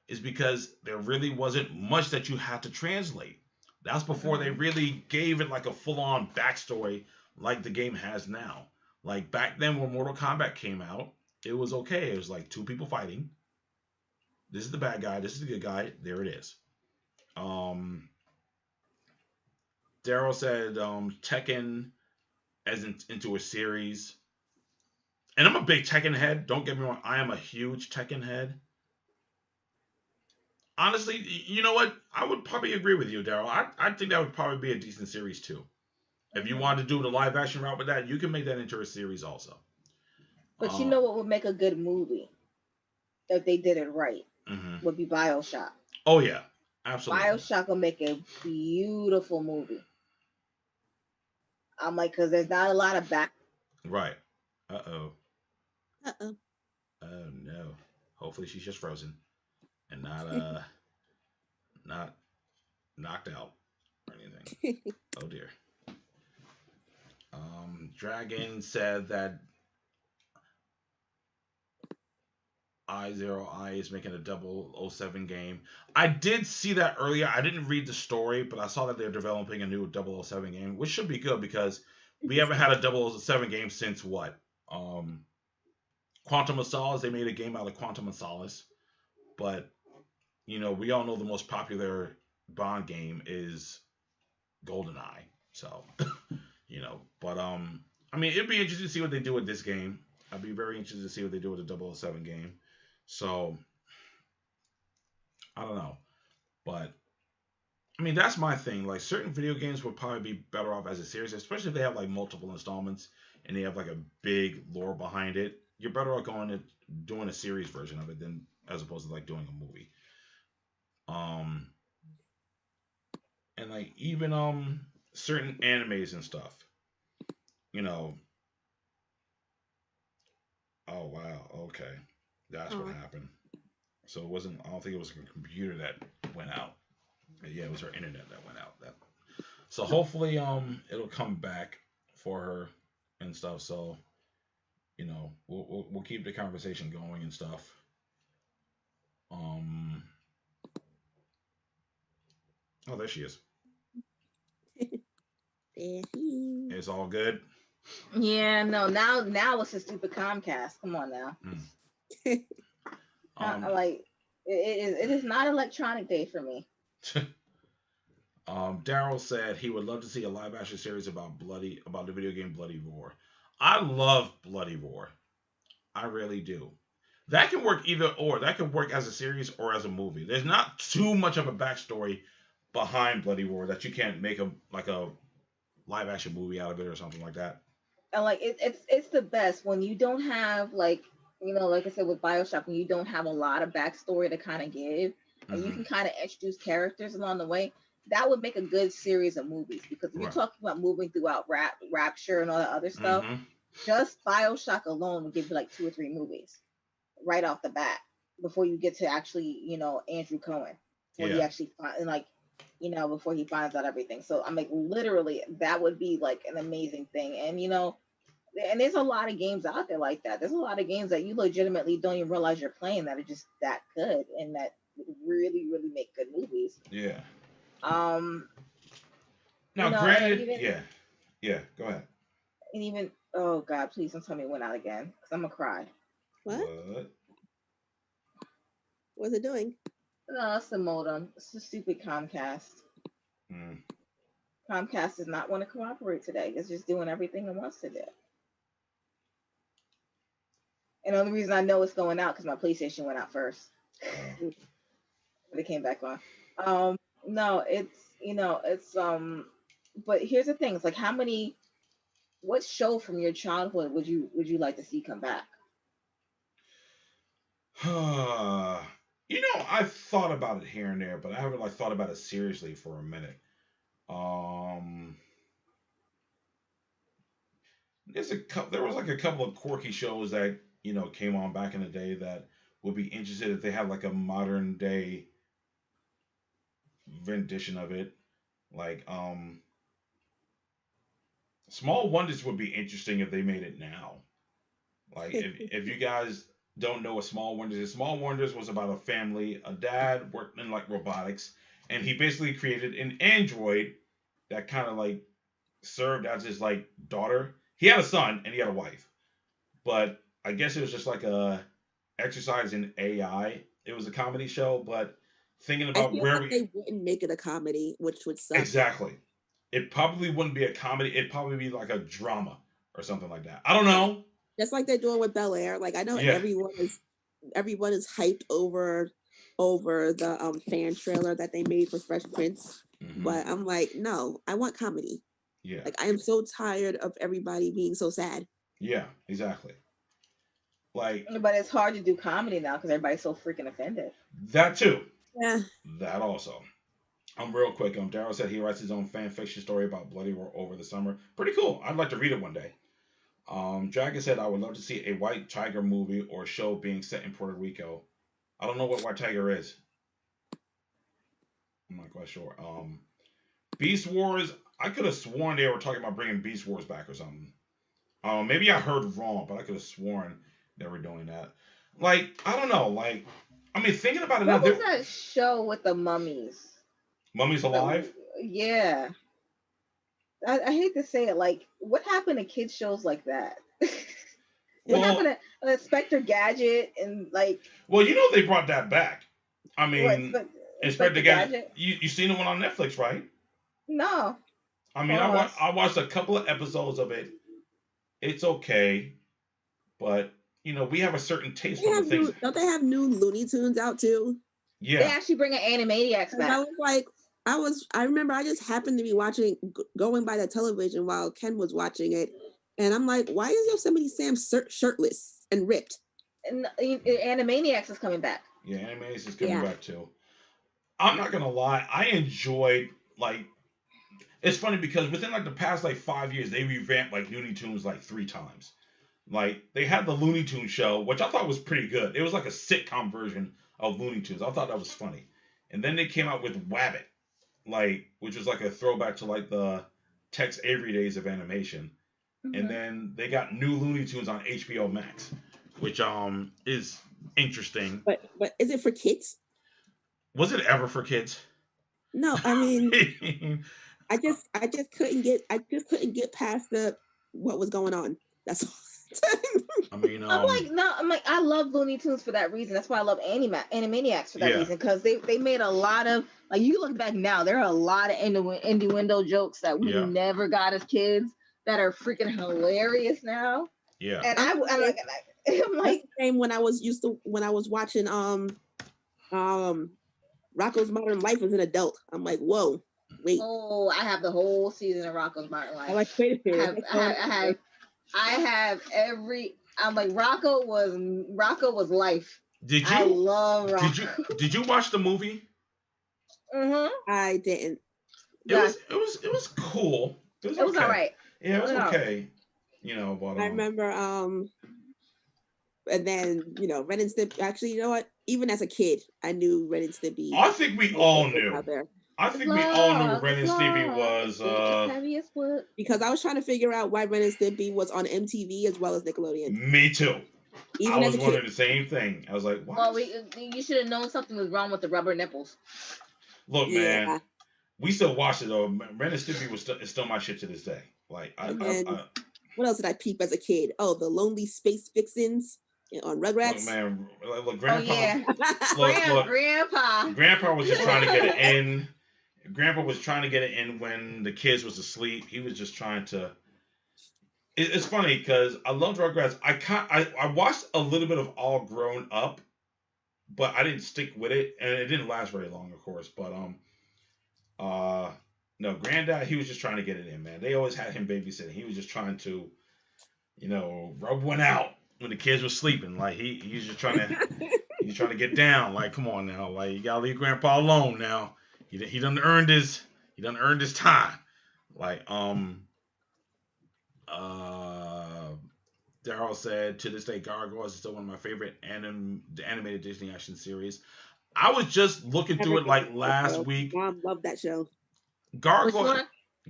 is because there really wasn't much that you had to translate. That's before they really gave it like a full-on backstory like the game has now. Like back then when Mortal Kombat came out, it was okay. It was like two people fighting. This is the bad guy. This is the good guy. There it is. Daryl said Tekken as into a series. And I'm a big Tekken head. Don't get me wrong. I am a huge Tekken head. Honestly, you know what? I would probably agree with you, Daryl. I think that would probably be a decent series too. If you wanted to do the live action route with that, you can make that into a series also. But you know what would make a good movie if they did it right? Would be BioShock. Oh yeah, absolutely. BioShock will make a beautiful movie. I'm like, because there's not a lot of back. Right. Uh-oh. Uh-oh. Oh no. Hopefully she's just frozen and not not knocked out or anything. Oh dear. Dragon said that I0I is making a 007 game. I did see that earlier. I didn't read the story, but I saw that they're developing a new 007 game, which should be good because we haven't had a 007 game since what? Quantum of Solace. They made a game out of Quantum of Solace. But, we all know the most popular Bond game is GoldenEye. So, but I mean, it'd be interesting to see what they do with this game. I'd be very interested to see what they do with the 007 game. So, I don't know. But, I mean, that's my thing. Like, certain video games would probably be better off as a series, especially if they have, like, multiple installments and they have, like, a big lore behind it. You're better off going and doing a series version of it than as opposed to, like, doing a movie. And, like, even, certain animes and stuff. Oh, wow. Okay, that's what happened. So it wasn't. I don't think it was a computer that went out. Yeah, it was her internet that went out. So hopefully, it'll come back for her and stuff. So we'll keep the conversation going and stuff. Oh, there she is. It's all good. Yeah, no. Now it's a stupid Comcast. Come on now. Like it is not Electronic Day for me. Daryl said he would love to see a live action series about the video game Bloody Roar. I love Bloody Roar. I really do. That can work either or. That can work as a series or as a movie. There's not too much of a backstory behind Bloody Roar that you can't make a live action movie out of it or something like that. And like it's the best when you don't have like I said with BioShock, when you don't have a lot of backstory to kind of give, and you can kind of introduce characters along the way. That would make a good series of movies, because if you're talking about moving throughout Rapture and all that other stuff, just BioShock alone would give you like 2 or 3 movies right off the bat before you get to actually Andrew Cohen, when he actually before he finds out everything. So I'm like, literally, that would be like an amazing thing. And and there's a lot of games out there like that. There's a lot of games that you legitimately don't even realize you're playing that are just that good and that would really, really make good movies. Yeah. Now, granted, yeah, go ahead. And even, oh God, please don't tell me it went out again, because I'm gonna cry. What? What's it doing? No, it's the modem. It's the stupid Comcast. Comcast does not want to cooperate today. It's just doing everything it wants to do. And the only reason I know it's going out because my PlayStation went out first. But it came back on. No, it's but here's the thing, it's like, what show from your childhood would you like to see come back? I've thought about it here and there, but I haven't thought about it seriously for a minute. There was a couple of quirky shows that came on back in the day that would be interested if they had a modern day rendition of it. Small Wonders would be interesting if they made it now. If you guys don't know what Small Wonders is, Small Wonders was about a family. A dad worked in robotics, and he basically created an android that kind of served as his daughter. He had a son and he had a wife, but I guess it was just a exercise in AI. It was a comedy show, but thinking about they wouldn't make it a comedy, which would suck. Exactly. It probably wouldn't be a comedy. It'd probably be a drama or something like that. I don't know. Just like they're doing with Bel Air. I know everyone is hyped over the fan trailer that they made for Fresh Prince. But I'm like, no, I want comedy. Yeah. I am so tired of everybody being so sad. Yeah, exactly. But it's hard to do comedy now because everybody's so freaking offended. That too. Yeah. That also. Real quick. Daryl said he writes his own fan fiction story about Bloody Roar over the summer. Pretty cool. I'd like to read it one day. Dragon said, I would love to see a White Tiger movie or show being set in Puerto Rico. I don't know what White Tiger is. I'm not quite sure. Beast Wars, I could have sworn they were talking about bringing Beast Wars back or something. Maybe I heard wrong, but I could have sworn they were doing that. I don't know. Thinking about it now. What was that show with the mummies? Mummies Alive? Yeah. I hate to say it. What happened to kids shows like that? What happened to Inspector Gadget and Well, they brought that back. Inspector Gadget. You seen the one on Netflix, right? No. I watched a couple of episodes of it. It's okay, but we have a certain taste for the things. Don't they have new Looney Tunes out too? Yeah. They actually bring an Animaniacs back. I remember I just happened to be going by the television while Ken was watching it, and I'm like, why is Yosemite Sam shirtless and ripped? And Animaniacs is coming back. Yeah, Animaniacs is coming back too. I'm not gonna lie, I enjoyed it's funny because within the past 5 years they revamped Looney Tunes 3 times. Like they had the Looney Tunes show, which I thought was pretty good. It was like a sitcom version of Looney Tunes. I thought that was funny. And then they came out with Wabbit, like which was like a throwback to like the Tex Avery days of animation. And then they got new Looney Tunes on HBO Max, which is interesting. But is it for kids? Was it ever for kids? No, I mean, I just couldn't get past what was going on. That's all. I mean, I'm like, I love Looney Tunes for that reason. That's why I love Animaniacs for that reason, because they made a lot of, like, you look back now, there are a lot of innuendo jokes that we never got as kids that are freaking hilarious now. Yeah. And I'm like the same when I was watching Rocko's Modern Life as an adult. I'm like, whoa, wait. Oh, I have the whole season of Rocko's Modern Life. I'm like, wait a minute. I have every. I'm like, Rocko was life. Did you? I love Rocko. Did you watch the movie? I didn't. It was cool. It was okay. All right. Yeah, it was okay. You know, but I remember and then, Ren and Stimpy. Actually, you know what? Even as a kid, I knew Ren and Stimpy. I think we all knew. I think we all knew Ren and Stimpy was because I was trying to figure out why Ren and Stimpy was on MTV as well as Nickelodeon. Me too. I was wondering the same thing. I was like, what? Well, you should have known something was wrong with the rubber nipples. Look, man, we still watch it though. Ren and Stimpy is still my shit to this day. Like, what else did I peep as a kid? Oh, the Lonely Space Vixens on Rugrats. Look, man, look, Grandpa. Oh, yeah. Look, Grandpa. Grandpa was just trying to get it in. Grandpa was trying to get it in when the kids was asleep. He was just trying to. It's funny because I loved Rugrats. I watched a little bit of All Grown Up, but I didn't stick with it, and it didn't last very long, of course. But no, Granddad, he was just trying to get it in, man. They always had him babysitting. He was just trying to, rub one out when the kids were sleeping. Like he was just trying to get down. Like, come on now, like you gotta leave Grandpa alone now. He done earned his time. Like Daryl said, to this day, Gargoyles is still one of my favorite animated Disney action series. I was just looking through it like last week. Mom loved that show. Gargoyles.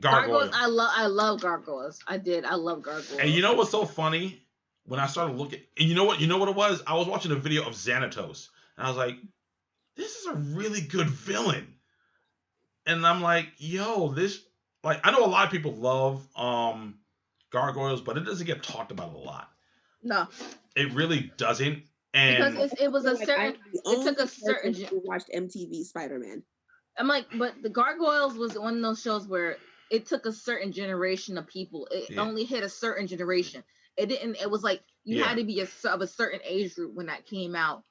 I love Gargoyles. I did. I love Gargoyles. And you know what's so funny? When I started looking, and you know what it was? I was watching a video of Xanatos, and I was like, this is a really good villain. And I'm like, yo, this, like, I know a lot of people love Gargoyles, but it doesn't get talked about a lot. No. It really doesn't. And because it was a certain, it took a certain. Who watched MTV Spider-Man. I'm like, but the Gargoyles was one of those shows where it took a certain generation of people. It only hit a certain generation. It didn't. It was like you had to be of a certain age group when that came out.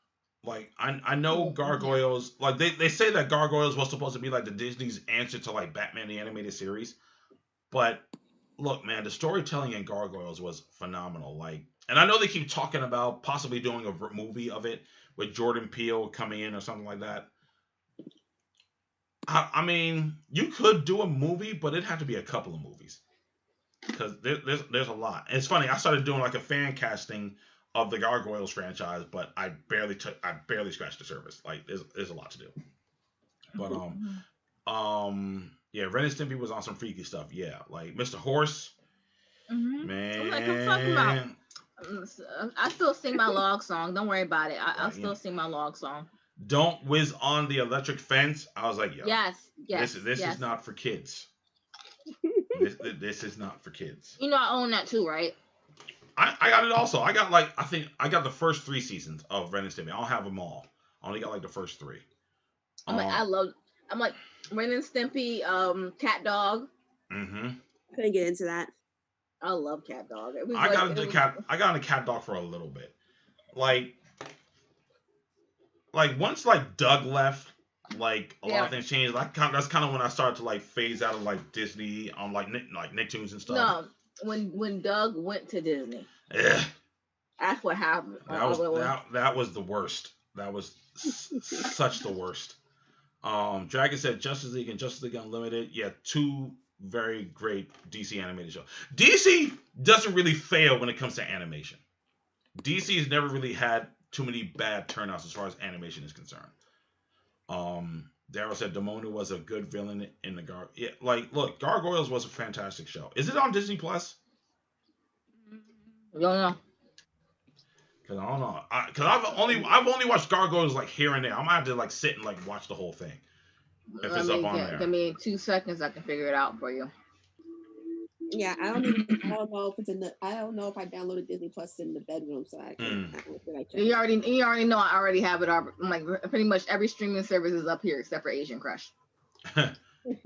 Like I know Gargoyles. Like they say that Gargoyles was supposed to be like the Disney's answer to like Batman the Animated Series, but look, man, the storytelling in Gargoyles was phenomenal. Like, and I know they keep talking about possibly doing a movie of it with Jordan Peele coming in or something like that. I mean, you could do a movie, but it'd have to be a couple of movies because there's a lot. And it's funny. I started doing like a fan casting of the Gargoyles franchise, but I barely scratched the surface. Like there's a lot to do. But yeah, Ren and Stimpy was on some freaky stuff. Yeah, like Mr. Horse. Man, I'm like, I'm talking about. I still sing my log song. Don't worry about it. I'll still sing my log song. Don't whiz on the electric fence. I was like, yo, yes, this is not for kids. This is not for kids. You know, I own that too, right? I got it also. I got the first 3 seasons of Ren and Stimpy. I don't have them all. I only got like the first 3. I'm like Ren and Stimpy, Cat Dog. Couldn't get into that. I love Cat Dog. I got into Cat Dog for a little bit. Like once like Doug left, like a lot of things changed. That's kind of when I started to like phase out of like Disney on like Nicktoons and stuff. No, when Doug went to Disney. Yeah. That's what happened. That was the worst. That was such the worst. Dragon said Justice League and Justice League Unlimited. Yeah, 2 very great DC animated show. DC doesn't really fail when it comes to animation. DC has never really had too many bad turnouts as far as animation is concerned. Daryl said Demona was a good villain in the Yeah, like, look, Gargoyles was a fantastic show. Is it on Disney Plus? I don't know. Cause I don't know. Cause I've only watched Gargoyles like here and there. I'm gonna have to like sit and like watch the whole thing. If it's up on there. Give me 2 seconds. I can figure it out for you. Yeah, I don't know if it's in the. I don't know if I downloaded Disney Plus in the bedroom, so I can. You already know. I already have it. Like pretty much every streaming service is up here except for Asian Crush. It's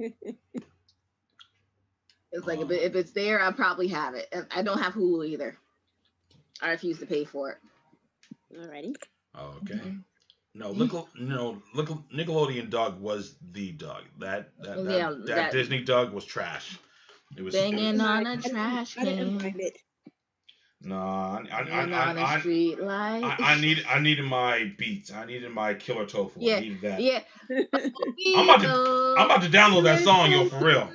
like if it's there, I probably have it. I don't have Hulu either. I refuse to pay for it. Alrighty. Okay. No, Nickelodeon Doug was the Doug. That Disney Doug was trash. It was banging on a trash can. I didn't find it. No, I needed my beats. I needed my Killer Tofu. Yeah, I needed that. Yeah. I'm about to download that song, yo, for real.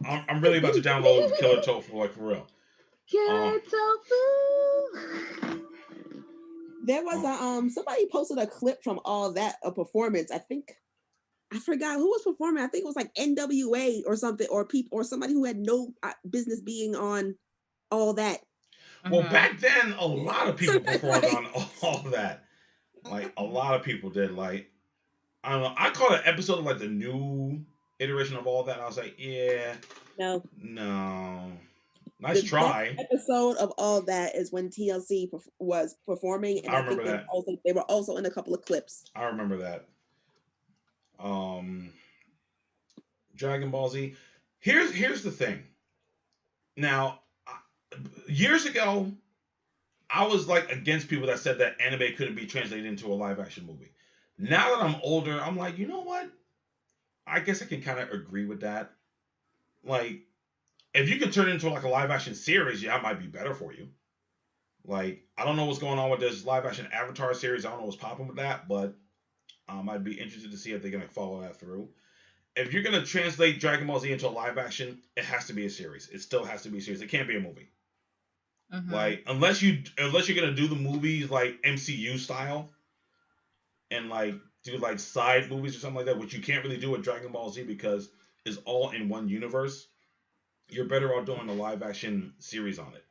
I'm really about to download Killer Tofu, like, for real. Killer Tofu. There was somebody posted a clip from all that, a performance. I forgot who was performing. I think it was like NWA or something, or somebody who had no business being on all that. Well, back then, a lot of people performed on all that. Like, a lot of people did. Like, I don't know. I caught an episode of like the new iteration of all that. And I was like, yeah, no. Nice try. The episode of all that is when TLC was performing, and I remember that. They were also in a couple of clips. I remember that. Dragon Ball Z. Here's the thing. Now, years ago, I was like against people that said that anime couldn't be translated into a live action movie. Now that I'm older, I'm like, you know what? I guess I can kind of agree with that. Like, if you could turn it into like a live action series, yeah, it might be better for you. Like, I don't know what's going on with this live action Avatar series. I don't know what's popping with that, but I'd be interested to see if they're going to follow that through. If you're going to translate Dragon Ball Z into a live action, it has to be a series. It still has to be a series. It can't be a movie. Like, unless you're going to do the movies like MCU style and like do like side movies or something like that, which you can't really do with Dragon Ball Z because it's all in one universe. You're better off doing a live action series on it.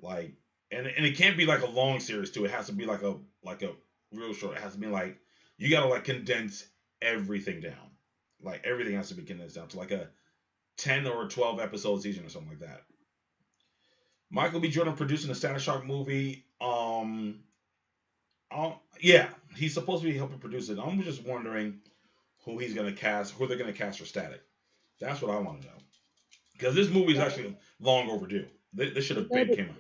Like, and it can't be like a long series too. It has to be like a real short. It has to be like, you gotta like condense everything down. Like, everything has to be condensed down to like a 10 or 12 episode season or something like that. Michael B. Jordan producing a Static Shock movie. Yeah, he's supposed to be helping produce it. I'm just wondering who they're gonna cast for Static. That's what I want to know. Because this movie is actually long overdue. This should have been came out.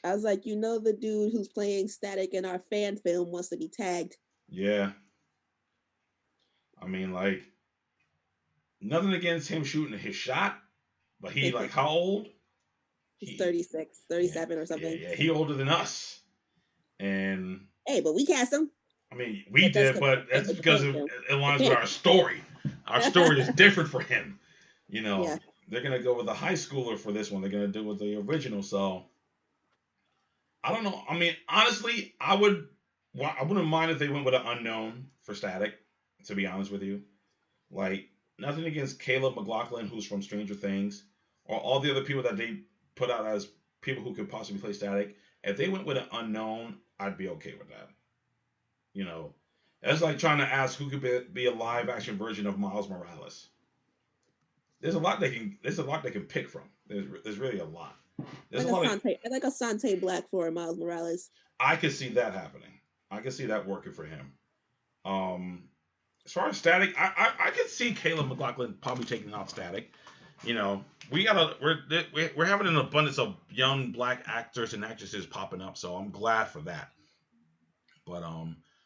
I was like, the dude who's playing Static in our fan film wants to be tagged. Yeah. I mean, like, nothing against him shooting his shot, but he, like, how old? He's 36, 37 or something. Yeah, he older than us. And... Hey, but we cast him. I mean, we did, but that's because it aligns with our story. Our story is different for him. Yeah. They're going to go with a high schooler for this one. They're going to do with the original, so... I don't know. I mean, honestly, I wouldn't mind if they went with an unknown for Static, to be honest with you. Like, nothing against Caleb McLaughlin, who's from Stranger Things, or all the other people that they put out as people who could possibly play Static. If they went with an unknown, I'd be okay with that. That's like trying to ask who could be a live action version of Miles Morales. There's a lot they can pick from. There's really a lot. There's like a Sante Black for Miles Morales. I could see that happening. I could see that working for him. As far as Static, I could see Caleb McLaughlin probably taking off Static. We're having an abundance of young black actors and actresses popping up, so I'm glad for that. But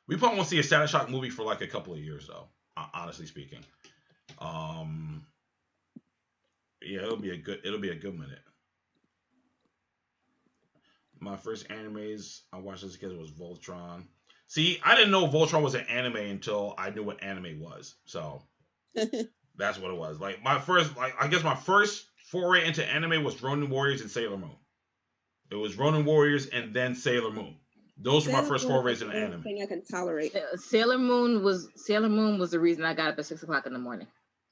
we probably won't see a Static Shock movie for like a couple of years, though. Honestly speaking, yeah, it'll be a good minute. My first animes I watched as a kid was Voltron. See, I didn't know Voltron was an anime until I knew what anime was. So That's what it was. Like my first, I guess my first foray into anime was Ronin Warriors and Sailor Moon. It was Ronin Warriors and then Sailor Moon. Those were my first forays into anime. Thing I can tolerate. Sailor Moon was the reason I got up at 6 o'clock in the morning.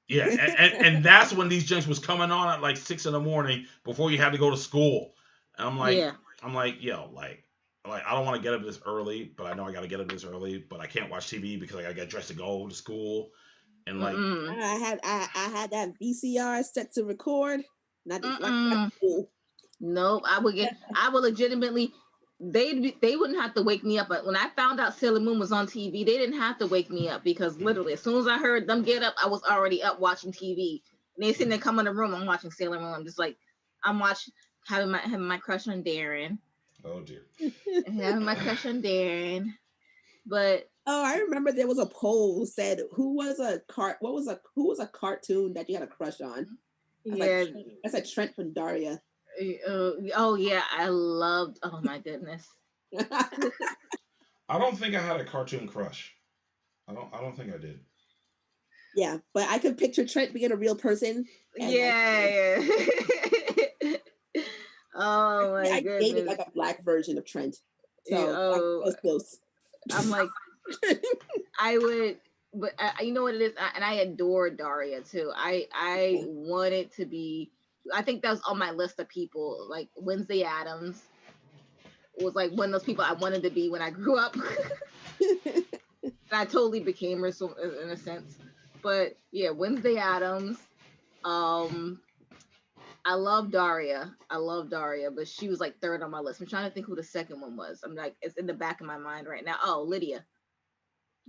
Yeah, and that's when these junks was coming on at like 6 in the morning before you had to go to school. And I'm like, yo, like I don't want to get up this early, but I know I got to get up this early, but I can't watch TV because like I got dressed to go to school. And like I had that VCR set to record. Not cool. Nope, I would legitimately. They wouldn't have to wake me up. But when I found out Sailor Moon was on TV, they didn't have to wake me up because literally as soon as I heard them get up, I was already up watching TV. And they sitting there, come in the room, I'm watching Sailor Moon. I'm just like, I'm watching having my crush on Darren. Oh dear. Having my crush on Darren, but. Oh, I remember there was a poll said who was a cartoon that you had a crush on? Yeah, I said Trent from Daria. Oh yeah, I loved. Oh my goodness. I don't think I had a cartoon crush. I don't think I did. Yeah, but I could picture Trent being a real person. Yeah. Oh my goodness. I dated like a black version of Trent. So I was close. I'm like. I would, but you know what it is, and I adore Daria too. I wanted to be. I think that was on my list of people. Like Wednesday Addams was like one of those people I wanted to be when I grew up. I totally became her, so in a sense. But yeah, Wednesday Addams. I love Daria, but she was like third on my list. I'm trying to think who the second one was. I'm like, it's in the back of my mind right now. Oh, Lydia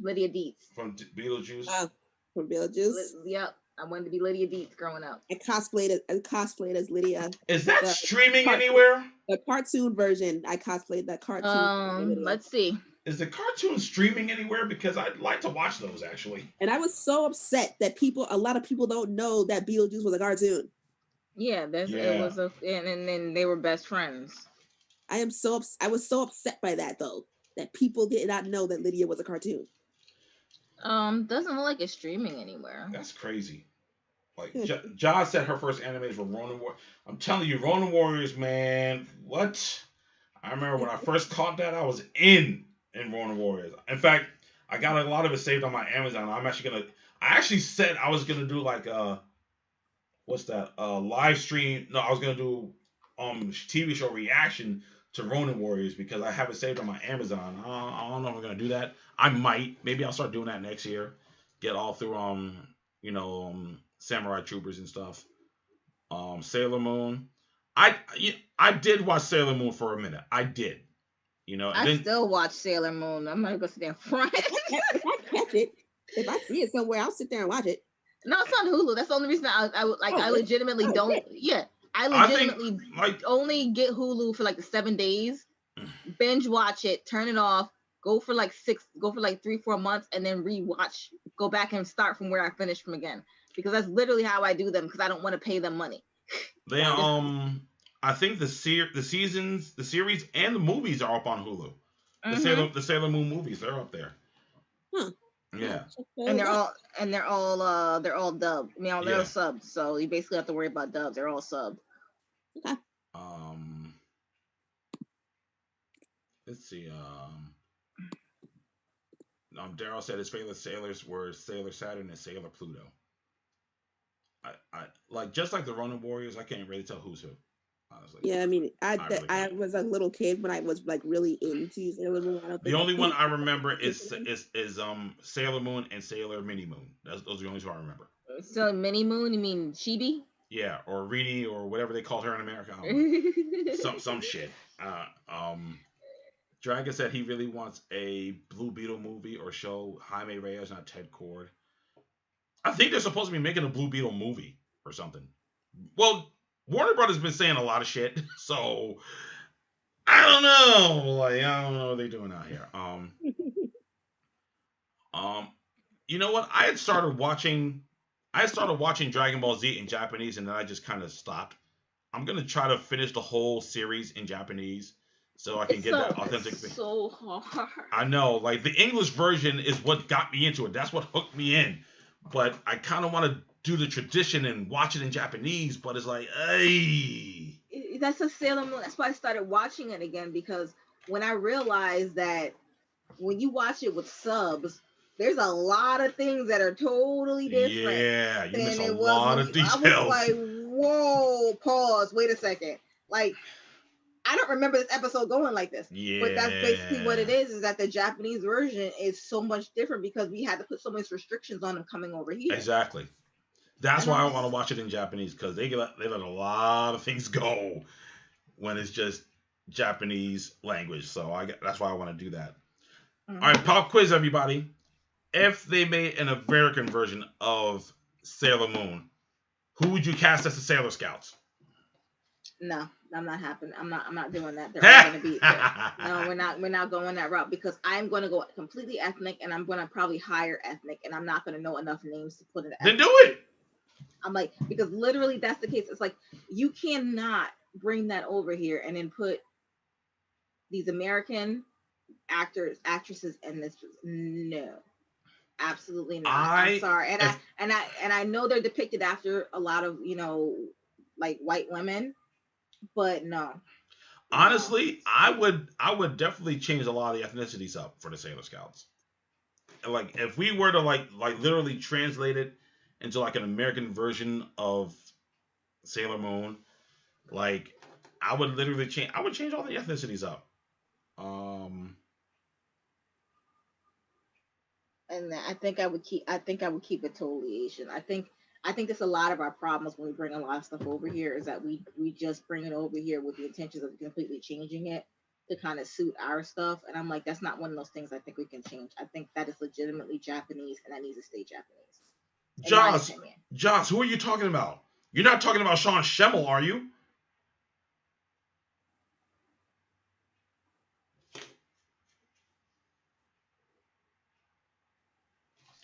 Dietz. From Beetlejuice? From Beetlejuice? Yep. I wanted to be Lydia Dietz growing up. I cosplayed as Lydia. Is that streaming anywhere? The cartoon version. I cosplayed that cartoon. Let's see. Is the cartoon streaming anywhere? Because I'd like to watch those actually. And I was so upset that a lot of people don't know that Beetlejuice was a cartoon. Yeah, it was and then they were best friends. I was so upset by that though, that people did not know that Lydia was a cartoon. Doesn't look like it's streaming anywhere. That's crazy. Like Josh said, her first animes were Ronin Warriors. I'm telling you, Ronin Warriors, man. What? I remember when I first caught that, I was in Ronin Warriors. In fact, I got a lot of it saved on my Amazon. I actually said I was gonna do like live stream. No, I was gonna do TV show reaction to Ronin Warriors because I have it saved on my Amazon. I don't know if I'm gonna do that. I might. Maybe I'll start doing that next year. Get all through Samurai Troopers and stuff. Sailor Moon. I did watch Sailor Moon for a minute. I did. I still watch Sailor Moon. I'm gonna go sit there in front. If I catch it, if I see it somewhere, I'll sit there and watch it. No, it's on Hulu. That's the only reason I legitimately don't. Shit. Yeah, I legitimately only get Hulu for like the 7 days. Binge watch it, turn it off, go for like 3-4 months, and then rewatch. Go back and start from where I finished from again. Because that's literally how I do them. Because I don't want to pay them money. They I think the series, and the movies are up on Hulu. Mm-hmm. The Sailor Moon movies, they're up there. Huh. Yeah. And they're all dubbed. I mean, they're all subbed. So you basically have to worry about dubs. They're all subbed. Okay. Let's see. Daryl said his favorite sailors were Sailor Saturn and Sailor Pluto. I like, just like the Ronin Warriors, I can't really tell who's who. Honestly. Yeah, I mean, I was a little kid when I was like really into Sailor Moon. The only one I remember is Sailor Moon and Sailor Mini Moon. Those are the only two I remember. So Mini Moon, you mean Chibi? Yeah, or Rini, or whatever they called her in America. some shit. Dragon said he really wants a Blue Beetle movie or show. Jaime Reyes, not Ted Cord. I think they're supposed to be making a Blue Beetle movie or something. Well, Warner Brothers been saying a lot of shit, so I don't know. Like, I don't know what they're doing out here. You know what? I started watching Dragon Ball Z in Japanese, and then I just kind of stopped. I'm gonna try to finish the whole series in Japanese so I can get that authentic thing. So hard. I know, like the English version is what got me into it. That's what hooked me in. But I kind of want to do the tradition and watch it in Japanese, but it's like, hey. That's a Sailor Moon. That's why I started watching it again, because when I realized that when you watch it with subs, there's a lot of things that are totally different. Yeah, you miss a it was lot when of you, I details. was like, whoa, pause, wait a second. Like, I don't remember this episode going like this. Yeah. But that's basically what it is that the Japanese version is so much different because we had to put so much restrictions on them coming over here. Exactly. That's why I want to watch it in Japanese, because they let a lot of things go when it's just Japanese language. So that's why I want to do that. Mm-hmm. All right, pop quiz, everybody. If they made an American version of Sailor Moon, who would you cast as the Sailor Scouts? No, I'm not happening. I'm not doing that. They're all gonna be no, we're not going that route, because I'm gonna go completely ethnic, and I'm gonna probably hire ethnic, and I'm not gonna know enough names to put it. Then do it. I'm like, because literally that's the case. It's like, you cannot bring that over here and then put these American actors, actresses in this. No, absolutely not. I'm sorry. And I know they're depicted after a lot of, like white women, but no. Honestly, I would definitely change a lot of the ethnicities up for the Sailor Scouts. Like, if we were to like literally translate it into like an American version of Sailor Moon, like, I would literally change all the ethnicities up. And I think I would keep it totally Asian. I think that's a lot of our problems when we bring a lot of stuff over here, is that we just bring it over here with the intentions of completely changing it to kind of suit our stuff. And I'm like, that's not one of those things I think we can change. I think that is legitimately Japanese, and that needs to stay Japanese. Joss, who are you talking about? You're not talking about Sean Schemmel, are you?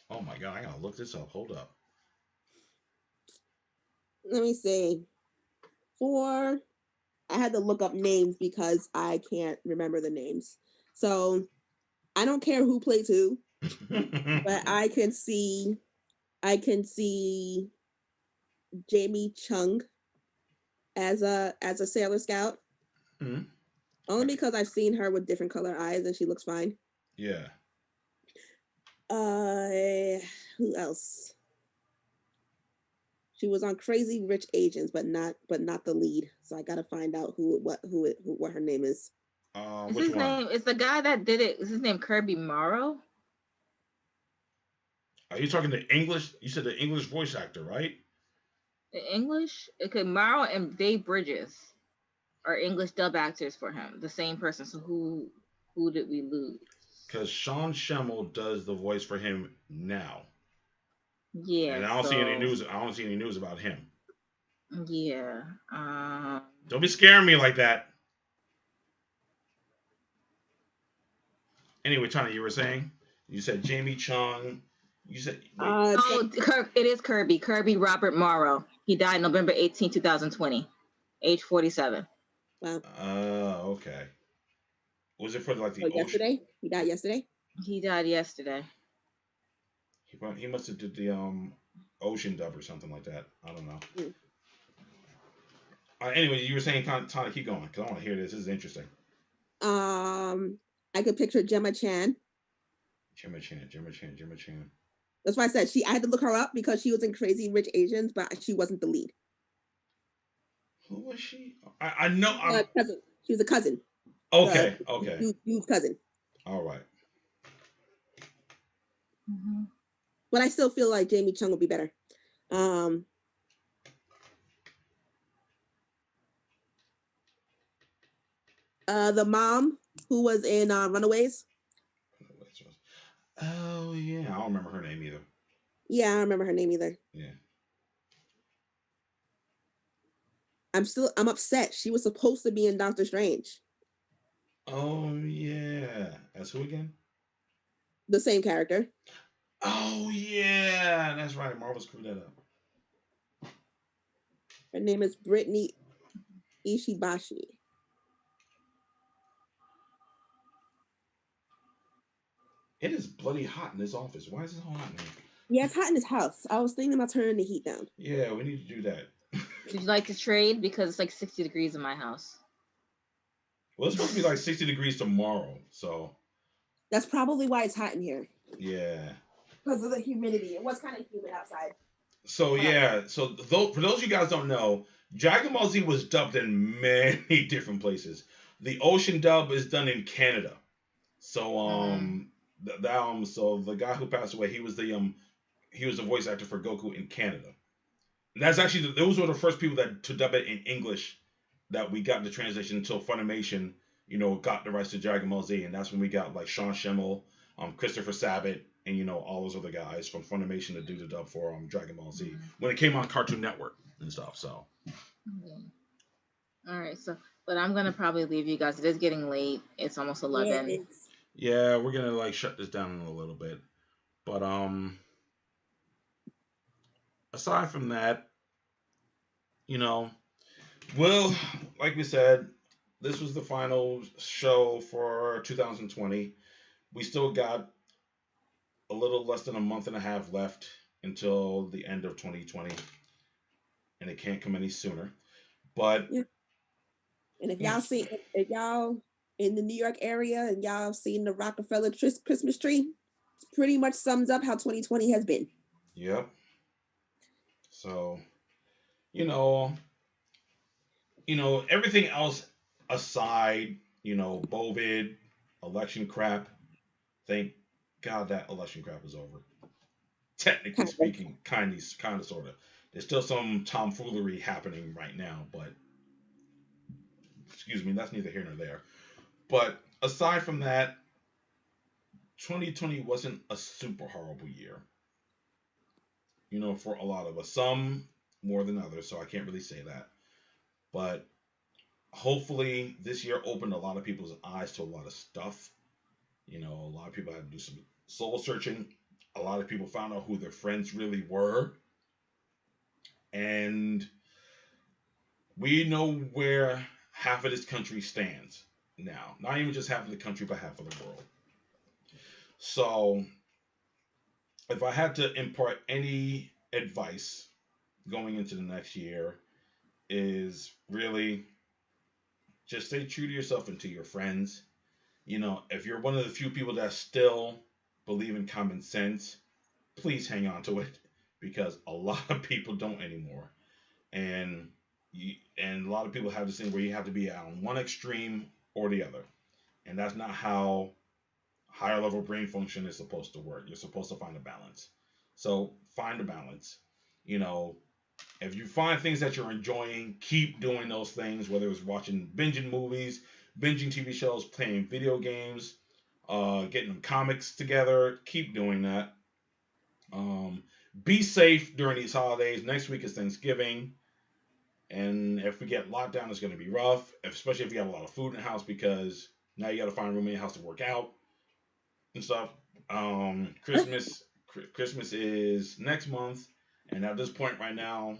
Oh my God, I gotta look this up. Hold up. Let me see. I had to look up names because I can't remember the names. So I don't care who plays who, but I can see Jamie Chung as a Sailor Scout. Mm-hmm. Only because I've seen her with different color eyes and she looks fine. Yeah. Who else? She was on Crazy Rich Asians, but not the lead. So I gotta find out what her name is. Which his name is the guy that did it. Is his name Kirby Morrow? Are you talking the English? You said the English voice actor, right? The English? Okay, Morrow and Dave Bridges are English dub actors for him. The same person. So who did we lose? Because Sean Schemmel does the voice for him now. Yeah. And I don't see any news. I don't see any news about him. Yeah. Don't be scaring me like that. Anyway, Tanya, you were saying? You said Jamie Chung. You said... it is Kirby. Kirby Robert Morrow. He died November 18, 2020. Age 47. Wow. Okay. Was it for like the yesterday? He died yesterday? He died yesterday. He must have did the ocean dub or something like that. I don't know. Mm. Anyway, you were saying, Tana, keep going, because I want to hear this. This is interesting. I could picture Gemma Chan. Gemma Chan. That's why I said I had to look her up because she was in Crazy Rich Asians, but she wasn't the lead. Who was she? I know. Cousin. She was a cousin. Okay. Dude's cousin. All right. Mm-hmm. But I still feel like Jamie Chung would be better. The mom who was in Runaways. Oh yeah, I don't remember her name either. Yeah, I don't remember her name either. Yeah. I'm upset. She was supposed to be in Doctor Strange. Oh yeah. That's who again? The same character. Oh yeah, that's right. Marvel screwed that up. Her name is Brittany Ishibashi. It is bloody hot in this office. Why is it so hot in here? Yeah, it's hot in his house. I was thinking about turning the heat down. Yeah, we need to do that. Would you like to trade? Because it's like 60 degrees in my house. Well, it's supposed to be like 60 degrees tomorrow, so. That's probably why it's hot in here. Yeah. Because of the humidity. It was kind of humid outside. So yeah, so for those of you guys don't know, Dragon Ball Z was dubbed in many different places. The Ocean dub is done in Canada. So so the guy who passed away, he was the voice actor for Goku in Canada. And that's actually those were the first people to dub it in English that we got the translation until Funimation, got the rights to Dragon Ball Z, and that's when we got like Sean Schemmel, Christopher Sabat, and all those other guys from Funimation to do the dub for Dragon Ball Z when it came on Cartoon Network and stuff. So. Okay. All right. So, but I'm gonna probably leave you guys. It is getting late. It's almost 11. Yeah, we're gonna like shut this down in a little bit, but aside from that, well, like we said, this was the final show for 2020. We still got a little less than a month and a half left until the end of 2020, and it can't come any sooner. But yeah. And if y'all in the New York area and y'all seen the Rockefeller Christmas tree, it pretty much sums up how 2020 has been. Yep. So, everything else aside, COVID, election crap, thank God that election crap is over. Technically speaking, kind of, sort of. There's still some tomfoolery happening right now, but excuse me, that's neither here nor there. But aside from that, 2020 wasn't a super horrible year. For a lot of us. Some more than others, so I can't really say that. But hopefully this year opened a lot of people's eyes to a lot of stuff. A lot of people had to do some soul searching. A lot of people found out who their friends really were. And we know where half of this country stands now. Not even just half of the country, but half of the world. So, if I had to impart any advice going into the next year, is really just stay true to yourself and to your friends. If you're one of the few people that still believe in common sense, please hang on to it, because a lot of people don't anymore. And a lot of people have this thing where you have to be on one extreme or the other. And that's not how higher level brain function is supposed to work. You're supposed to find a balance. So find a balance. If you find things that you're enjoying, keep doing those things, whether it's binging movies, binging TV shows, playing video games, getting comics together. Keep doing that. Be safe during these holidays. Next week is Thanksgiving. And if we get locked down, it's going to be rough, especially if you have a lot of food in the house, because now you got to find room in your house to work out and stuff. Christmas is next month. And at this point right now,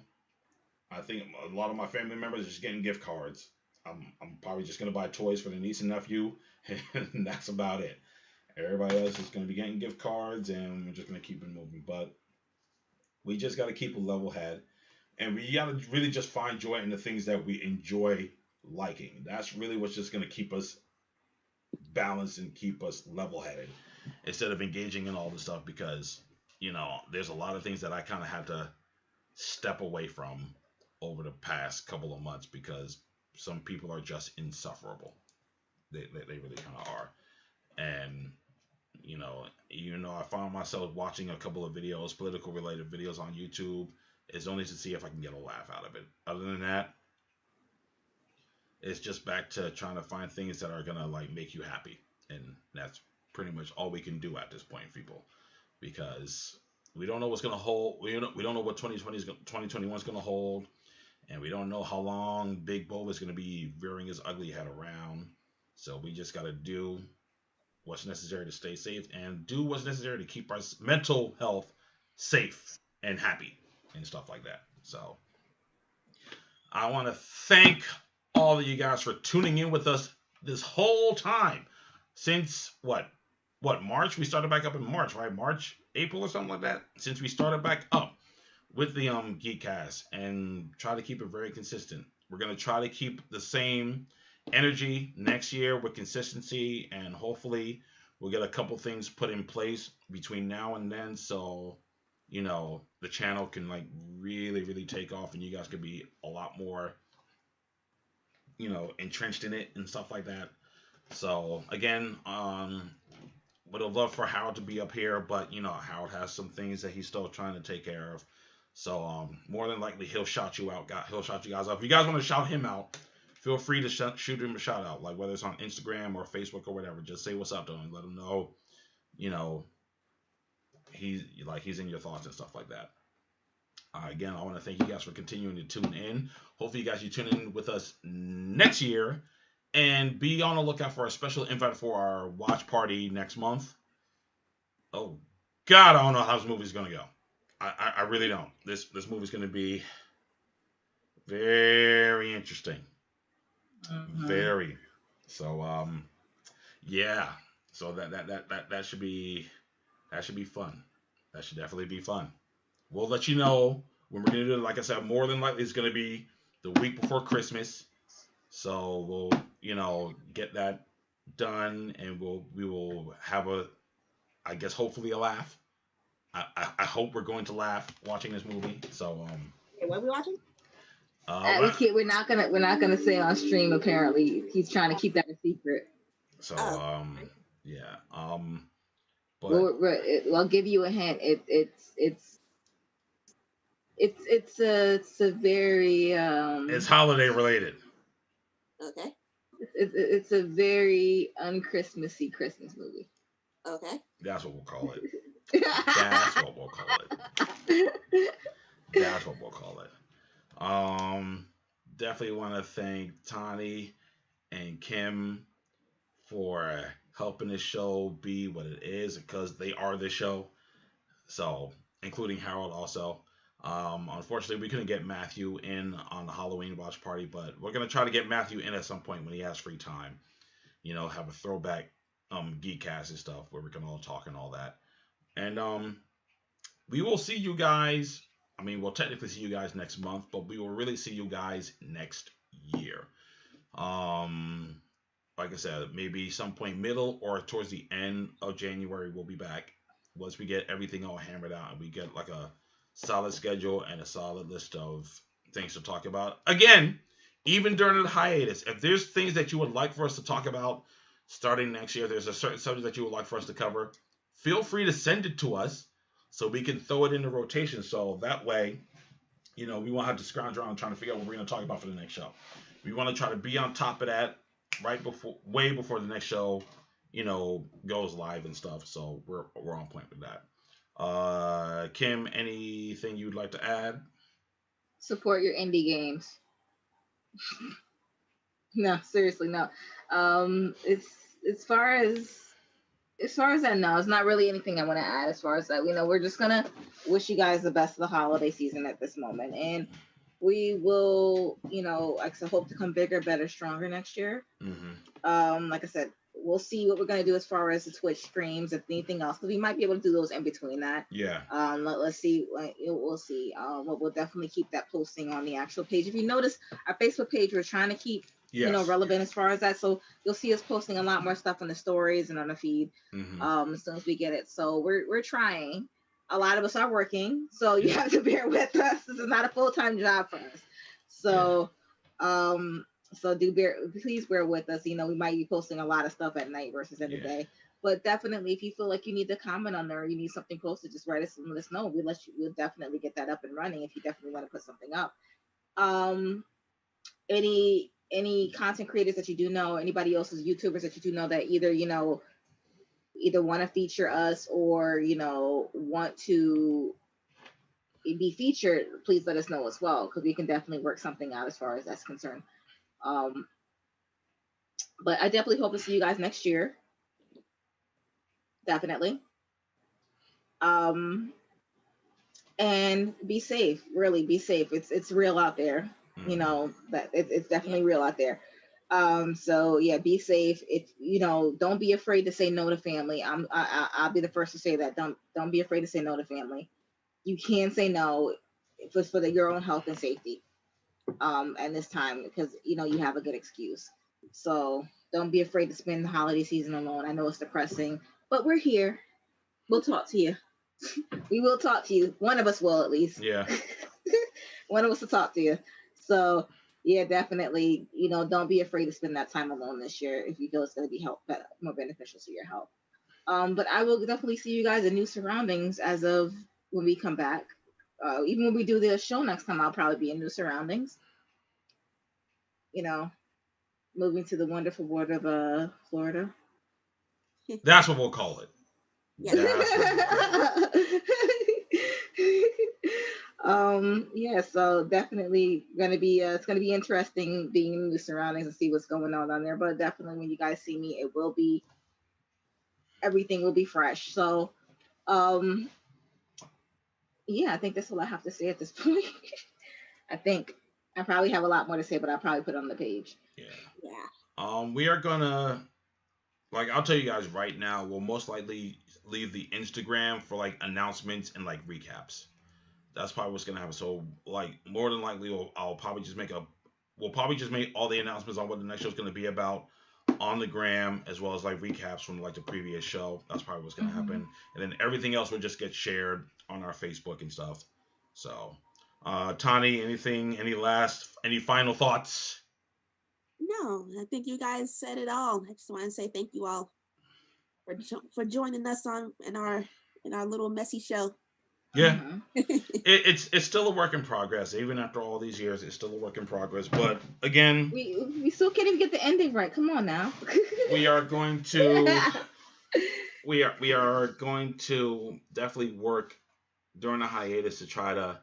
I think a lot of my family members are just getting gift cards. I'm probably just going to buy toys for the niece and nephew, and that's about it. Everybody else is going to be getting gift cards, and we're just going to keep it moving. But we just got to keep a level head, and we got to really just find joy in the things that we enjoy liking. That's really what's just going to keep us balanced and keep us level-headed, instead of engaging in all this stuff, because, there's a lot of things that I kind of had to step away from over the past couple of months, because some people are just insufferable. They really kind of are. And, I found myself watching a couple of videos, political related videos on YouTube, is only to see if I can get a laugh out of it. Other than that, it's just back to trying to find things that are going to like make you happy. And that's pretty much all we can do at this point, people, because we don't know what's going to hold. We don't know what 2021 is going to hold. And we don't know how long Big Bo is going to be rearing his ugly head around. So we just got to do what's necessary to stay safe, and do what's necessary to keep our mental health safe and happy and stuff like that. So I want to thank all of you guys for tuning in with us this whole time since March? We started back up in March, right? March, April, or something like that. Since we started back up with the Geekcast, and try to keep it very consistent. We're gonna try to keep the same energy next year with consistency, and hopefully we'll get a couple things put in place between now and then, so the channel can like really really take off, and you guys could be a lot more entrenched in it and stuff like that. So again, would have loved for Howard to be up here, but Howard has some things that he's still trying to take care of. So more than likely he'll shout you out. He'll shout you guys out. If you guys want to shout him out, feel free to shoot him a shout out, like whether it's on Instagram or Facebook or whatever. Just say what's up to him. Let him know, he's in your thoughts and stuff like that. Again, I want to thank you guys for continuing to tune in. Hopefully, you guys tune in with us next year, and be on the lookout for a special invite for our watch party next month. Oh God, I don't know how this movie's gonna go. I really don't. This movie's gonna be very interesting. Very. So yeah. So that should be fun. That should definitely be fun. We'll let you know when we're gonna do it. Like I said, more than likely it's gonna be the week before Christmas. So we'll get that done, and we will have I guess hopefully a laugh. I hope we're going to laugh watching this movie. So Hey, what are we watching? We're not gonna say on stream. Apparently, he's trying to keep that a secret. So yeah. But I'll give you a hint. It's a very it's holiday related. Okay. It's a very unchristmassy Christmas movie. Okay. That's what we'll call it. That's what we'll call it. That's what we'll call it. Definitely want to thank Tani and Kim for helping this show be what it is, because they are the show. So, including Harold also. Unfortunately, we couldn't get Matthew in on the Halloween watch party, but we're gonna try to get Matthew in at some point when he has free time. Have a throwback Geekcast and stuff where we can all talk and all that. And we will see you guys. I mean, we'll technically see you guys next month, but we will really see you guys next year. Like I said, maybe some point middle or towards the end of January we'll be back once we get everything all hammered out and we get like a solid schedule and a solid list of things to talk about. Again, even during the hiatus, if there's things that you would like for us to talk about starting next year, there's a certain subject that you would like for us to cover, feel free to send it to us so we can throw it in the rotation. So that way, we won't have to scrounge around trying to figure out what we're going to talk about for the next show. We want to try to be on top of that way before the next show, goes live and stuff. So we're on point with that. Kim, anything you'd like to add? Support your indie games. No, seriously, no. It's as far as I know, it's not really anything I want to add. As far as that, we're just gonna wish you guys the best of the holiday season at this moment, and we will, like I said, hope to come bigger, better, stronger next year. Mm-hmm. Like I said, we'll see what we're gonna do as far as the Twitch streams, if anything else, because we might be able to do those in between that. Yeah. Let's see. We'll see. But we'll definitely keep that posting on the actual page. If you notice, our Facebook page, we're trying to keep relevant as far as that. So you'll see us posting a lot more stuff on the stories and on the feed. Mm-hmm. As soon as we get it. So we're trying. A lot of us are working, so you have to bear with us. This is not a full-time job for us. So please bear with us. We might be posting a lot of stuff at night versus in the day. But definitely, if you feel like you need to comment on there or you need something posted, just write us and let us know. We'll definitely get that up and running if you definitely want to put something up. Any content creators that you do know, anybody else's YouTubers that you do know that either want to feature us or want to be featured, please let us know as well, because we can definitely work something out as far as that's concerned. But I definitely hope to see you guys next year. Definitely. And be safe. Really be safe. It's real out there. That it's definitely real out there. So yeah, be safe. If don't be afraid to say no to family. I'll be the first to say that. Don't be afraid to say no to family. You can say no for your own health and safety. And this time because you have a good excuse. So don't be afraid to spend the holiday season alone. I know it's depressing, but we're here. We'll talk to you. We will talk to you. One of us will, at least. Yeah. One of us will talk to you. So yeah, definitely. Don't be afraid to spend that time alone this year if you feel it's going to be more beneficial to your health. But I will definitely see you guys in new surroundings as of when we come back. Even when we do the show next time, I'll probably be in new surroundings. Moving to the wonderful world of Florida. That's what we'll call it. Yeah. Yeah, so definitely gonna be it's gonna be interesting being in the surroundings and see what's going on there. But definitely when you guys see me, everything will be fresh. So yeah, I think that's all I have to say at this point. I think I probably have a lot more to say, but I'll probably put it on the page. Yeah. We are gonna, I'll tell you guys right now, we'll most likely leave the Instagram for announcements and recaps. That's probably what's gonna happen. So more than likely, we'll probably just make all the announcements on what the next show is gonna be about on the gram, as well as recaps from the previous show. That's probably what's gonna happen, and then everything else will just get shared on our Facebook and stuff. So, Tani, any final thoughts? No, I think you guys said it all. I just want to say thank you all for joining us in our little messy show. Yeah, it's still a work in progress. Even after all these years, it's still a work in progress. But again, we still can't even get the ending right. Come on now. we are going to we are going to definitely work during the hiatus to try to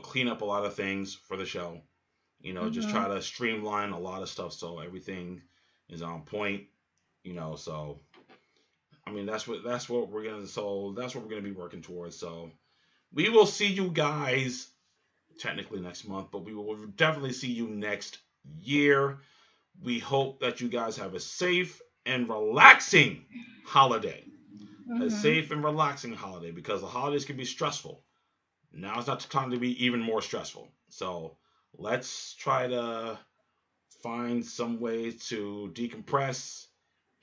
clean up a lot of things for the show. Just try to streamline a lot of stuff so everything is on point. So I mean that's what we're gonna be working towards. So we will see you guys technically next month, but we will definitely see you next year. We hope that you guys have a safe and relaxing holiday. A safe and relaxing holiday, because the holidays can be stressful. Now is not the time to be even more stressful. So let's try to find some way to decompress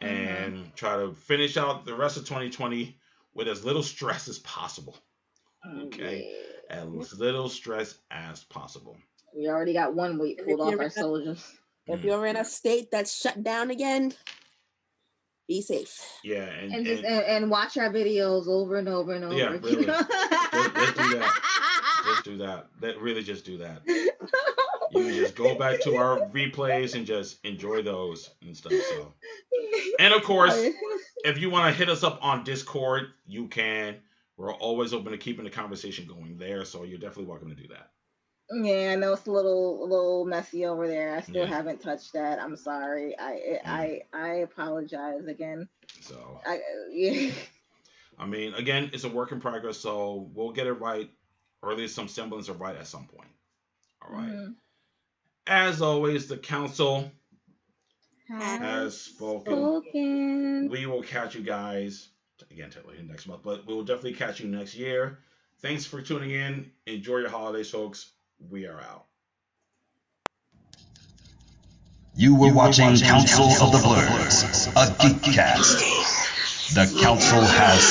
and try to finish out the rest of 2020 with as little stress as possible. Okay? As little stress as possible. We already got one weight pulled off our soldiers. If you're in a state that's shut down again, be safe. Yeah, and watch our videos over and over and over. Yeah, really. Just do that. Just do that. Just do that. You can just go back to our replays and just enjoy those and stuff. So, and of course, if you want to hit us up on Discord, you can. We're always open to keeping the conversation going there, so you're definitely welcome to do that. Yeah, I know it's a little messy over there. I still haven't touched that. I'm sorry. I apologize again. So yeah. I mean, again, it's a work in progress, so we'll get it right, or at least some semblance of right at some point. All right. As always, the council has spoken. We will catch you guys again next month, but we will definitely catch you next year. Thanks for tuning in. Enjoy your holidays, folks. We are out. You were watching Council of the Blurs, a Geekcast. The Council has